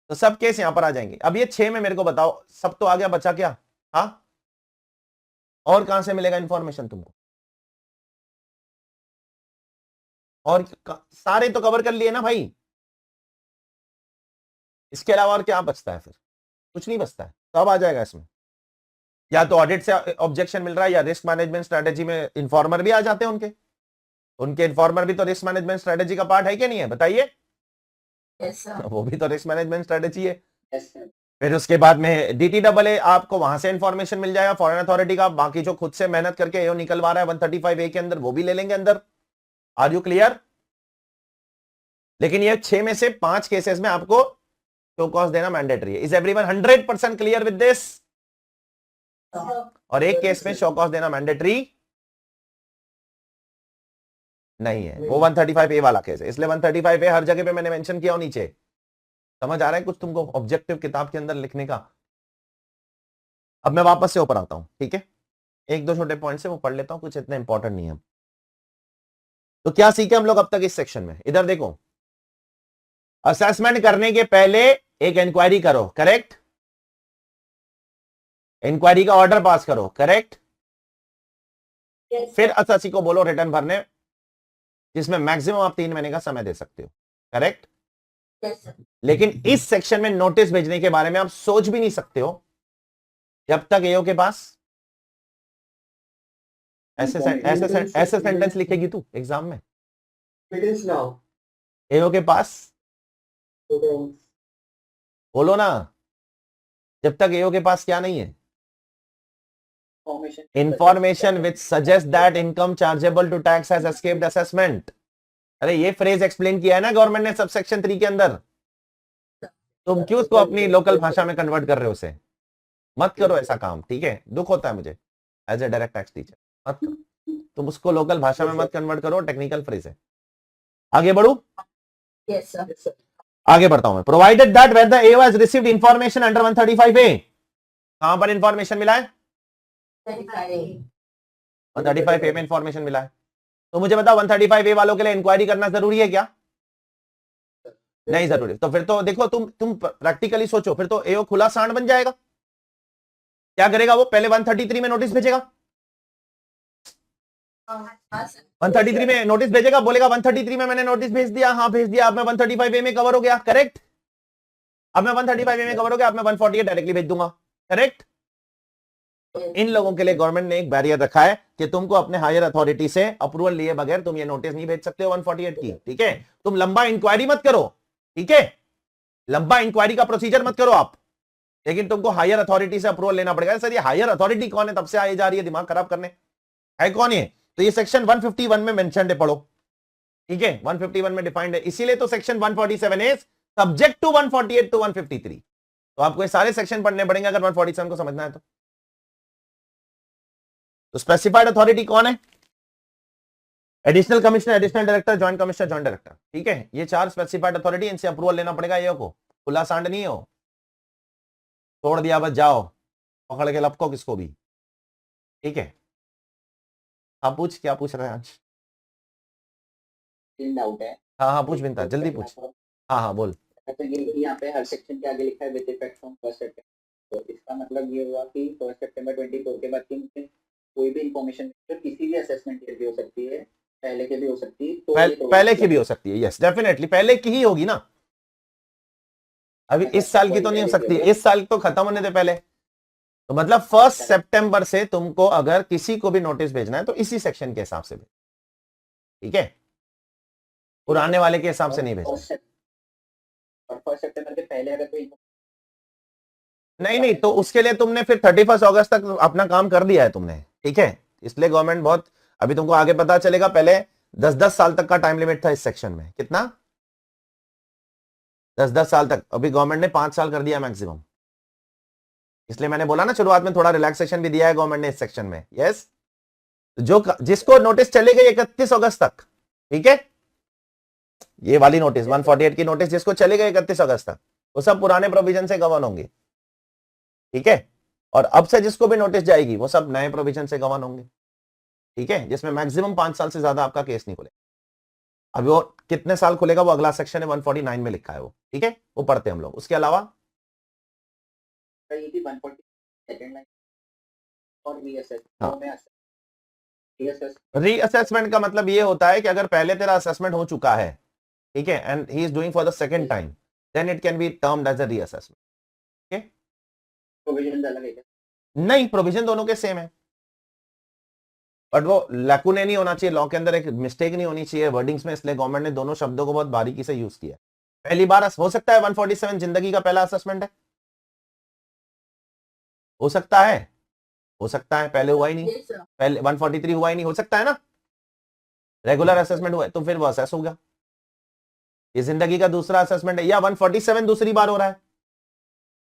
तो सब केस यहां पर आ जाएंगे। अब ये 6 में मेरे को बताओ, सब तो आ गया, बचा क्या? हाँ, और कहां से मिलेगा इंफॉर्मेशन तुमको? और सारे तो कवर कर लिए ना भाई, इसके अलावा और क्या बचता है? फिर कुछ नहीं बचता है, सब आ जाएगा इसमें। या तो ऑडिट से ऑब्जेक्शन मिल रहा है, या रिस्क मैनेजमेंट स्ट्रेटेजी में इन्फॉर्मर भी आ जाते हैं उनके इन्फॉर्मर भी तो रिस्क मैनेजमेंट स्ट्रेटेजी का पार्ट है कि नहीं है, बताइए। Yes, sir. वो भी तो रिस्क मैनेजमेंट स्ट्रेटेजी है। Yes, sir. फिर उसके बाद में DTAA, आपको वहां से इंफॉर्मेशन मिल जाएगा, फॉरेन अथॉरिटी का। बाकी जो खुद से मेहनत करके एओ निकलवा रहा है 135A के अंदर, वो भी ले लेंगे अंदर। Are you clear? लेकिन ये 6 में से 5 केसेस में आपको शो कॉज देना मैंडेटरी है। Is everyone 100% clear with this? और एक केस में शो कॉज देना मैंडेटरी नहीं है, वो 135A वाला केस है, इसलिए 135A हर जगह पे मैंने मेंशन किया हो नीचे। समझ आ रहा है कुछ तुमको ऑब्जेक्टिव किताब के अंदर लिखने का? अब मैं वापस से ऊपर आता हूं, ठीक है, एक दो छोटे पॉइंट से वो पढ़ लेता हूं, कुछ इतना इंपॉर्टेंट नहीं है। तो क्या सीखे हम लोग अब तक इस सेक्शन में? इधर देखो, असेसमेंट करने के पहले एक इंक्वायरी करो, करेक्ट, इंक्वायरी का ऑर्डर पास करो, करेक्ट, Yes. फिर असेसी को बोलो रिटर्न भरने, जिसमें मैक्सिमम आप 3 महीने का समय दे सकते हो, करेक्ट। Yes, sir. लेकिन इस सेक्शन में नोटिस भेजने के बारे में आप सोच भी नहीं सकते हो जब तक एओ के पास ऐसे सेंटेंस लिखेगी तू एग्जाम में, Evidence now. एओ के पास, Evidence. बोलो ना, जब तक एओ के पास क्या नहीं है, Information. Information which suggest that income chargeable to tax has escaped assessment. अरे ये फ्रेज एक्सप्लेन किया है ना गवर्नमेंट ने सबसेक्शन 3 के अंदर, तुम क्यों उसको अपनी लोकल भाषा में कन्वर्ट कर रहे हो? उसे मत करो ऐसा काम, ठीक है, दुख होता है मुझे as a direct tax teacher, मत करो, तुम उसको लोकल भाषा में मत कन्वर्ट करो, टेक्निकल फ्रेज है। आगे बढ़ू, Yes, sir. Yes, sir. आगे बढ़ता हूं मैं। Provided that where the AO has received information under 135A, कहां पर इंफॉर्मेशन मिला है? 135A में इंफॉर्मेशन मिला है। तो मुझे बताओ 135A वालों के लिए इंक्वायरी करना जरूरी है क्या? नहीं जरूरी। तो फिर तो देखो, तुम प्रैक्टिकली सोचो, फिर तो एओ खुला सांड बन जाएगा। क्या करेगा वो? पहले 133 में नोटिस भेजेगा, हाँ सर 133 में नोटिस भेजेगा, बोलेगा 133 में मैंने नोटिस भेज दिया, हाँ भेज दिया, अब मैं 135A में कवर हो गया, करेक्ट। अब मैं 135A में कवर हो गया, अब मैं 148 डायरेक्टली भेज दूंगा, करेक्ट। इन लोगों के लिए गवर्नमेंट ने एक बैरियर रखा है कि तुमको अपने हायर अथॉरिटी से अप्रूवल लिए बगैर तुम ये नोटिस नहीं भेज सकते हो 148 की, ठीक है। तुम लंबा इंक्वायरी मत करो, ठीक है, लंबा इंक्वायरी का प्रोसीजर मत करो आप, लेकिन तुमको हायर अथॉरिटी से अप्रूवल लेना पड़ेगा। सर ये हायर अथॉरिटी कौन है, तब से आई जा रही है दिमाग खराब करने, है कौन ये? तो ये सेक्शन 151 में मेंशन्ड है, पढ़ो, ठीक है, 151 में डिफाइंड है, इसीलिए तो section 147 is subject to 148 to 153। तो आपको ये सारे सेक्शन पढ़ने पड़ेंगे अगर 147 को समझना है तो। स्पेसिफाइड अथॉरिटी कौन है? Additional commissioner, additional director, joint commissioner, joint director, ठीक है। ये चार स्पेसिफाइड अथॉरिटी, इनसे अप्रूवल लेना पड़ेगा। ये को खुला सांड नहीं हो, तोड़ दिया बस जाओ पकड़ के लपको किसको भी, ठीक है। आप पूछ, क्या पूछ रहे हैं आज? डाउट है। हाँ हाँ पूछ बिंता, जल्दी पूछ। हाँ हाँ बोल। तो ये यहाँ पे हर सेक्शन के आगे लिखा है विद इफेक्ट फ्रॉम 1 सितंबर, तो इसका मतलब ये हुआ कि 1 सितंबर 24 के बाद की मुझे कोई भी इंफॉर्मेशन जो किसी भी असेसमेंट ईयर की हो सकती है, पहले के भी हो सकती है, तो ये पहले की भी हो सकती है, यस डेफिनेटली पहले की ही होगी ना, अभी इस साल की तो नहीं हो सकती, इस साल तो खत्म होने से पहले। तो मतलब 1 सितंबर से तुमको अगर किसी को भी नोटिस भेजना है तो इसी सेक्शन के हिसाब से भेज, ठीक है, पुराने वाले के हिसाब से नहीं भेजना। और 1 सितंबर के पहले अगर कोई नहीं, तो उसके लिए तुमने फिर 31 अगस्त तक अपना काम कर दिया है तुमने, ठीक है। इसलिए गवर्नमेंट बहुत, अभी तुमको आगे पता चलेगा, पहले 10-10 साल तक का टाइम लिमिट था इस सेक्शन में, कितना 10-10 साल तक, अभी गवर्नमेंट ने 5 साल कर दिया मैक्सिमम। इसलिए मैंने बोला ना शुरुआत में थोड़ा रिलैक्सेशन भी दिया है गवर्नमेंट ने इस सेक्शन में, यस। जो जिसको नोटिस चलेगी 31 अगस्त तक, ठीक है, ये वाली नोटिस 148 की नोटिस जिसको चलेगा 31 अगस्त तक, वो सब पुराने प्रोविजन से गवर्न होंगे, ठीक है। और अब से जिसको भी नोटिस जाएगी वो सब नए प्रोविजन से गवर्न होंगे, ठीक है, जिसमें मैक्सिमम 5 साल से ज्यादा आपका केस नहीं खुलेगा। अभी वो कितने साल खुलेगा वो अगला सेक्शन है, 149 में लिखा है वो, ठीक है, वो पढ़ते हैं हम लोग। उसके अलावा ये थी 140 सेकंड लाइन और रीअसेसमेंट का मतलब ये होता है कि अगर पहले तेरा असेसमेंट हो चुका है, ठीक है, and he is doing for the second time, then it can be termed as a reassessment, ठीक है। प्रोविजन अलग है क्या? नहीं, प्रोविजन दोनों के सेम है, बट वो लैकुने नहीं होना चाहिए, लॉ के अंदर एक मिस्टेक नहीं होनी चाहिए वर्डिंग्स में, इसलिए गवर्नमेंट ने दोनों शब्दों को बहुत बारीकी से यूज किया। पहली बार हो सकता है 147 जिंदगी का पहला असेसमेंट है, हो सकता है, हो सकता है पहले हुआ ही नहीं, yes sir पहले 143 हुआ ही नहीं, हो सकता है ना, रेगुलर असेसमेंट हुआ है तो फिर वो असेस होगा। ये जिंदगी का दूसरा असेसमेंट है, या 147 दूसरी बार हो रहा है,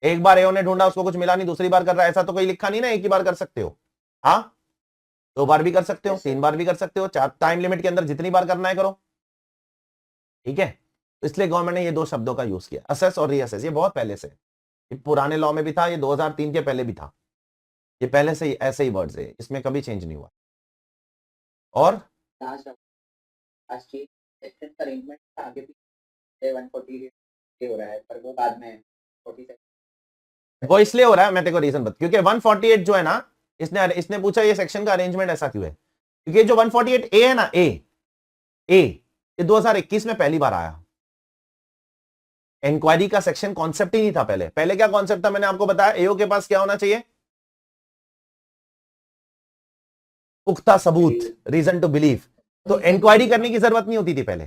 एक बार एओ ने ढूंढा उसको कुछ मिला नहीं, दूसरी बार कर रहा है, ऐसा तो कोई लिखा नहीं ना एक ही बार कर सकते हो, हाँ 2 बार भी कर सकते हो, 3 बार भी कर सकते हो, 4 टाइम लिमिट के अंदर जितनी बार करना है करो, ठीक है। इसलिए गवर्नमेंट ने ये 2 शब्दों का यूज किया, असेस और रीअसेस, ये बहुत पहले से, ये पुराने लॉ में भी था, ये 2003 के पहले भी था, ये पहले से ही ऐसे ही वर्ड्स है, इसमें कभी चेंज नहीं हुआ। और सेक्शन अरेंजमेंट आगे भी 140 हो रहा है, पर वो बाद में 47 वो इसलिए हो रहा है, मैं तेरे को रीजन बता, क्योंकि 148 जो है ना, इसने पूछा ये सेक्शन का अरेंजमेंट ऐसा क्यों है, क्योंकि जो 148 ए है ना, ए ये 2021 में पहली बार आया। इंक्वायरी का सेक्शन कॉन्सेप्ट ही नहीं था पहले। पहले क्या कॉन्सेप्ट था, मैंने आपको बताया, एओ के पास क्या होना चाहिए, पुख्ता सबूत, रीजन टू बिलीव, तो इंक्वायरी करने की जरूरत नहीं होती थी पहले,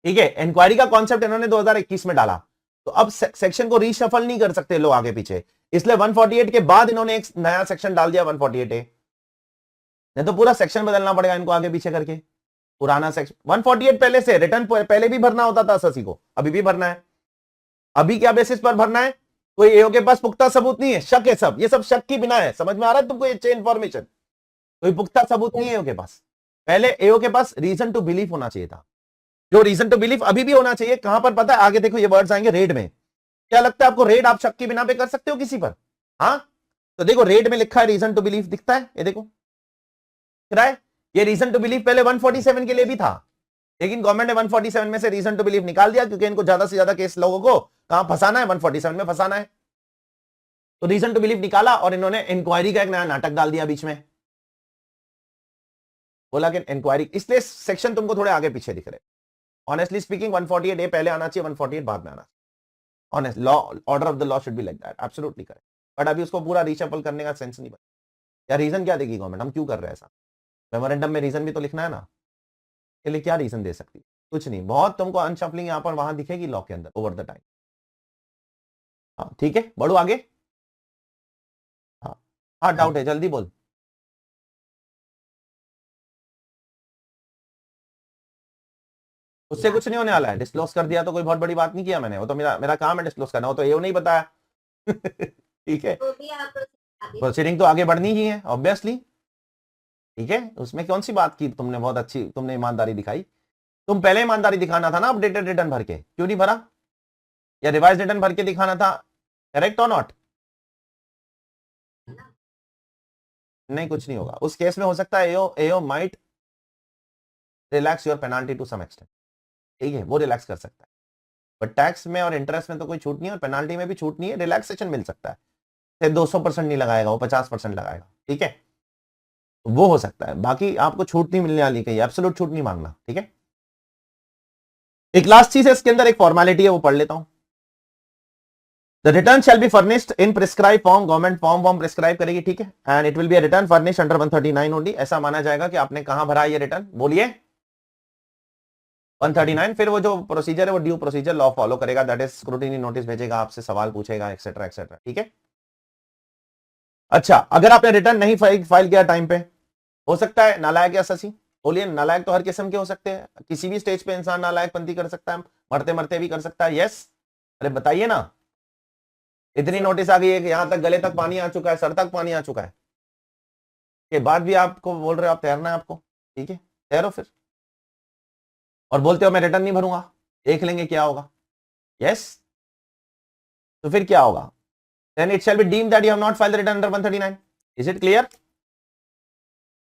ठीक है। इंक्वायरी का कॉन्सेप्ट इन्होंने 2021 में डाला, तो अब सेक्शन को रीशफल नहीं कर सकते लोग आगे पीछे, इसलिए 148 के बाद इन्होंने एक नया सेक्शन डाल दिया 148A, नहीं तो पूरा सेक्शन बदलना पड़ेगा इनको आगे पीछे करके। पुराना सेक्शन 148 पहले से रिटर्न पहले भी भरना होता था एसएससी को, अभी भी भरना है। अभी क्या बेसिस पर भरना है, कोई एओ के पास पुख्ता सबूत नहीं है, शक है सब, ये सब शक की बिना है, समझ में आ रहा है तुमको ये चेन इन्फॉर्मेशन, कोई पुख्ता सबूत नहीं है एओ के पास। पहले एओ के पास रीजन टू बिलीव होना चाहिए था, जो रीजन टू बिलीव अभी भी होना चाहिए। कहां पर पता है, आगे देखो ये वर्ड्स आएंगे रेड में। क्या लगता है आपको, रेड आप शक की बिना पे कर सकते हो किसी पर? हाँ, तो देखो रेड में लिखा है रीजन टू बिलीव, दिखता है ये देखो, ये रीजन टू बिलीव पहले 147 के लिए भी था, लेकिन गवर्नमेंट ने 147 में से रीजन टू बिलीव निकाल दिया, क्योंकि इनको ज्यादा से ज्यादा केस लोगों को कहां फंसाना है, 147 में फंसाना है। तो रीजन टू बिलीव निकाला और इन्होंने इंक्वायरी का एक नया नाटक डाल दिया बीच में। बोला कि इंक्वायरी, इसलिए सेक्शन तुमको थोड़े आगे पीछे दिख रहे। ऑनेस्टली स्पीकिंग 148A पहले आना चाहिए, 148 बाद में आना चाहिए। Honest law, order of the law should be like that, absolutely correct. But अभी उसको पूरा रीशफल करने का सेंस नहीं बना। या रीजन क्या देगी गवर्नमेंट, हम क्यों कर रहे हैं ऐसा? मेमोरेंडम में रीजन भी तो लिखना है ना, के लिए क्या रीजन दे सकती है? कुछ नहीं, बहुत तुमको अनशफलिंग यहाँ पर वहां दिखेगी लॉ के अंदर ओवर द टाइम। हाँ ठीक है, बढ़ो आगे। हाँ हाँ, डाउट है, जल्दी बोल। उससे कुछ नहीं होने वाला है, डिस्क्लोज कर दिया तो कोई बहुत बड़ी बात नहीं किया मैंने, वो तो मेरा काम है डिस्क्लोज करना, वो तो ये नहीं बताया। ठीक है, तो भी आप आगे प्रोसीडिंग तो आगे बढ़नी ही है ऑब्वियसली। ठीक है, उसमें कौन सी बात की तुमने, बहुत अच्छी तुमने ईमानदारी दिखाई। तुम पहले ईमानदारी दिखाना था ना अपडेटेड रिटर्न भर के, क्यों नहीं भरा? या रिवाइज रिटर्न भर के दिखाना था, करेक्ट और नॉट? नहीं, कुछ नहीं होगा उस केस में। हो सकता है AO might relax your penalty to some extent, ठीक है, वो रिलैक्स कर सकता है। बट टैक्स में और इंटरेस्ट में तो कोई छूट नहीं है, और पेनाल्टी में भी छूट नहीं है, रिलैक्सेशन मिल सकता है। 200% नहीं लगाएगा वो, 50% लगाएगा, ठीक है, वो हो सकता है। बाकी आपको छूट नहीं मिलने वाली, कहीं एब्सोल्यूट छूट नहीं मांगना, ठीक है। एक लास्ट चीज है इसके अंदर, एक फॉर्मेलिटी है, वो पढ़ लेता हूं। The return shall be furnished in prescribe form, government form prescribe करेगी, ठीक है। And it will be a return furnished under 139 only, ऐसा माना जाएगा कि आपने कहां भरा ये रिटर्न, बोलिए 139। फिर वो जो प्रोसीजर है वो ड्यू प्रोसीजर लॉ फॉलो करेगा, दैट इज स्क्रूटिनी नोटिस भेजेगा, आपसे सवाल पूछेगा, एक्सेट्रा एक्सेट्रा, ठीक है। अच्छा, अगर आपने रिटर्न नहीं फाइल किया टाइम पे, हो सकता है नालायक या ससी, बोलिए नालायक तो हर किस्म के हो सकते हैं, किसी भी स्टेज पे इंसान नालायक पंथी कर सकता है, मरते मरते भी कर सकता है, यस। अरे बताइए ना, इतनी नोटिस आ गई है कि यहां तक गले तक पानी आ चुका है, सर तक पानी आ चुका है, के बाद भी आपको बोल रहे हो आप तैरना है आपको, ठीक है, तैरो फिर। और बोलते हो मैं रिटर्न नहीं भरूंगा, देख लेंगे क्या होगा, यस। तो फिर क्या होगा? then it shall be deemed that you have not filed the return under 139, is it clear?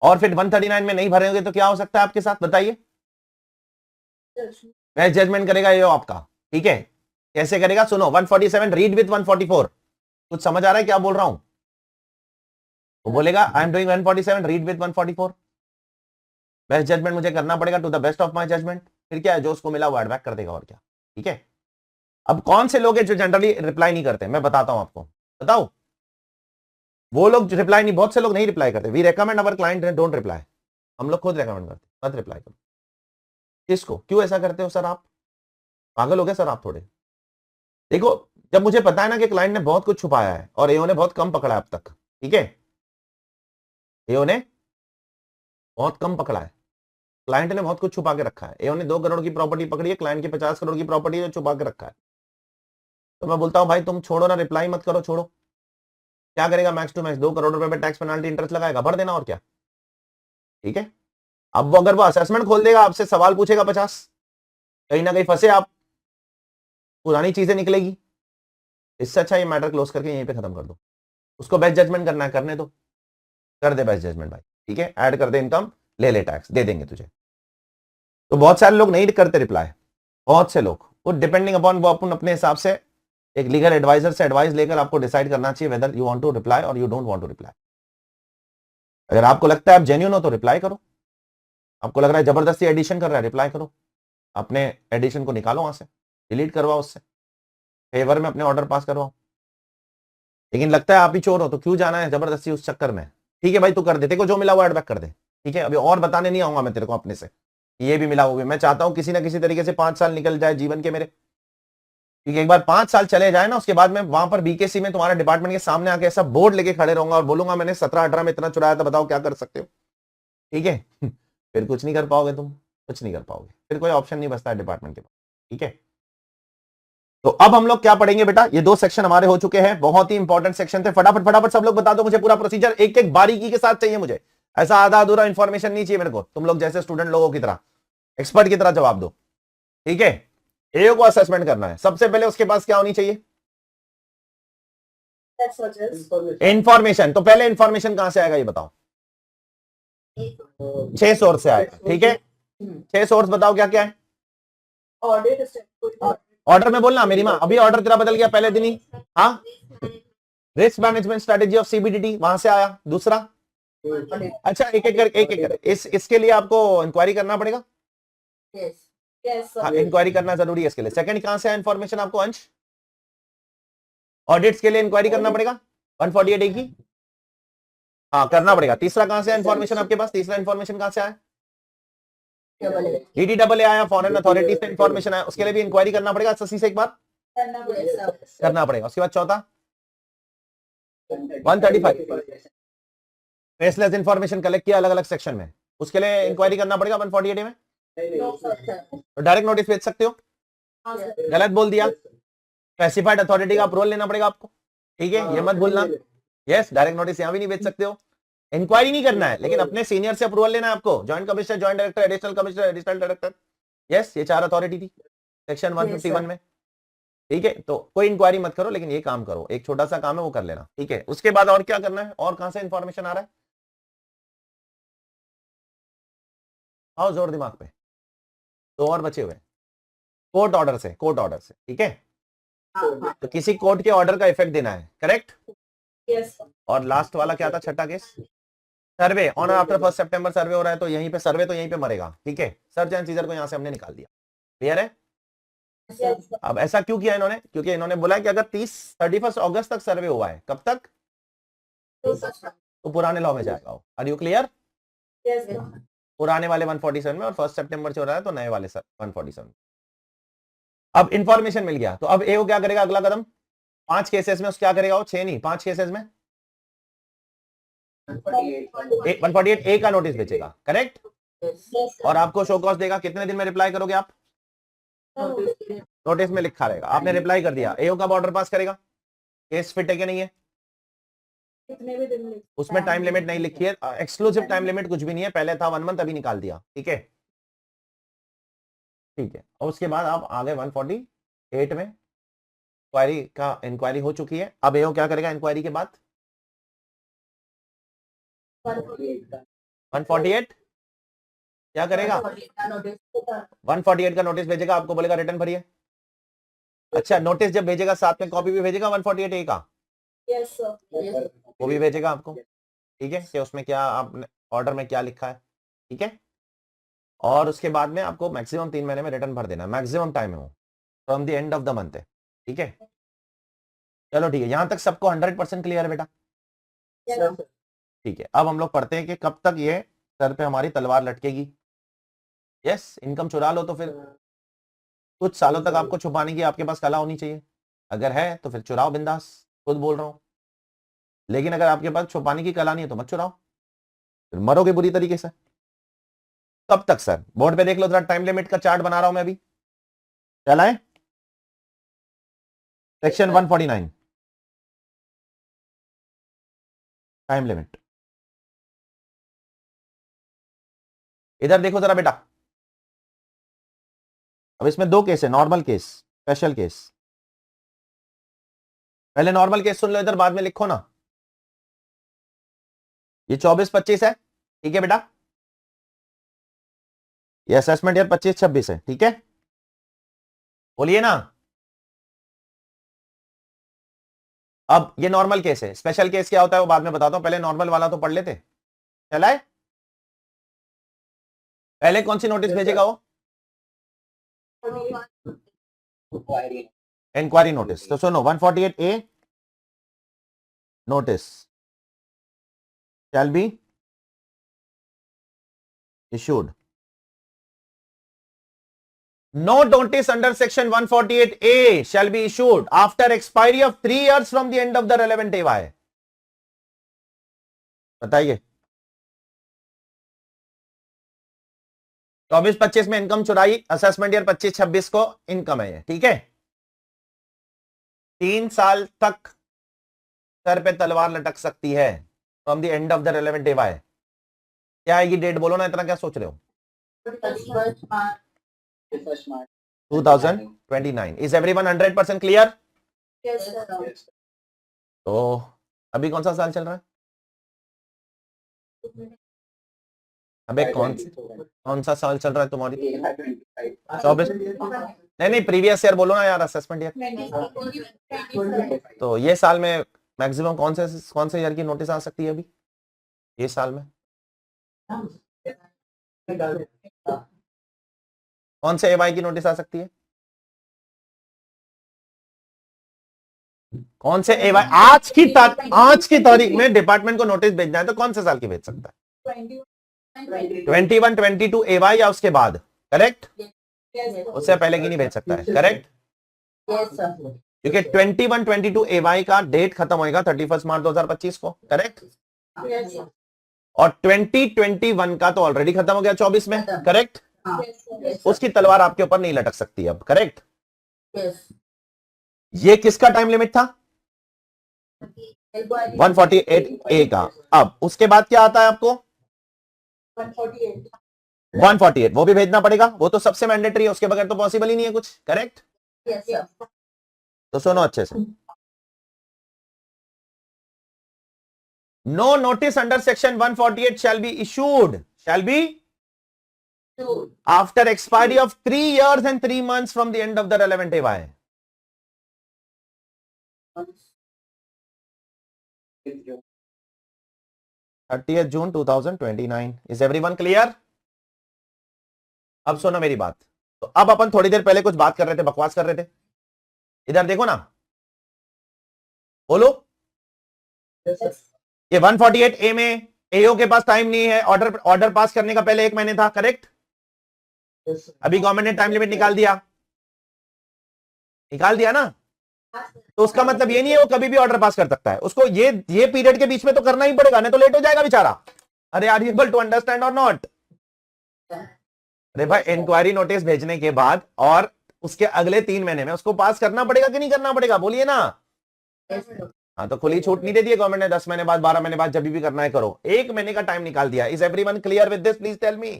और फिर 139 में नहीं भरेंगे तो क्या हो सकता है आपके साथ, बताइए। मैं जजमेंट करेगा ये आपका, ठीक है। कैसे करेगा सुनो, 147 रीड विथ 144, कुछ समझ आ रहा है क्या बोल रहा हूं? वो बोलेगा I am doing 147 read with 144, best judgement मुझे करना पड़ेगा to the best of my judgement. फिर क्या है, जो उसको मिला वो एडबैक कर देगा, और क्या, ठीक है। अब कौन से लोग हैं जो जनरली रिप्लाई नहीं करते, मैं बताता हूं आपको, बताओ। वो लोग रिप्लाई नहीं, बहुत से लोग नहीं रिप्लाई करते। We recommend our client don't reply, हम लोग खुद रेकमेंड करते, मत रिप्लाई करो। किसको, क्यों ऐसा करते हो सर? आप पागल हो गए सर आप थोड़े। देखो, जब मुझे पता है ना कि क्लाइंट ने बहुत कुछ छुपाया है और एओ ने बहुत कम पकड़ा है अब तक, ठीक है, एओ ने बहुत कम पकड़ा है, क्लाइंट ने बहुत कुछ छुपा के रखा है। एओ ने 2 करोड़ की प्रॉपर्टी पकड़ी है, क्लाइंट की 50 करोड़ की प्रॉपर्टी छुपा के रखा है। तो मैं बोलता हूं भाई तुम छोड़ो ना, रिप्लाई मत करो, छोड़ो। क्या करेगा मैक्स टू मैक्स 2 करोड़ रुपए पे टैक्स पेनाल्टी इंटरेस्ट लगाएगा, भर देना, और क्या, ठीक है। अब वो अगर वो असेसमेंट खोल देगा, आपसे सवाल पूछेगा 50, कहीं ना कहीं फंसे आप, पुरानी चीजें निकलेगी। इससे अच्छा ये मैटर क्लोज करके यहीं पे खत्म कर दो। उसको बेस्ट जजमेंट करना है, करने दो, कर दे बेस्ट जजमेंट भाई, ठीक है। ऐड कर दे इनकम, ले ले टैक्स, दे देंगे तुझे। तो बहुत सारे लोग नहीं करते रिप्लाई, बहुत से लोग, वो डिपेंडिंग अपॉन वो अपन अपने हिसाब से एक लीगल एडवाइजर से एडवाइस लेकर आपको डिसाइड करना चाहिए whether you want to reply or you don't want to reply. अगर आपको लगता है आप जेन्युइन हो तो रिप्लाई करो, आपको लग रहा है जबरदस्ती एडिशन कर रहा है, रिप्लाई करो, अपने एडिशन को निकालो वहां से, डिलीट करवाओ, उससे फेवर में अपने ऑर्डर पास करवाओ। लेकिन लगता है आप ही चोर हो तो क्यों जाना है जबरदस्ती उस चक्कर में, ठीक है भाई तू कर दे, तेरे को जो मिला वो एडबैक कर दे, ठीक है। अभी और बताने नहीं आऊंगा मैं तेरे को अपने से, ये भी मिला वो भी। मैं चाहता हूं किसी ना किसी तरीके से 5 साल निकल जाए जीवन के मेरे, क्योंकि एक बार 5 साल चले जाए ना, उसके बाद मैं वहां पर बीकेसी में तुम्हारे डिपार्टमेंट के सामने आके ऐसा बोर्ड लेके खड़े रहूंगा और बोलूंगा मैंने 17-18 में इतना चुराया था, बताओ क्या कर सकते हो, ठीक है। फिर कुछ नहीं कर पाओगे तुम, कुछ नहीं कर पाओगे, फिर कोई ऑप्शन नहीं बचता है डिपार्टमेंट के पास, ठीक है। तो अब हम लोग क्या पढ़ेंगे बेटा, ये 2 सेक्शन हमारे हो चुके हैं, बहुत ही इंपॉर्टेंट सेक्शन थे। फटाफट फटाफट सब लोग बता दो मुझे पूरा प्रोसीजर, एक एक बारीकी के साथ चाहिए मुझे, ऐसा आधा अधूरा इंफॉर्मेशन नहीं चाहिए मेरे को। तुम लोग जैसे स्टूडेंट लोगों की तरह, एक्सपर्ट की तरह जवाब दो, ठीक है। एओ को असेसमेंट करना है, सबसे पहले उसके पास क्या होनी चाहिए, इंफॉर्मेशन। तो पहले इंफॉर्मेशन कहां से आएगा ये बताओ, 6 सोर्स से आएगा, ठीक है। 6 सोर्स बताओ क्या क्या है। ऑर्डर में बोलना मेरी माँ, अभी ऑर्डर तेरा बदल गया पहले दिन ही। हाँ, risk management strategy of CBDT वहां से आया। दूसरा अच्छा, एक एक कर इसके लिए आपको इंक्वायरी करना पड़ेगा। Yes. Yes, हाँ, sir. इंक्वायरी करना जरूरी है इसके लिए। सेकंड, कहां से है इंफॉर्मेशन आपको अंश? ऑडिट्स के लिए इंक्वायरी करना पड़ेगा 148 की। हाँ, करना पड़ेगा। तीसरा कहां से है इंफॉर्मेशन आपके पास? तीसरा इंफॉर्मेशन कहां से आया? Double A. DDAA आया, फॉरेन अथॉरिटी से इंफॉर्मेशन आया, उसके लिए भी इंक्वायरी करना पड़ेगा शशि से एक बार Yes, sir. करना पड़ेगा। उसके बाद चौथा 135 फेसलेस इंफॉर्मेशन कलेक्ट किया अलग अलग सेक्शन में, उसके लिए इंक्वायरी करना पड़ेगा 148 में। No, sir. तो डायरेक्ट नोटिस भेज सकते हो। हाँ, sir. गलत बोल दिया, स्पेसिफाइड अथॉरिटी का अप्रूवल लेना पड़ेगा आपको, ठीक है, ये मत भूलना। यस, डायरेक्ट नोटिस यहां भी नहीं भेज सकते हो। इंक्वायरी नहीं करना है, लेकिन अपने सीनियर से अप्रूवल लेना है आपको। Joint commissioner, joint director, additional commissioner, additional director. Yes, ये 4 अथॉरिटी थी सेक्शन 151 में, ठीक है। तो कोई इंक्वायरी मत करो, लेकिन ये काम करो, एक छोटा सा काम है वो कर लेना, ठीक है। उसके बाद और क्या करना है, और कहां से इंफॉर्मेशन आ रहा है? आओ जोर दिमाग पे, दो और बचे हुए। कोर्ट ऑर्डर से, कोर्ट ऑर्डर से, ठीक है। हाँ, तो किसी कोर्ट के ऑर्डर का इफेक्ट देना है, करेक्ट। yes, sir. और लास्ट वाला क्या था, छठा केस? सर्वे ऑन आफ्टर 1 सितंबर सर्वे हो रहा है, तो यहीं पे सर्वे तो यहीं पे मरेगा, ठीक है। सर्च एंड सीजर को यहां से हमने निकाल दिया, क्लियर है। Yes, sir. अब ऐसा क्यों किया इन्होंने? क्योंकि इन्होंने बोला कि अगर 31 अगस्त तक सर्वे हुआ है, कब तक? Yes, sir. तो पुराने लॉ में जाएगा वो। Are you clear? Yes, sir. पुराने वाले 147 में, और 1 सितंबर से हो रहा है तो नए वाले 147। अब इंफॉर्मेशन मिल गया, तो अब एओ क्या करेगा? अगला कदम 5 केसेस में उस क्या करेगा वो? 6 नहीं, 5 केसेस में 148 ए का नोटिस भेजेगा, करेक्ट। Yes, sir. और आपको शो कॉज देगा, कितने दिन में रिप्लाई करोगे आप? नोटिस में लिखा रहेगा, आपने रिप्लाई कर दिया, एओ का ऑर्डर पास करेगा, केस फिट है कि नहीं है? कितने भी दिन में उसमें टाइम लिमिट नहीं लिखी है, एक्सक्लूसिव टाइम लिमिट कुछ भी नहीं है, पहले था 1 मंथ, अभी निकाल दिया, ठीक है, ठीक है। और उसके बाद आप आगे 148 में इंक्वायरी हो चुकी है। अब एओ क्या करेगा इंक्वायरी के बाद? 148 क्या करेगा? 148 का नोटिस भेजेगा, आपको बोलेगा रिटर्न भरिए। अच्छा, नोटिस जब भेजेगा साथ में कॉपी भी भेजेगा 148 ए का, Yes, sir. Yes, sir. वो भी भेजेगा आपको, ठीक है, कि उसमें क्या आपने ऑर्डर में क्या लिखा है, ठीक है। और उसके बाद में आपको मैक्सिमम 3 महीने में रिटर्न भर देना, मैक्सिमम टाइम है वो, from the end of the month है, ठीक है। चलो ठीक है, यहां तक सबको 100% क्लियर है बेटा? Yes, sir. ठीक है। अब हम लोग पढ़ते हैं कि कब तक ये सर पे हमारी तलवार लटकेगी। यस, इनकम चुरा लो तो फिर कुछ सालों तक आपको छुपाने की आपके पास कला होनी चाहिए। अगर है तो फिर चुराओ बिंदास, खुद बोल रहा हूं। लेकिन अगर आपके पास छुपाने की कला नहीं है तो मत चुराओ, फिर मरोगे बुरी तरीके से। कब तक सर? बोर्ड पे देख लो जरा, टाइम लिमिट का चार्ट बना रहा हूं मैं अभी, चलाएं। सेक्शन 149 टाइम लिमिट, इधर देखो जरा बेटा। अब इसमें 2 केस है, नॉर्मल केस, स्पेशल केस। पहले नॉर्मल केस सुन लो, इधर बाद में लिखो ना। ये 24-25 है, ठीक है बेटा। ये असेसमेंट ईयर 25-26 है, ठीक है, बोलिए ना। अब ये नॉर्मल केस है, स्पेशल केस क्या होता है वो बाद में बताता हूं, पहले नॉर्मल वाला तो पढ़ लेते। चला है, पहले कौन सी नोटिस भेजेगा वो? Inquiry notice. तो सुनो, 148 A notice shall be issued. No notice under section 148A shall be issued after expiry of 3 years from the end of the relevant AY. बताइए, 24-25 में इनकम चुराई, असेसमेंट ईयर 25-26 को इनकम है ये, ठीक है। 3 साल तक सर पे तलवार लटक सकती है from the end of the relevant AY। क्या आएगी डेट, बोलो ना, इतना क्या सोच रहे हो? 2029। Is everyone 100% clear? Yes, sir. तो अभी कौन सा साल चल रहा है? अबे कौन सा साल चल रहा है तुम्हारी? 24? नहीं, प्रीवियस ईयर बोलो ना यार, असेसमेंट ईयर। तो ये साल में मैक्सिमम कौन से ईयर की नोटिस आ सकती है अभी? ये साल में कौन से एवाई की नोटिस आ सकती है? कौन से एवाई आज की तारीख में डिपार्टमेंट को नोटिस भेजना है तो कौन से साल की भेज सकता है? 21, 22 एवाई या उसके बाद, करेक्ट? उससे पहले की नहीं भेज सकता है, करेक्ट? क्योंकि 21, 22 एवाई का डेट खत्म होएगा 31 मार्च 2025 को, करेक्ट? और 2021 का तो ऑलरेडी खत्म हो गया 24 में, करेक्ट? उसकी तलवार आपके ऊपर नहीं लटक सकती अब, करेक्ट? ये किसका टाइम लिमिट था? 148 ए का। अब उसके बाद क्या आता है आपको? 148, वो भी भेजना पड़ेगा, वो तो सबसे मैंडेटरी है, उसके बगैर तो पॉसिबल ही नहीं है कुछ, करेक्ट? तो सुनो अच्छे से, no notice under section 148 shall be issued after expiry of 3 years and 3 months from the end of the relevant AY. 30th June 2029. Is everyone clear? अब सुनो मेरी बात। तो अब अपन थोड़ी देर पहले कुछ बात कर रहे थे, बकवास कर रहे थे। इधर देखो ना, बोलो। ये 148 ए में एओ के पास टाइम नहीं है, ऑर्डर पास करने का पहले 1 महीने था, करेक्ट? अभी गवर्नमेंट ने टाइम लिमिट निकाल दिया ना, तो उसका मतलब ये नहीं है वो कभी भी ऑर्डर पास कर सकता है, उसको ये पीरियड के बीच में तो करना ही पड़ेगा, नहीं तो लेट हो जाएगा बेचारा। अरे are you able to understand और नॉट? अरे भाई, इंक्वायरी नोटिस भेजने के बाद और उसके अगले 3 महीने में उसको पास करना पड़ेगा कि नहीं करना पड़ेगा, बोलिए ना। हाँ, तो खुली छूट नहीं दे दी गवर्नमेंट ने, 10 महीने बाद, 12 महीने बाद, जब भी करना है करो। 1 महीने का टाइम निकाल दिया। Is everyone clear with this? Please tell me.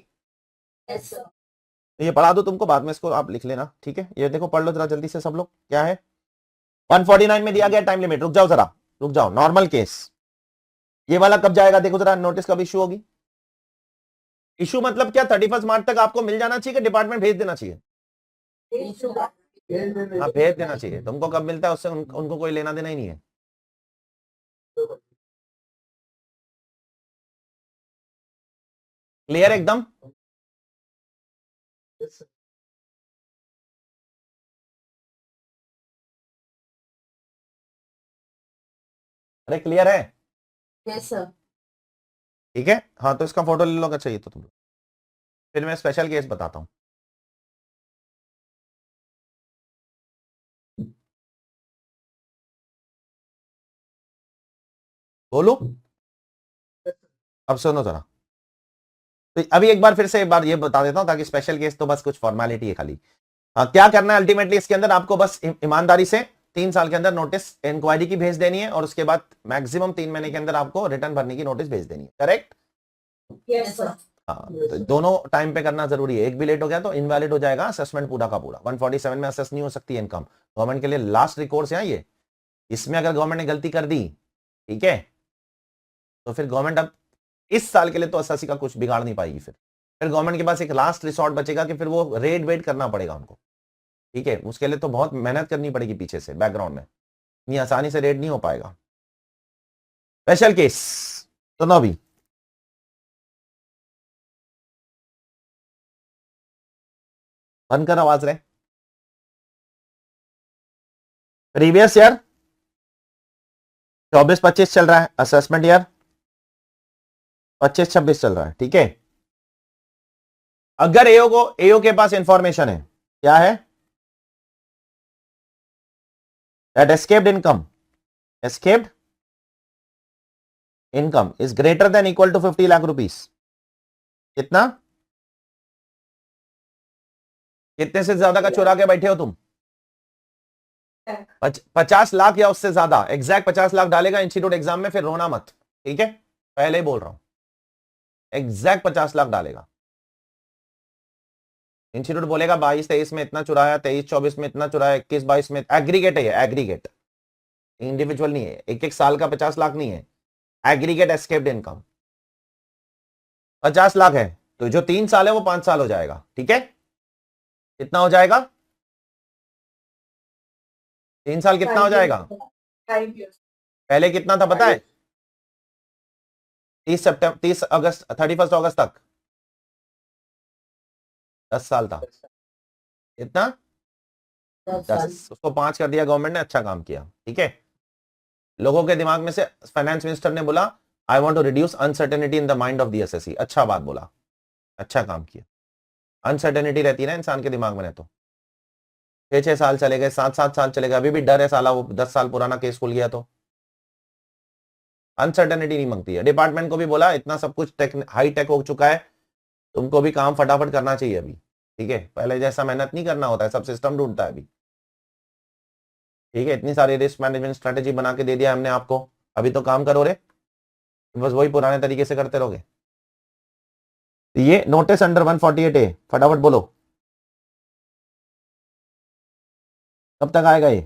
ये पढ़ा दो तुमको, बाद में इसको आप लिख लेना, ठीक है? ये देखो, पढ़ लो जरा जल्दी से सब लोग। क्या है 149 में दिया गया टाइम लिमिट? रुक जाओ जरा, रुक जाओ। नॉर्मल केस ये वाला कब जाएगा देखो जरा, नोटिस कब इशू होगी? इशू मतलब क्या? 31 मार्च तक आपको मिल जाना चाहिए कि डिपार्टमेंट भेज देना चाहिए? हाँ, भेज देना चाहिए। तुमको कब मिलता है उससे उनको कोई लेना देना ही नहीं है। क्लियर एकदम? अरे क्लियर है? ठीक है, हाँ, तो इसका फोटो ले लो अगर चाहिए तो तुम। फिर मैं स्पेशल केस बताता हूं। बोलो, अब सुनो जरा। तो अभी एक बार फिर से एक बार ये बता देता हूं, ताकि स्पेशल केस तो बस कुछ फॉर्मेलिटी है खाली। क्या करना है अल्टीमेटली इसके अंदर? आपको बस ईमानदारी से 3 साल के अंदर नोटिस इंक्वायरी की भेज देनी है, और उसके बाद मैक्सिमम 3 महीने के अंदर आपको रिटर्न भरने की नोटिस भेज देनी है, करेक्ट? हाँ, तो दोनों टाइम पे करना जरूरी है। एक भी लेट हो गया तो इनवैलिड हो जाएगा असेसमेंट पूरा का पूरा। 147 में असेस नहीं हो सकती इनकम। गवर्नमेंट के लिए लास्ट रिकोर्स है ये। इसमें अगर गवर्नमेंट ने गलती कर दी, ठीक है, तो फिर गवर्नमेंट अब इस साल के लिए तो असेसी का कुछ बिगाड़ नहीं पाएगी। फिर गवर्नमेंट के पास एक लास्ट रिसोर्ट बचेगा कि फिर वो रेड वेट करना पड़ेगा उनको, ठीक है? उसके लिए तो बहुत मेहनत करनी पड़ेगी पीछे से, बैकग्राउंड में। इतनी आसानी से रेड नहीं हो पाएगा। स्पेशल केस तो ना भी बंद कर आवाज रहे। प्रीवियस ईयर 24-25 चल रहा है, असेसमेंट ईयर 25-26 चल रहा है, ठीक है? अगर एओ के पास इंफॉर्मेशन है, क्या है? That escaped income is greater than equal to 50 lakh rupees. कितना? कितने से ज्यादा का चुरा के बैठे हो तुम? 50 लाख या उससे ज्यादा। एग्जैक्ट 50 लाख डालेगा इंस्टीट्यूट एग्जाम में, फिर रोना मत, ठीक है? पहले ही बोल रहा हूं, एग्जैक्ट 50 लाख डालेगा। इंस्टीट्यूट बोलेगा 22-23 में इतना चुराया, 23-24 में इतना चुराया, 21-22 में। एग्रीगेट है ये, एग्रीगेट, इंडिविजुअल नहीं है। एक साल का 50 लाख नहीं है, एग्रीगेट एस्केप्ड इनकम 50 लाख है। तो जो 3 साल है वो 5 साल हो जाएगा, ठीक है? कितना हो जाएगा? 3 साल कितना हो जाएगा? पहले कितना था पता है? 30 अगस्त 31 अगस्त तक 10 साल था। कितना? 10। उसको 5 कर दिया गवर्नमेंट ने, अच्छा काम किया। ठीक है, लोगों के दिमाग में से फाइनेंस मिनिस्टर ने बोला I want to reduce uncertainty in the mind of the SSC. अच्छा बात बोला, अच्छा काम किया। अनसर्टेनिटी रहती है ना इंसान के दिमाग में, तो 6-6 साल चले गए, 7-7 साल चले गए, अभी भी डर है साला वो 10 साल पुराना केस खुल गया तो। अनसर्टेनिटी नहीं मांगती है। डिपार्टमेंट को भी बोला इतना सब कुछ हाई टेक हो चुका है, तुमको भी काम फटाफट करना चाहिए अभी। ठीक है, पहले जैसा मेहनत नहीं करना होता है, सब सिस्टम ढूंढता है अभी। ठीक है, इतनी सारी रिस्क मैनेजमेंट स्ट्रेटेजी बना के दे दिया हमने आपको, अभी तो काम करो रे, बस वही पुराने तरीके से करते रहोगे। तो ये नोटिस अंडर 148A फटाफट बोलो कब तक आएगा ये?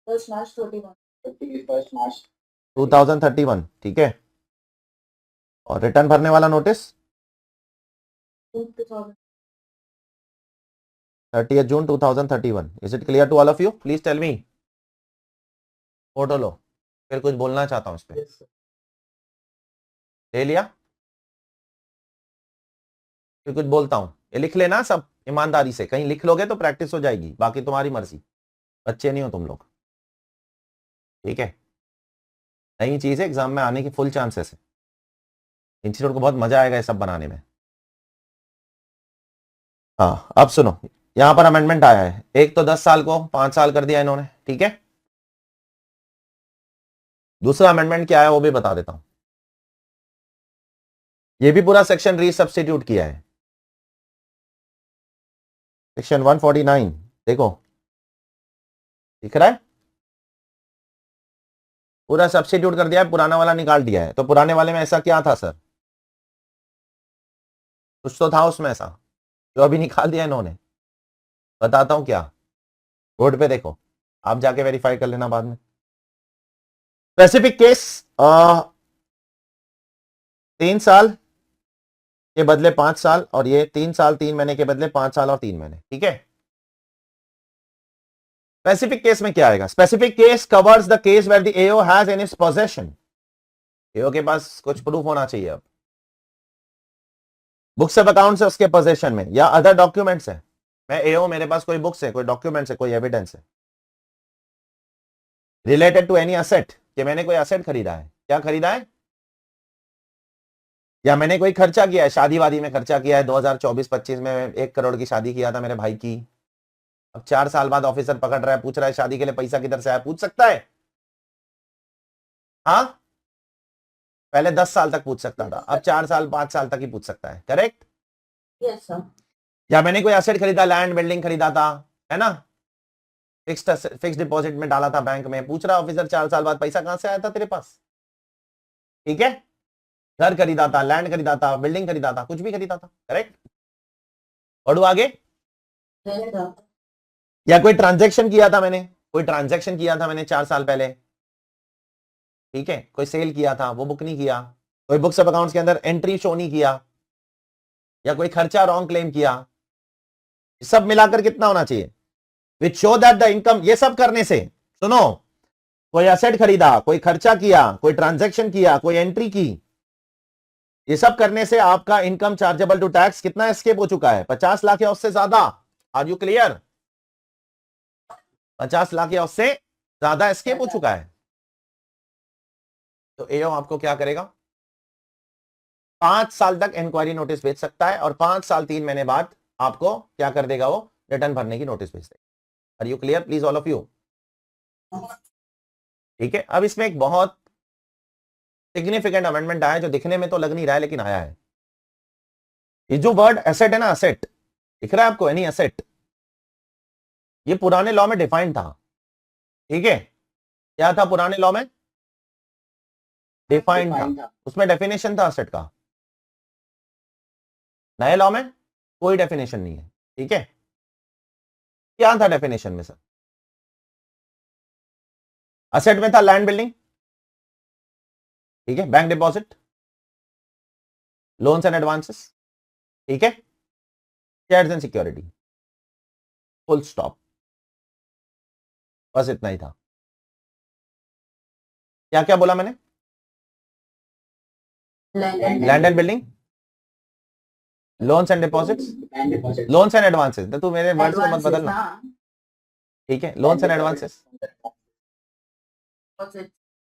First March 31 31 March 2031। ठीक है, और रिटर्न भरने वाला notice 2000 30 June 2031। Is it clear to all of you? Please tell me. Photo लो, फिर कुछ बोलना चाहता हूं इस पे। Yes, sir. ले लिया? फिर कुछ बोलता हूं, ये लिख लेना सब ईमानदारी से, कहीं लिख लोगे तो प्रैक्टिस हो जाएगी, बाकी तुम्हारी मर्जी, बच्चे नहीं हो तुम लोग। ठीक है, नई चीज है, एग्जाम में आने की फुल चांसेस है। इंस्टीट्यूट को बहुत मजा आएगा ये सब बनाने में। हाँ अब सुनो, यहां पर अमेंडमेंट आया है, एक तो 10 साल को 5 साल कर दिया इन्होंने। ठीक है, दूसरा अमेंडमेंट क्या है वो भी बता देता हूं। ये भी पूरा सेक्शन रीसब्स्टिट्यूट किया है, सेक्शन 149 देखो, दिख रहा है? पूरा सब्स्टिट्यूट कर दिया है, पुराना वाला निकाल दिया है। तो पुराने वाले में ऐसा क्या था सर? कुछ तो था उसमें ऐसा जो अभी निकाल दिया इन्होंने। बताता हूं क्या, बोर्ड पे देखो, आप जाके वेरीफाई कर लेना बाद में। स्पेसिफिक केस 3 साल के बदले 5 साल, और ये 3 साल 3 महीने के बदले 5 साल और 3 महीने। ठीक है, स्पेसिफिक केस में क्या आएगा? Specific case covers the case where the AO has in its possession. AO के पास कुछ प्रूफ होना चाहिए, अब बुक्स ऑफ अकाउंट्स है उसके पोजेशन में, या अदर डॉक्यूमेंट्स है। मैं एओ, मेरे पास कोई बुक्स है, कोई डॉक्यूमेंट्स है, कोई एविडेंस है रिलेटेड टू एनी असेट, कि मैंने कोई असेट खरीदा है। क्या खरीदा है? या मैंने कोई खर्चा किया है, शादी वादी में खर्चा किया है। 2024-25 में 1 करोड़ की शादी किया था मेरे भाई की। अब 4 साल बाद ऑफिसर पकड़ रहा है, पूछ रहा है शादी के लिए पैसा किधर से आया? पूछ सकता है? हाँ, पहले 10 साल तक पूछ सकता था, अब 4 साल 5 साल तक ही पूछ सकता है। करेक्ट? Yes sir. या मैंने कोई एसेट खरीदा, लैंड बिल्डिंग खरीदा था, है ना, फिक्स डिपॉजिट में डाला था बैंक में, पूछ रहा ऑफिसर 4 साल बाद पैसा कहां से आया था तेरे पास? ठीक है, घर खरीदा था, लैंड खरीदा था, बिल्डिंग खरीदा था, कुछ भी खरीदा था। करेक्ट? पढ़ो आगे। Yes sir. या कोई ट्रांजैक्शन किया था मैंने, कोई ट्रांजैक्शन किया था मैंने 4 साल पहले। ठीक है, कोई सेल किया था, वो बुक नहीं किया, कोई बुक्स ऑफ अकाउंट्स के अंदर एंट्री शो नहीं किया, या कोई खर्चा रॉन्ग क्लेम किया। सब मिलाकर कितना होना चाहिए? Which show that the income. ये सब करने से, सुनो, कोई एसेट खरीदा, कोई खर्चा किया, कोई ट्रांजैक्शन किया, कोई एंट्री की, ये सब करने से आपका इनकम चार्जेबल टू टैक्स कितना एस्केप हो चुका है? 50 लाख या उससे ज्यादा। Are you clear? 50 लाख या उससे ज्यादा एस्केप हो चुका है। तो एओ आपको क्या करेगा? 5 साल तक इंक्वायरी नोटिस भेज सकता है, और 5 साल 3 महीने बाद आपको क्या कर देगा? वो रिटर्न भरने की नोटिस भेज देगा। Are you clear please all of you? ठीक है, अब इसमें एक बहुत सिग्निफिकेंट अमेंडमेंट आया है, जो दिखने में तो लग नहीं रहा है लेकिन आया है। ये जो वर्ड एसेट है ना, एसेट दिख रहा है आपको, एनी एसेट, ये पुराने लॉ में डिफाइंड था। ठीक है, क्या था पुराने लॉ में? डिफाइंड था, उसमें डेफिनेशन था एसेट का। नए लॉ में कोई डेफिनेशन नहीं है। ठीक है, क्या था डेफिनेशन में सर? एसेट में था लैंड बिल्डिंग, ठीक है, bank deposit, loans and advances, ठीक है, shares and security, full stop, बस इतना ही था। क्या क्या बोला मैंने? Land and building, loans and deposits, and deposit loans and advances. तो तू मेरे वर्ड्स को मत बदलना, ठीक है। लोन्स एंड एडवांसेस,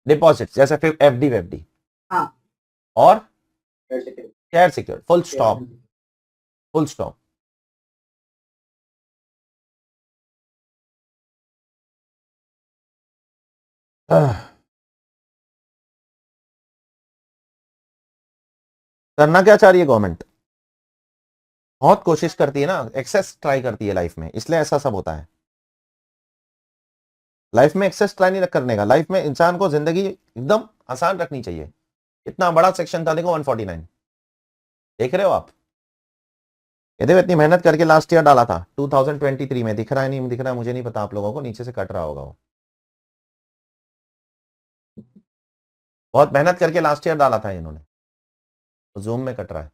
डिपॉजिट्स जैसे फिर एफडी वेफडी, हाँ। और share secure, full stop, full stop. करना क्या चाह रही है गवर्नमेंट? बहुत कोशिश करती है ना, एक्सेस ट्राई करती है लाइफ में, इसलिए ऐसा सब होता है। लाइफ में एक्सेस ट्राई नहीं करने का, लाइफ में इंसान को जिंदगी एकदम आसान रखनी चाहिए। इतना बड़ा सेक्शन था देखो 149, देख रहे हो आप? ये देखो इतनी मेहनत करके लास्ट ईयर डाला था 2023 में, दिख रहा है नहीं दिख रहा है मुझे नहीं पता, आप लोगों को नीचे से कट रहा होगा वो। बहुत मेहनत करके लास्ट ईयर डाला था इन्होंने, तो जूम में कट रहा है।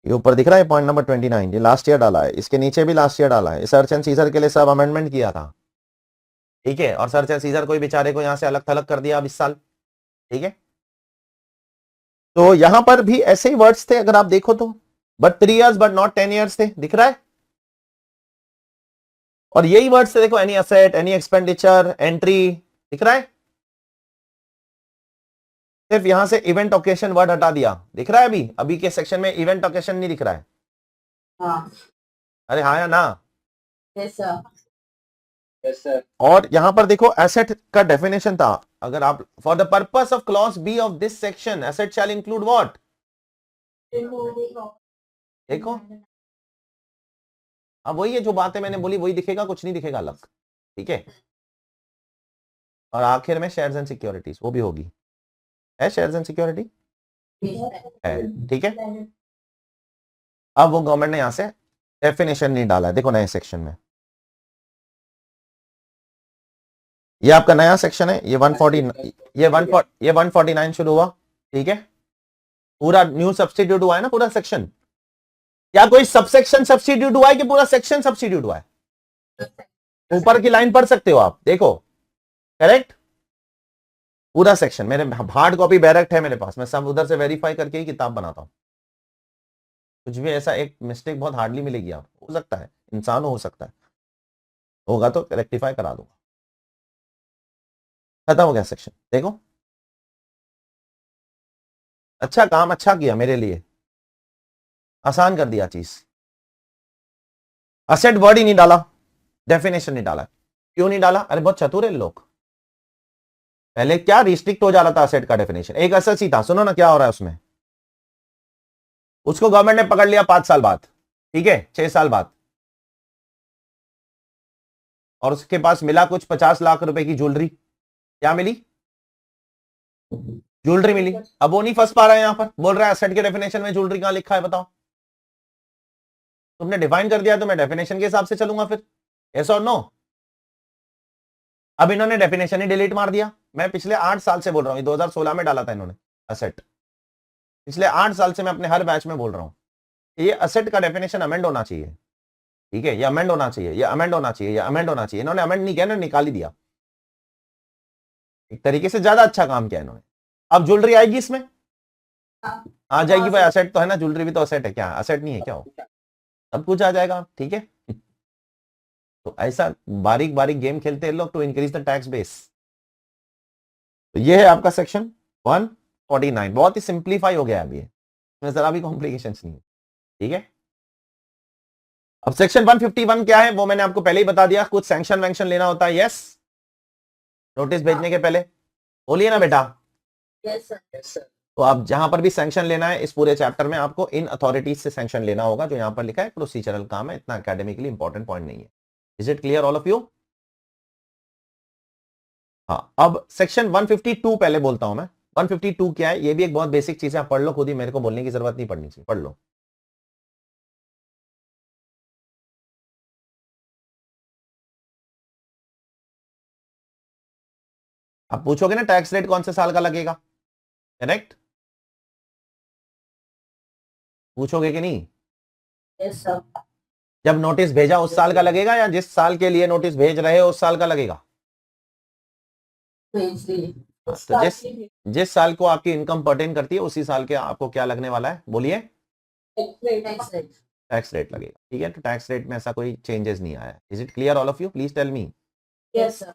ये ऊपर दिख रहा है पॉइंट नंबर 29, ये लास्ट ईयर डाला है, इसके नीचे भी लास्ट ईयर डाला है। सर्च एंड सीजर के लिए सब अमेंडमेंट किया था, ठीक है, और सर्च एंड सीजर कोई बेचारे को यहां से अलग थलग कर दिया अब इस साल, ठीक है। तो यहां पर भी ऐसे ही वर्ड्स थे अगर आप देखो तो, but 3 years but not 10 years थे, दिख रहा है। और यही वर्ड्स थे देखो, any asset, any expenditure, entry, दिख रहा है। सिर्फ यहां से इवेंट ओकेशन वर्ड हटा दिया, दिख रहा है अभी अभी के सेक्शन में इवेंट ओकेशन नहीं दिख रहा है। हाँ। अरे हाँ या ना? Yes sir. Yes sir. और यहां पर देखो एसेट का डेफिनेशन था, अगर आप for the purpose of clause B of this section asset shall include what, देखो अब वही है जो बातें मैंने बोली वही दिखेगा, कुछ नहीं दिखेगा अलग, ठीक है। और आखिर में शेयर्स एंड सिक्योरिटीज वो भी होगी, है शेयर्स एंड सिक्योरिटी है, ठीक है। अब वो गवर्नमेंट ने यहां से डेफिनेशन नहीं डाला है, देखो नए सेक्शन में ये आपका नया सेक्शन है, ये 149 शुरू हुआ, ठीक है। पूरा न्यू सब्स्टिट्यूट हुआ है ना पूरा सेक्शन, क्या कोई सबसेक्शन सब्स्टिट्यूट हुआ है कि पूरा सेक्शन सब्स्टिट्यूट हुआ है? ऊपर की लाइन पढ़ सकते हो आप, देखो करेक्ट, पूरा सेक्शन। मेरे हार्ड कॉपी डायरेक्ट है मेरे पास, मैं सब उधर से वेरीफाई करके ही किताब बनाता हूं। कुछ भी ऐसा एक मिस्टेक बहुत हार्डली मिलेगी, आप हो सकता है इंसान हो सकता है, होगा तो रेक्टिफाई करा दूंगा। खत्म हो गया सेक्शन, देखो अच्छा काम अच्छा किया मेरे लिए, आसान कर दिया चीज। असेट वर्ड ही नहीं डाला, डेफिनेशन नहीं डाला, क्यों नहीं डाला? अरे बहुत चतुर है लोग, पहले क्या रिस्ट्रिक्ट हो जा रहा था असेट का डेफिनेशन, एक असेट ही था, सुनो ना क्या हो रहा है उसमें। उसको गवर्नमेंट ने पकड़ लिया 5 साल बाद, ठीक है 6 साल बाद, और उसके पास मिला कुछ 50 लाख रुपए की ज्वेलरी, क्या मिली? ज्वेलरी मिली। अब वो नहीं फंस पा रहा है, यहां पर बोल रहा है एसेट के डेफिनेशन में ज्वेलरी कहां लिखा है बताओ। तुमने डिफाइन कर दिया तो मैं डेफिनेशन के हिसाब से चलूंगा फिर, यस और नो। अब इन्होंने डेफिनेशन ही डिलीट मार दिया। मैं पिछले 8 साल से बोल रहा हूं, 2016 में डाला था इन्होंने असेट, पिछले 8 साल से मैं अपने हर बैच में बोल रहा हूं ये असेट का डेफिनेशन अमेंड होना चाहिए, ठीक है, ये अमेंड होना चाहिए, ये अमेंड होना चाहिए, ये अमेंड होना चाहिए। इन्होंने अमेंड नहीं किया, निकाल ही दिया। एक तरीके से ज्यादा अच्छा काम किया इन्होंने। अब ज्वेलरी आएगी इसमें, आ जाएगी भाई, असेट तो है ना, ज्वेलरी भी तो असेट है, क्या असेट नहीं है क्या? हो सब कुछ आ जाएगा, ठीक है। तो ऐसा बारीक बारीक गेम खेलते हैं लोग to increase the tax base. तो ये है आपका सेक्शन 149, बहुत ही सिंप्लीफाई हो गया अभी, इसमें जरा भी कॉम्प्लिकेशंस नहीं है, ठीक है। अब सेक्शन 151 क्या है वो मैंने आपको पहले ही बता दिया, कुछ सैंक्शन वैंक्शन लेना होता है, यस, नोटिस भेजने के पहले, बोलिए ना बेटा। Yes sir. Yes sir. तो आप जहां पर भी सैंक्शन लेना है इस पूरे चैप्टर में आपको इन अथॉरिटीज से सैंक्शन लेना होगा, जो यहां पर लिखा है प्रोसीजरल काम है, इतना एकेडमिकली इंपॉर्टेंट पॉइंट नहीं है। Is it clear all of you? हाँ, अब सेक्शन 152 पहले बोलता हूं मैं। 152 क्या है? ये भी एक बहुत बेसिक चीज है, आप पढ़ लो खुद ही, मेरे को बोलने की जरूरत नहीं पड़नी चाहिए, पढ़ लो। आप पूछोगे ना टैक्स रेट कौन से साल का लगेगा, करेक्ट? पूछोगे कि नहीं? Yes sir. जब नोटिस भेजा उस साल का लगेगा या जिस साल के लिए नोटिस भेज रहे हो उस साल का लगेगा? भेज दीजिए। तो जिस साल को आपकी इनकम पर्टेन करती है उसी साल के आपको क्या लगने वाला है, बोलिए? Tax rate. टैक्स रेट लगेगा। ठीक है, तो टैक्स रेट में ऐसा कोई चेंजेस नहीं आया है। Is it clear all of you? Please tell me. Yes, sir.